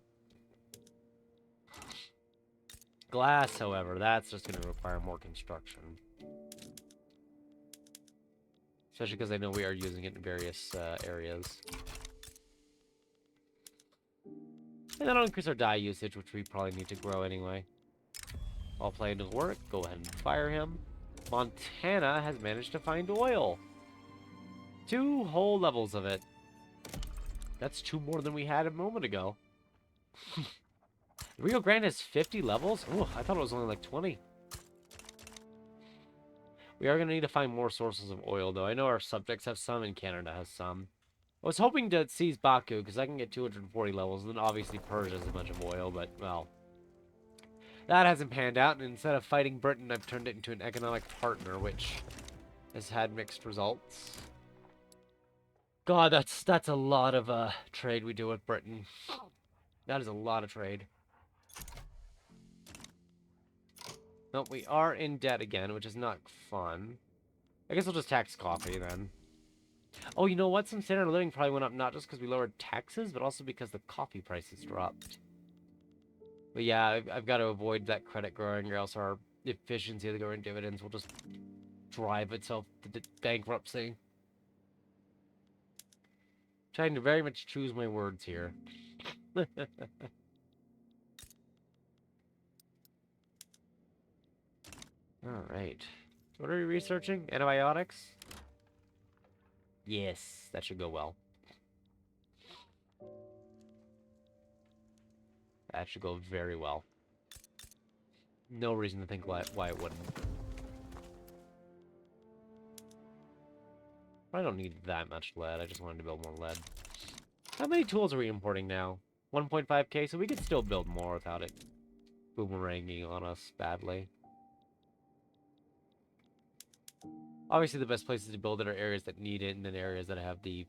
Glass, however, that's just going to require more construction. Especially because I know we are using it in various areas. And that'll increase our dye usage, which we probably need to grow anyway. All plan to work. Go ahead and fire him. Montana has managed to find oil. 2 whole levels of it. That's 2 more than we had a moment ago. Rio Grande has 50 levels? Oh, I thought it was only like 20. We are going to need to find more sources of oil, though. I know our subjects have some, and Canada has some. I was hoping to seize Baku, because I can get 240 levels, and then obviously Persia has a bunch of oil, but, well... That hasn't panned out, and instead of fighting Britain, I've turned it into an economic partner, which has had mixed results. God, that's a lot of trade we do with Britain. That is a lot of trade. Nope, we are in debt again, which is not fun. I guess we'll just tax coffee, then. Oh, you know what? Some standard of living probably went up not just because we lowered taxes, but also because the coffee prices dropped. But yeah, I've got to avoid that credit growing, or else our efficiency of the government dividends will just drive itself to bankruptcy. Trying to very much choose my words here. Alright. What are we researching? Antibiotics? Yes, that should go well. That should go very well. No reason to think why it wouldn't. I don't need that much lead. I just wanted to build more lead. How many tools are we importing now? 1.5k, so we could still build more without it boomeranging on us badly. Obviously, the best places to build it are areas that need it, and then areas that have the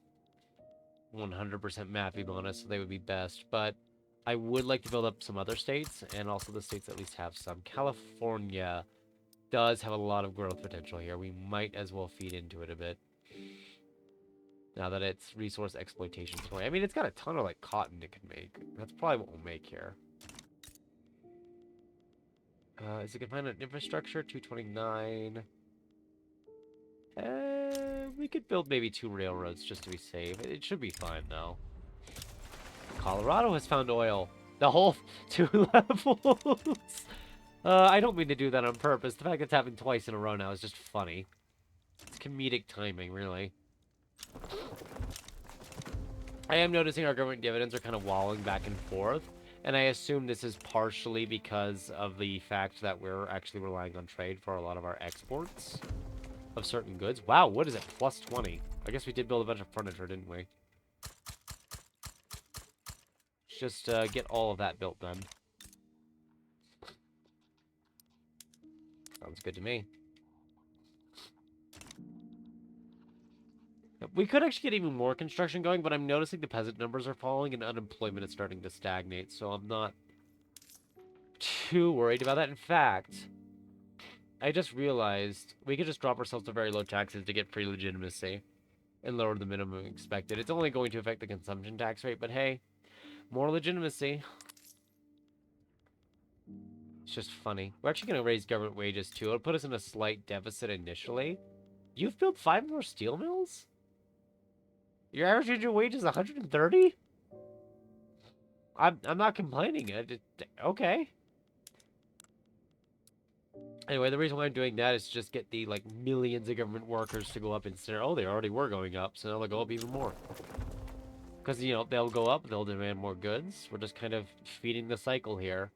100% Mappy bonus, so they would be best. But I would like to build up some other states, and also the states that at least have some. California does have a lot of growth potential here. We might as well feed into it a bit. Now that it's resource exploitation. I mean, it's got a ton of, like, cotton it can make. That's probably what we'll make here. Is it confined on infrastructure? 229. We could build maybe 2 railroads just to be safe. It should be fine, though. Colorado has found oil. The whole 2 levels. I don't mean to do that on purpose. The fact it's happened twice in a row now is just funny. It's comedic timing, really. I am noticing our government dividends are kind of walling back and forth, and I assume this is partially because of the fact that we're actually relying on trade for a lot of our exports of certain goods. Wow, what is it? Plus 20. I guess we did build a bunch of furniture, didn't we? Let's just get all of that built then. Sounds good to me. We could actually get even more construction going, but I'm noticing the peasant numbers are falling and unemployment is starting to stagnate, so I'm not too worried about that. In fact, I just realized we could just drop ourselves to very low taxes to get free legitimacy and lower the minimum expected. It's only going to affect the consumption tax rate, but hey, more legitimacy. It's just funny. We're actually going to raise government wages too. It'll put us in a slight deficit initially. You've built 5 more steel mills? Your average annual wage is 130? I'm not complaining. Okay. Anyway, the reason why I'm doing that is to just get the, like, millions of government workers to go up instead. Oh, they already were going up, so now they'll go up even more. Because, you know, they'll go up, they'll demand more goods. We're just kind of feeding the cycle here.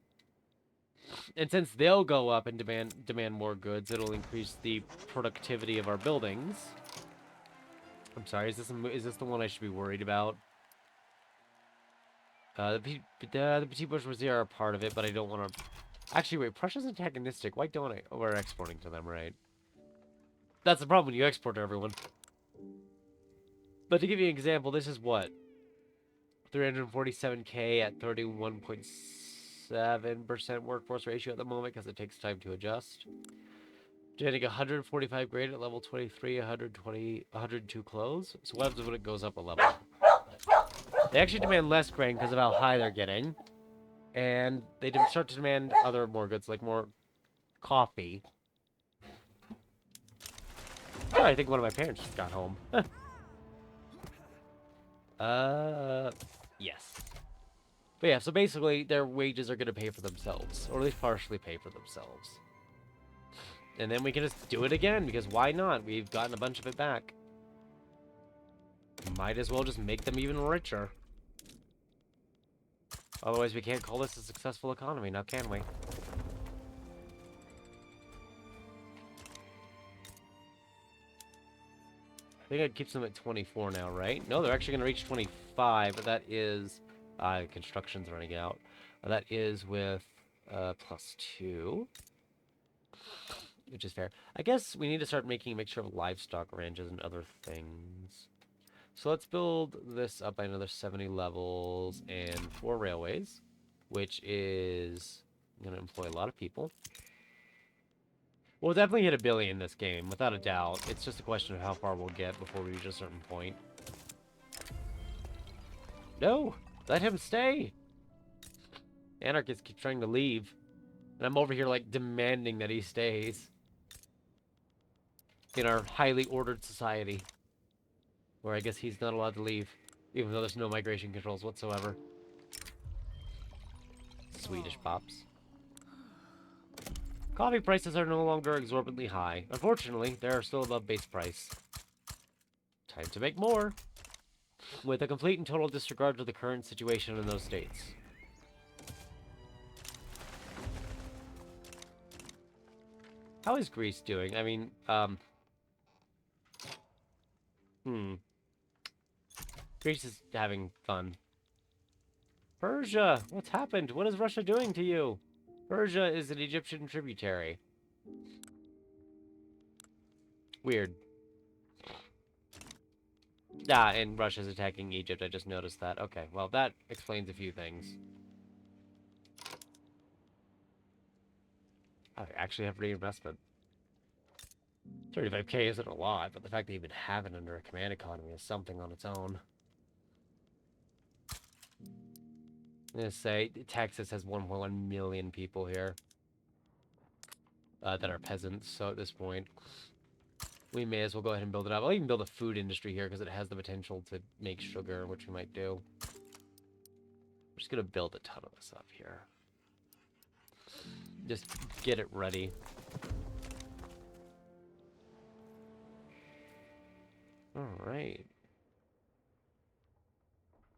And since they'll go up and demand more goods, it'll increase the productivity of our buildings. I'm sorry, is this the one I should be worried about? The Petit Bourgeoisie are a part of it, but I don't want to... Actually, wait, Prussia's antagonistic. Why don't I... Oh, we're exporting to them, right? That's the problem when you export to everyone. But to give you an example, this is what? 347k at 31.7% workforce ratio at the moment, because it takes time to adjust. Getting 145 grade at level 23, 102 clothes. So what happens when it goes up a level? They actually demand less grain because of how high they're getting. And they start to demand other more goods, like more coffee. Oh, I think one of my parents just got home. Yes. But yeah, so basically their wages are going to pay for themselves. Or at least partially pay for themselves. And then we can just do it again, because why not? We've gotten a bunch of it back. Might as well just make them even richer. Otherwise, we can't call this a successful economy, now can we? I think it keeps them at 24 now, right? No, they're actually going to reach 25, but that is... construction's running out. That is with +2, which is fair. I guess we need to start making a mixture of livestock ranches and other things. So let's build this up by another 70 levels and 4 railways, which is going to employ a lot of people. We'll definitely hit 1 billion in this game, without a doubt. It's just a question of how far we'll get before we reach a certain point. No! Let him stay! Anarchists keep trying to leave. And I'm over here, like, demanding that he stays. In our highly ordered society. Where I guess he's not allowed to leave. Even though there's no migration controls whatsoever. Swedish pops. Coffee prices are no longer exorbitantly high. Unfortunately, they are still above base price. Time to make more. With a complete and total disregard to the current situation in those states. How is Greece doing? I mean, Greece is having fun. Persia! What's happened? What is Russia doing to you? Persia is an Egyptian tributary. Weird. Ah, and Russia's attacking Egypt. I just noticed that. Okay, well, that explains a few things. I actually have reinvestment. 35k isn't a lot, but the fact they even have it under a command economy is something on its own. I'm gonna say Texas has 1.1 million people here that are peasants, so at this point, we may as well go ahead and build it up. I'll even build a food industry here because it has the potential to make sugar, which we might do. I'm just gonna build a ton of this up here. Just get it ready. Alright.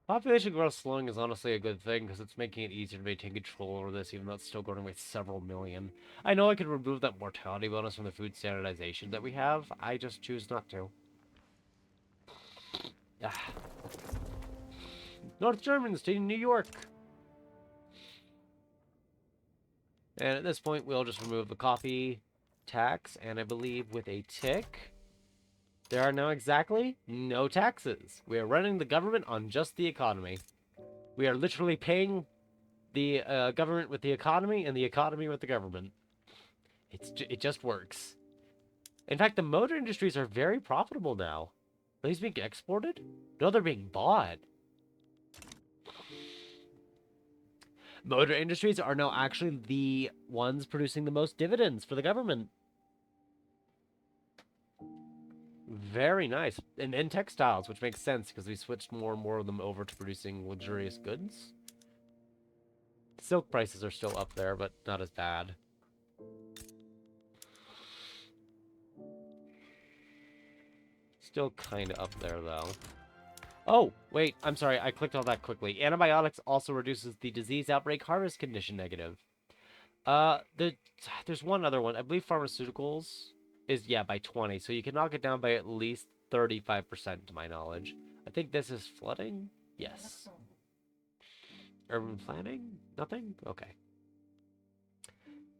Population growth slowing is honestly a good thing, because it's making it easier to maintain control over this, even though it's still growing by several million. I know I could remove that mortality bonus from the food standardization that we have, I just choose not to. Ah. North Germans taking New York! And at this point, we'll just remove the coffee tax, and I believe with a tick... there are now exactly no taxes. We are running the government on just the economy. We are literally paying the government with the economy and the economy with the government. It just works. In fact, the motor industries are very profitable now. Are these being exported? No, they're being bought. Motor industries are now actually the ones producing the most dividends for the government. Very nice. And then textiles, which makes sense because we switched more and more of them over to producing luxurious goods. Silk prices are still up there, but not as bad. Still kind of up there, though. Oh, wait, I'm sorry, I clicked on that quickly. Antibiotics also reduces the disease outbreak harvest condition negative. There's one other one. I believe pharmaceuticals is, yeah, by 20. So you can knock it down by at least 35% to my knowledge. I think this is flooding? Yes. Urban planning? Nothing? Okay.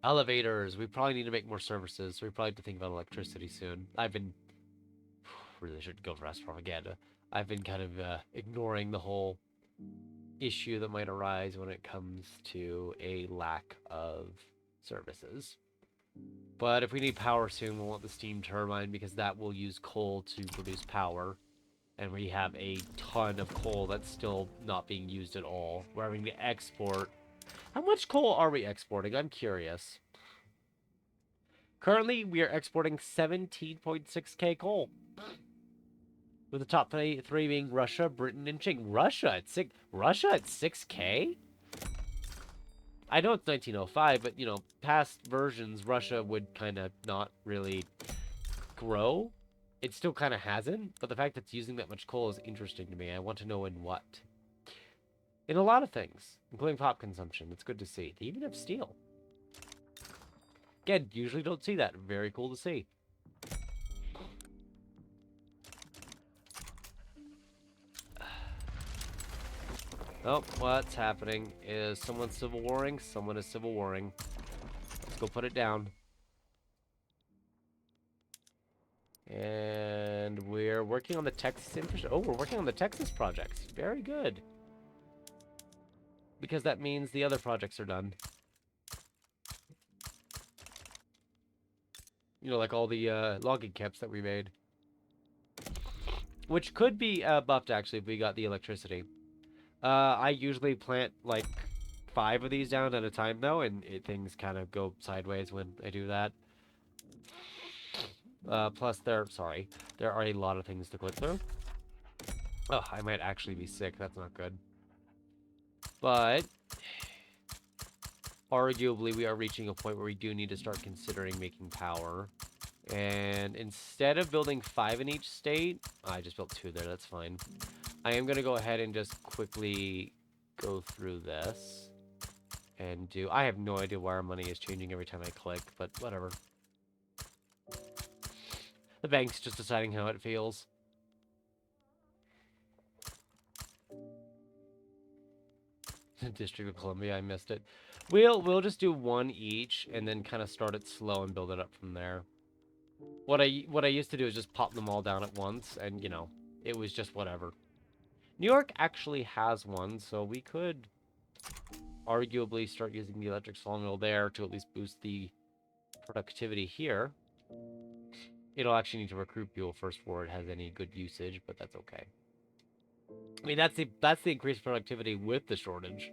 Elevators. We probably need to make more services, so we probably have to think about electricity soon. I've been... really shouldn't go for rest propaganda. I've been kind of ignoring the whole issue that might arise when it comes to a lack of services. But if we need power soon, we'll want the steam turbine because that will use coal to produce power. And we have a ton of coal that's still not being used at all. We're having to export. How much coal are we exporting? I'm curious. Currently, we are exporting 17.6k coal. With the top three being Russia, Britain, and China. Russia at 6k? I know it's 1905, but, you know, past versions, Russia would kind of not really grow. It still kind of hasn't, but the fact that it's using that much coal is interesting to me. I want to know in what. in a lot of things, including pop consumption. It's good to see. They even have steel. Again, usually don't see that. Very cool to see. Oh, what's happening is someone's civil warring, someone is civil warring. Let's go put it down. And we're working on the Texas infrastructure. Oh, we're working on the Texas projects. Very good. Because that means the other projects are done. You know, like all the logging camps that we made. Which could be buffed, actually, if we got the electricity. I usually plant, like, 5 of these down at a time, though, and things kind of go sideways when I do that. Plus, there are a lot of things to click through. Oh, I might actually be sick. That's not good. But, arguably, we are reaching a point where we do need to start considering making power. And instead of building 5 in each state, I just built 2 there. That's fine. I am going to go ahead and just quickly go through this. And do... I have no idea why our money is changing every time I click, but whatever. The bank's just deciding how it feels. District of Columbia, I missed it. We'll just do 1 each, and then kind of start it slow and build it up from there. What I used to do is just pop them all down at once, and, you know, it was just whatever. New York actually has one, so we could arguably start using the electric sawmill there to at least boost the productivity here. It'll actually need to recruit fuel first before it has any good usage, but that's okay. I mean, that's the increased productivity with the shortage.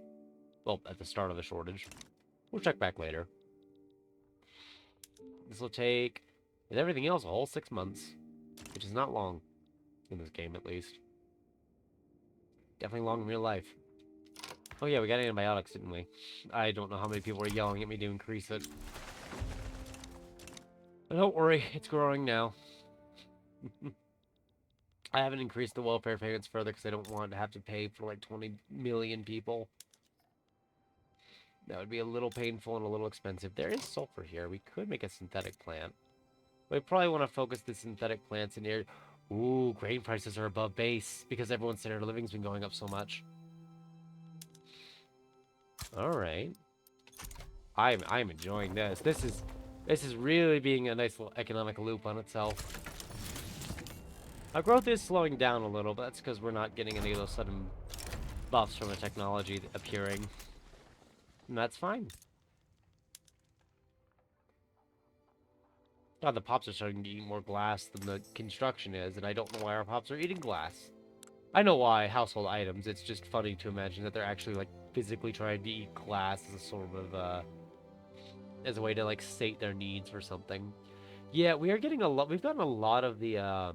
Well, at the start of the shortage. We'll check back later. This will take, with everything else, a whole 6 months, which is not long in this game, at least. Definitely long in real life. Oh yeah, we got antibiotics, didn't we? I don't know how many people are yelling at me to increase it. But don't worry, it's growing now. I haven't increased the welfare payments further because I don't want to have to pay for like 20 million people. That would be a little painful and a little expensive. There is sulfur here. We could make a synthetic plant. We probably want to focus the synthetic plants in here. Ooh, grain prices are above base because everyone's standard of living's been going up so much. All right. I'm enjoying this. This is really being a nice little economic loop on itself. Our growth is slowing down a little, but that's because we're not getting any of those sudden buffs from the technology appearing. And that's fine. God, the pops are starting to eat more glass than the construction is, and I don't know why our pops are eating glass. I know why, household items. It's just funny to imagine that they're actually, like, physically trying to eat glass as a sort of, as a way to, like, sate their needs for something. Yeah, we are getting a lot. We've gotten a lot of the,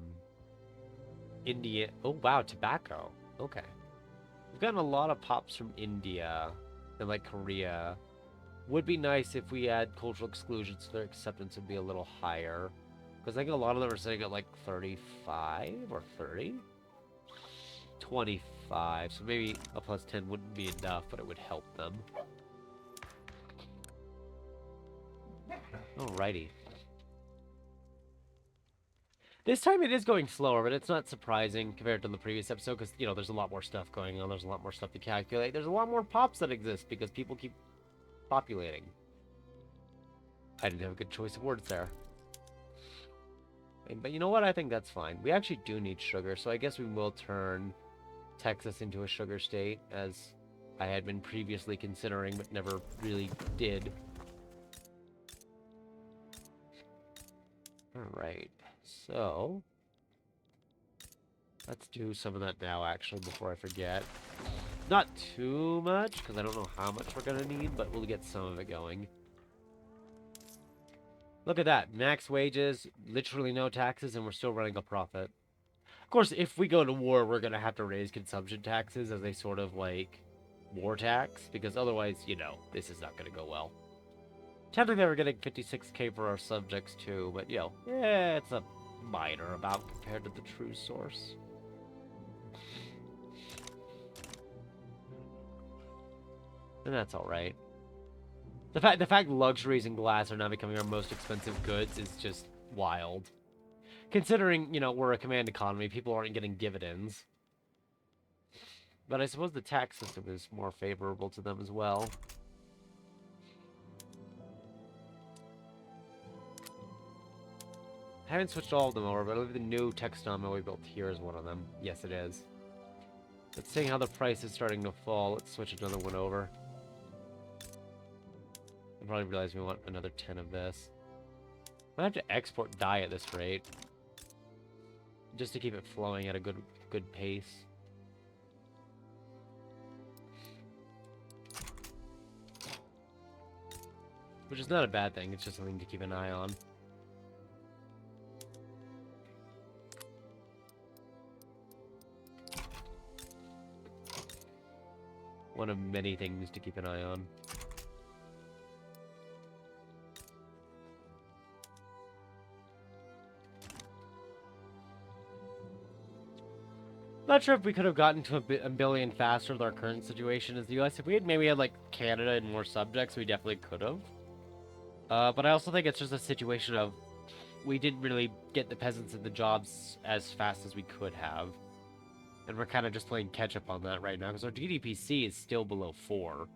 India. Oh, wow, tobacco. Okay. We've gotten a lot of pops from India and, like, Korea. Would be nice if we had cultural exclusion so their acceptance would be a little higher. Because I think a lot of them are sitting at, like, 35 or 30? 25. So maybe a plus 10 wouldn't be enough, but it would help them. Alrighty. This time it is going slower, but it's not surprising compared to the previous episode because, you know, there's a lot more stuff going on. There's a lot more stuff to calculate. There's a lot more pops that exist because people keep populating. I didn't have a good choice of words there. But you know what? I think that's fine. We actually do need sugar, so I guess we will turn Texas into a sugar state, as I had been previously considering, but never really did. Alright, so let's do some of that now, actually, before I forget. Not too much, because I don't know how much we're going to need, but we'll get some of it going. Look at that. Max wages, literally no taxes, and we're still running a profit. Of course, if we go to war, we're going to have to raise consumption taxes as a sort of, like, war tax, because otherwise, you know, this is not going to go well. Technically, we're getting 56k for our subjects, too, but, you know, yeah, it's a minor amount compared to the true source. And that's alright. The fact luxuries and glass are now becoming our most expensive goods is just wild. Considering, you know, we're a command economy, people aren't getting dividends. But I suppose the tax system is more favorable to them as well. I haven't switched all of them over, but I believe the new textile mill we built here is one of them. Yes, it is. But seeing how the price is starting to fall, let's switch another one over. I probably realize we want another 10 of this. I have to export dye at this rate, just to keep it flowing at a good pace. Which is not a bad thing, it's just something to keep an eye on. One of many things to keep an eye on. Not sure if we could have gotten to a billion faster with our current situation as the US. If we had maybe had like Canada and more subjects, we definitely could have. But I also think it's just a situation of we didn't really get the peasants in the jobs as fast as we could have. And we're kind of just playing catch up on that right now because our GDPC is still below 4.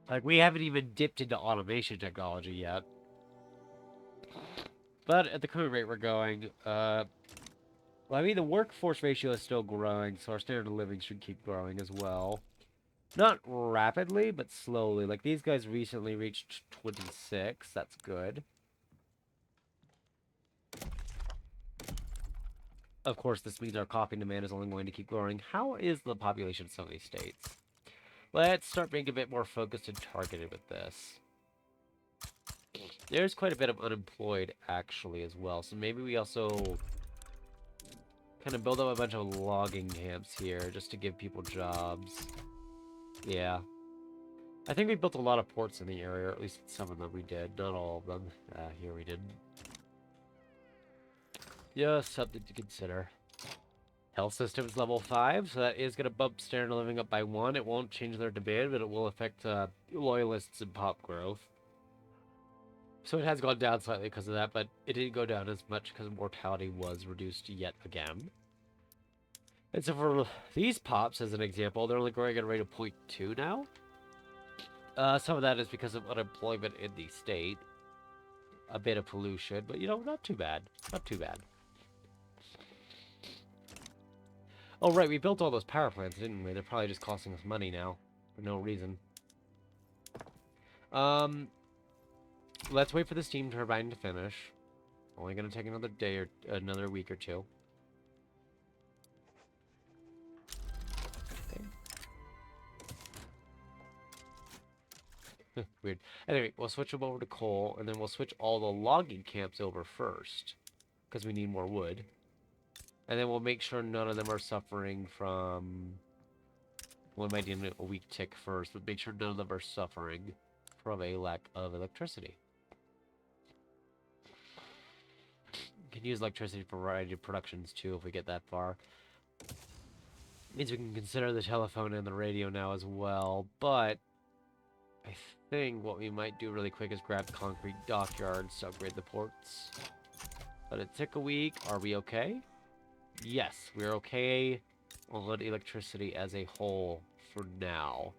Like, we haven't even dipped into automation technology yet. But at the current rate we're going, well, I mean, the workforce ratio is still growing, so our standard of living should keep growing as well. Not rapidly, but slowly. Like, these guys recently reached 26. That's good. Of course, this means our coffee demand is only going to keep growing. How is the population of some of these states? Let's start being a bit more focused and targeted with this. There's quite a bit of unemployed, actually, as well. So maybe we also kind of build up a bunch of logging camps here just to give people jobs. Yeah. I think we built a lot of ports in the area, or at least some of them we did. Not all of them. Here we didn't. Yeah, something to consider. Health system's level 5, so that is going to bump standard of living up by 1. It won't change their demand, but it will affect loyalists and pop growth. So it has gone down slightly because of that, but it didn't go down as much because mortality was reduced yet again. And so for these pops, as an example, they're only growing at a rate of 0.2 now. Some of that is because of unemployment in the state. A bit of pollution, but, you know, not too bad. Not too bad. Oh, right, we built all those power plants, didn't we? They're probably just costing us money now, for no reason. Let's wait for the steam turbine to finish. Only gonna take another day or another week or two. Okay. Weird. Anyway, we'll switch them over to coal, and then we'll switch all the logging camps over first, because we need more wood. And then we'll make sure none of them are suffering from... Well, we might need a weak tick first, but make sure none of them are suffering from a lack of electricity. We can use electricity for a variety of productions, too, if we get that far. Means we can consider the telephone and the radio now as well, but... I think what we might do really quick is grab concrete dockyards to upgrade the ports. Let it tick a week. Are we okay? Yes, we're okay on electricity as a whole for now.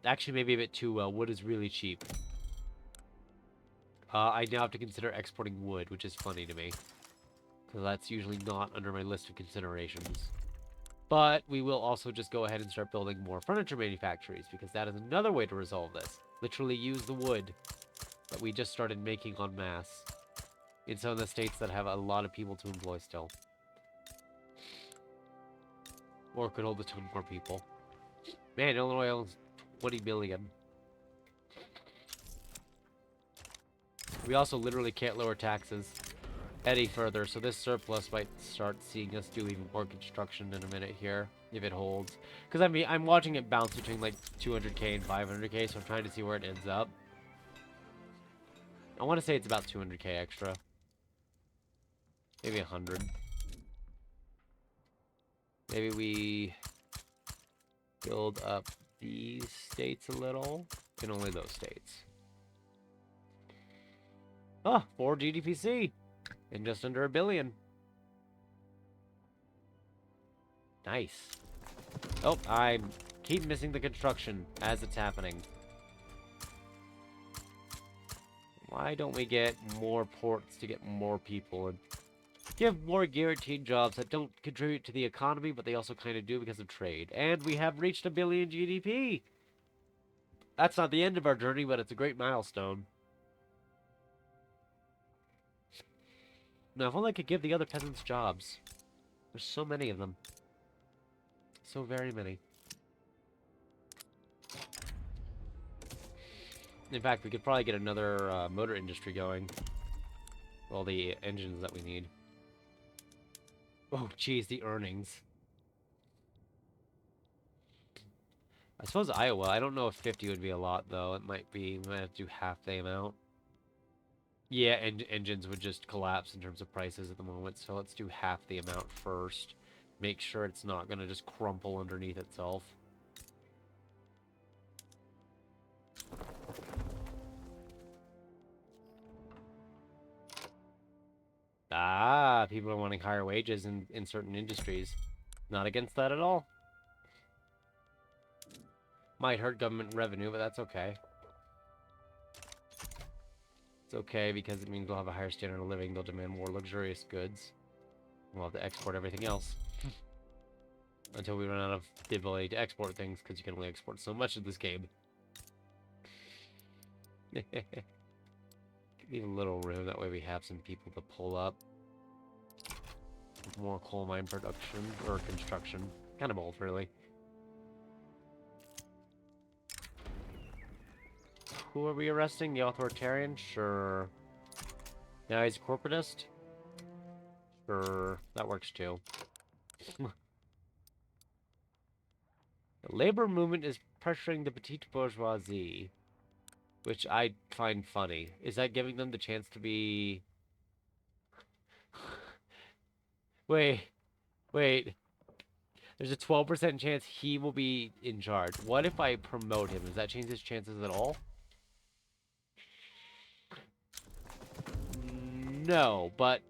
Actually, maybe a bit too well. Wood is really cheap. I now have to consider exporting wood, which is funny to me. Because that's usually not under my list of considerations. But we will also just go ahead and start building more furniture manufactories, because that is another way to resolve this. Literally use the wood that we just started making en masse in some of the states that have a lot of people to employ still. Or could hold a ton more people. Man, Illinois owns 20 million. We also literally can't lower taxes any further, so this surplus might start seeing us do even more construction in a minute here, if it holds. Because I mean, I'm watching it bounce between like 200k and 500k, so I'm trying to see where it ends up. I want to say it's about 200k extra. Maybe 100. Maybe we build up these states a little, and only those states. Oh, 4 GDPC, and just under $1 billion. Nice. Oh, I keep missing the construction as it's happening. Why don't we get more ports to get more people and give more guaranteed jobs that don't contribute to the economy, but they also kind of do because of trade. And we have reached $1 billion GDP. That's not the end of our journey, but it's a great milestone. Now, if only I could give the other peasants jobs. There's so many of them. So very many. In fact, we could probably get another motor industry going. All the engines that we need. Oh, geez, the earnings. I suppose Iowa. I don't know if 50 would be a lot, though. It might be. We might have to do half the amount. Yeah, and engines would just collapse in terms of prices at the moment, so let's do half the amount first. Make sure it's not going to just crumple underneath itself. Ah, people are wanting higher wages in certain industries. Not against that at all. Might hurt government revenue, but that's okay. It's okay because it means we'll have a higher standard of living. They'll demand more luxurious goods. We'll have to export everything else. Until we run out of the ability to export things, because you can only export so much of this game. Leave a little room, that way we have some people to pull up. More coal mine production, or construction. Kind of both, really. Who are we arresting? The authoritarian? Sure. Now he's a corporatist? Sure. That works too. The labor movement is pressuring the petite bourgeoisie, which I find funny. Is that giving them the chance to be... Wait. There's a 12% chance he will be in charge. What if I promote him? Does that change his chances at all? No, but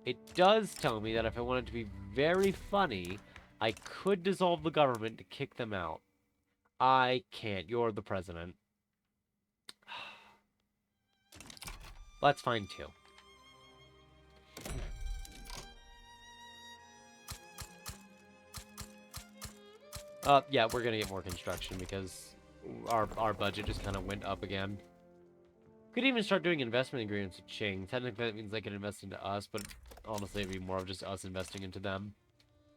it does tell me that if I wanted to be very funny, I could dissolve the government to kick them out. I can't. You're the president. That's fine, too. Yeah, we're gonna get more construction because our budget just kind of went up again. Could even start doing investment agreements with Qing. Technically, that means they can invest into us, but honestly, it'd be more of just us investing into them.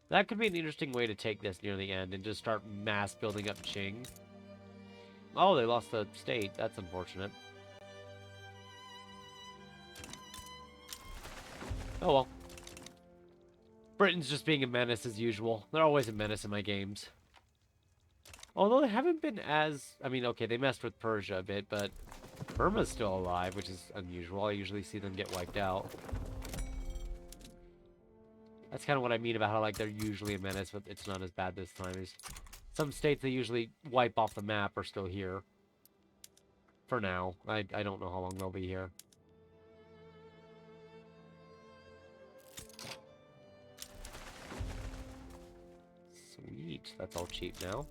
That could be an interesting way to take this near the end and just start mass building up Qing. Oh, they lost the state. That's unfortunate. Oh well. Britain's just being a menace as usual. They're always a menace in my games. Although they haven't been as... I mean, okay, they messed with Persia a bit, but Burma's still alive, which is unusual. I usually see them get wiped out. That's kind of what I mean about how, like, they're usually a menace, but it's not as bad this time. Is some states they usually wipe off the map are still here. For now. I don't know how long they'll be here. Sweet. That's all cheap now.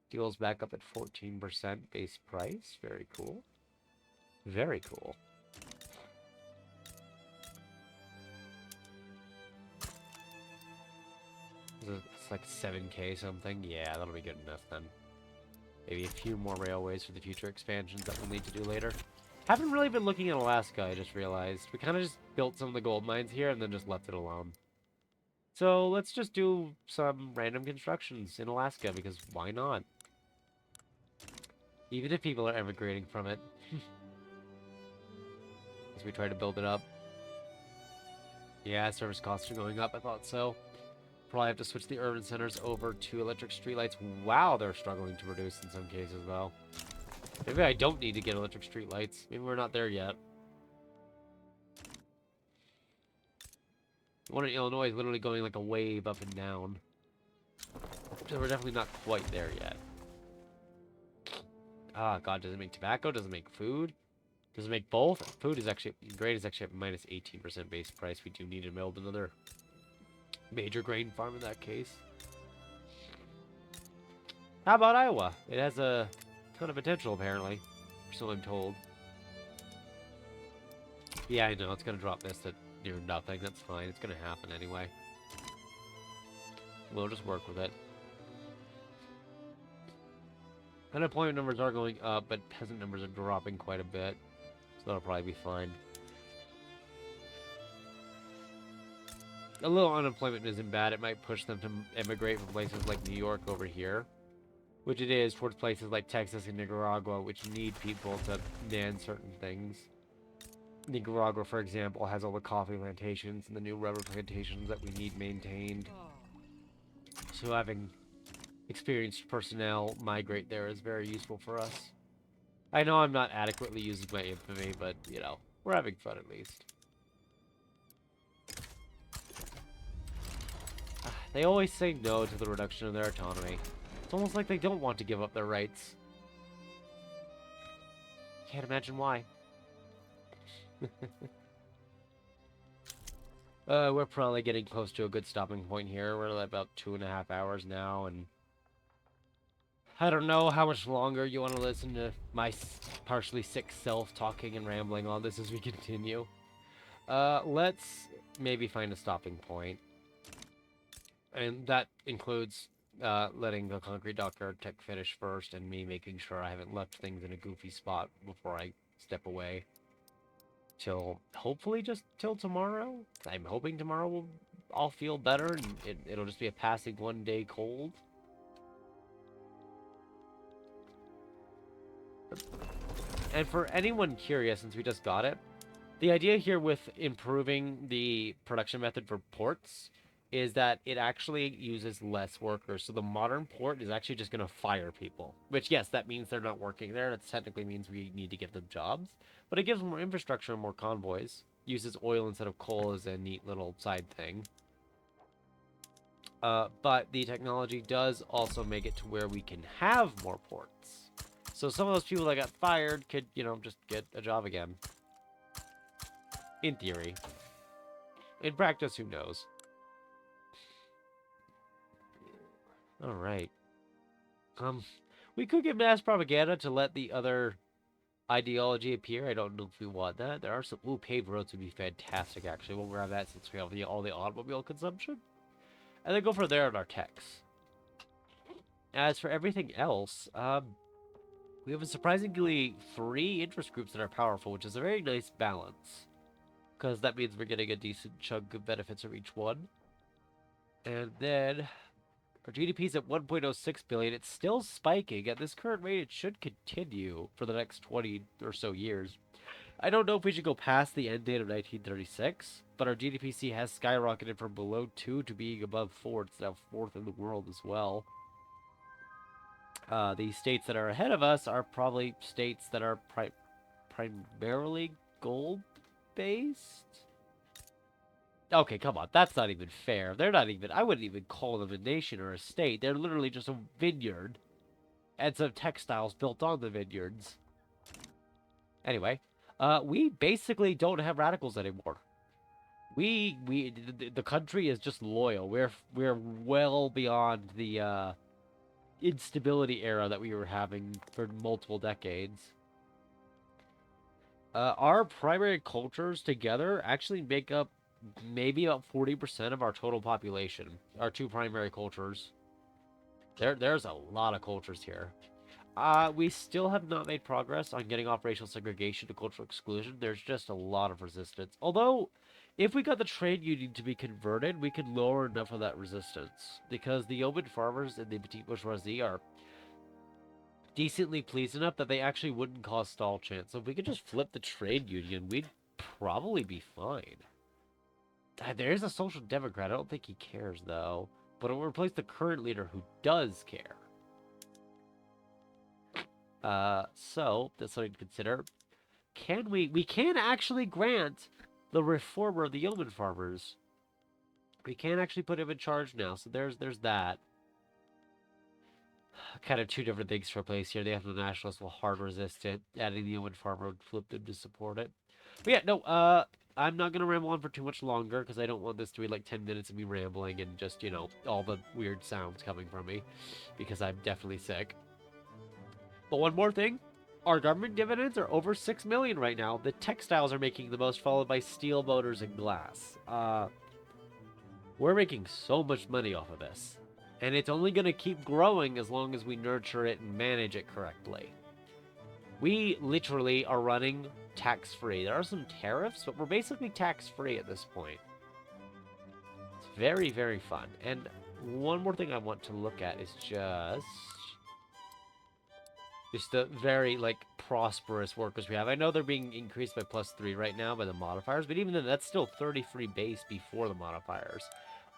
Fuel's back up at 14% base price. Very cool. Very cool. It's like 7K something. Yeah, that'll be good enough then. Maybe a few more railways for the future expansions that we'll need to do later. Haven't really been looking at Alaska, I just realized. We kind of just built some of the gold mines here and then just left it alone. So let's just do some random constructions in Alaska, because why not? Even if people are emigrating from it. As we try to build it up. Yeah, service costs are going up, I thought so. Probably have to switch the urban centers over to electric streetlights. Wow, they're struggling to produce in some cases, though. Maybe I don't need to get electric streetlights. Maybe we're not there yet. The one in Illinois is literally going like a wave up and down. So we're definitely not quite there yet. Ah, God, does it make tobacco? Does it make food? Does it make both? Food is actually, grain is actually at minus 18% base price. We do need to build another major grain farm in that case. How about Iowa? It has a ton of potential, apparently. So I'm told. Yeah, I know. It's going to drop this to near nothing. That's fine. It's going to happen anyway. We'll just work with it. Unemployment numbers are going up, but peasant numbers are dropping quite a bit. So that'll probably be fine. A little unemployment isn't bad. It might push them to emigrate from places like New York over here. Which it is, towards places like Texas and Nicaragua, which need people to man certain things. Nicaragua, for example, has all the coffee plantations and the new rubber plantations that we need maintained. So having experienced personnel migrate there is very useful for us. I know I'm not adequately using my infamy, but, you know, we're having fun at least. They always say no to the reduction of their autonomy. It's almost like they don't want to give up their rights. Can't imagine why. We're probably getting close to a good stopping point here. We're at about 2.5 hours now, and I don't know how much longer you want to listen to my partially sick self talking and rambling on this as we continue. Let's maybe find a stopping point. And that includes letting the concrete docker tech finish first, and me making sure I haven't left things in a goofy spot before I step away. Till, hopefully just till tomorrow. I'm hoping tomorrow I'll feel better, and it'll just be a passing 1-day cold. And for anyone curious, since we just got it, the idea here with improving the production method for ports is that it actually uses less workers. So the modern port is actually just going to fire people. Which, yes, that means they're not working there. That technically means we need to give them jobs. But it gives them more infrastructure and more convoys. Uses oil instead of coal as a neat little side thing. But the technology does also make it to where we can have more ports. So some of those people that got fired could, you know, just get a job again. In theory. In practice, who knows? Alright. We could get mass propaganda to let the other ideology appear. I don't know if we want that. There are some... Ooh, paved roads would be fantastic, actually. We'll grab that since we have all the automobile consumption. And then go from there on our techs. As for everything else, we have a surprisingly 3 interest groups that are powerful, which is a very nice balance. Because that means we're getting a decent chunk of benefits from each one. And then our GDP is at 1.06 billion. It's still spiking. At this current rate, it should continue for the next 20 or so years. I don't know if we should go past the end date of 1936, but our GDP has skyrocketed from below 2 to being above 4. It's now 4th in the world as well. The states that are ahead of us are probably states that are primarily gold-based? Okay, come on. That's not even fair. They're not even... I wouldn't even call them a nation or a state. They're literally just a vineyard. And some textiles built on the vineyards. Anyway, we basically don't have radicals anymore. The country is just loyal. We're well beyond the instability era that we were having for multiple decades. Our primary cultures together actually make up maybe about 40% of our total population. Our 2 primary cultures. There's a lot of cultures here. We still have not made progress on getting off racial segregation to cultural exclusion. There's just a lot of resistance. Although, if we got the trade union to be converted, we could lower enough of that resistance. Because the yeoman farmers and the petite bourgeoisie are decently pleased enough that they actually wouldn't cause stall chance. So if we could just flip the trade union, we'd probably be fine. There's a social democrat. I don't think he cares, though. But it will replace the current leader who does care. So, that's something to consider. We can actually grant the reformer of the yeoman farmers. We can actually put him in charge now, so there's that. kind of two different things for place here. They have the nationalists will hard resist it. Adding the Owen farmer would flip them to support it. But yeah, no, I'm not gonna ramble on for too much longer because I don't want this to be like 10 minutes of me rambling and just, all the weird sounds coming from me because I'm definitely sick. But one more thing, our government dividends are over 6 million right now. The textiles are making the most, followed by steel, motors, and glass. We're making so much money off of this. And it's only going to keep growing as long as we nurture it and manage it correctly. We literally are running tax-free. There are some tariffs, but we're basically tax-free at this point. It's very, very fun. And one more thing I want to look at is just the very, like, prosperous workers we have. I know they're being increased by +3 right now by the modifiers, but even then, that's still 33 base before the modifiers.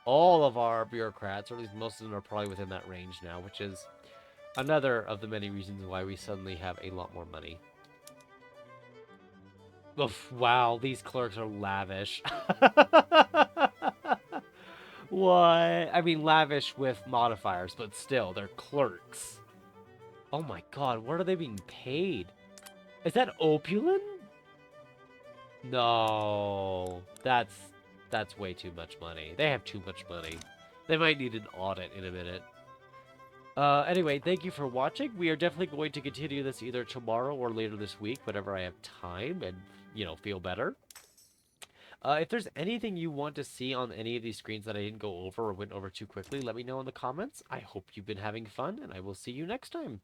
All of our bureaucrats, or at least most of them, are probably within that range now, which is another of the many reasons why we suddenly have a lot more money. Oof, wow, these clerks are lavish. What? I mean, lavish with modifiers, but still, they're clerks. Oh my god, what are they being paid? Is that opulent? No, that's way too much money. They have too much money. They might need an audit in a minute. Anyway, thank you for watching. We are definitely going to continue this either tomorrow or later this week, whenever I have time and, feel better. If there's anything you want to see on any of these screens that I didn't go over or went over too quickly, let me know in the comments. I hope you've been having fun, and I will see you next time.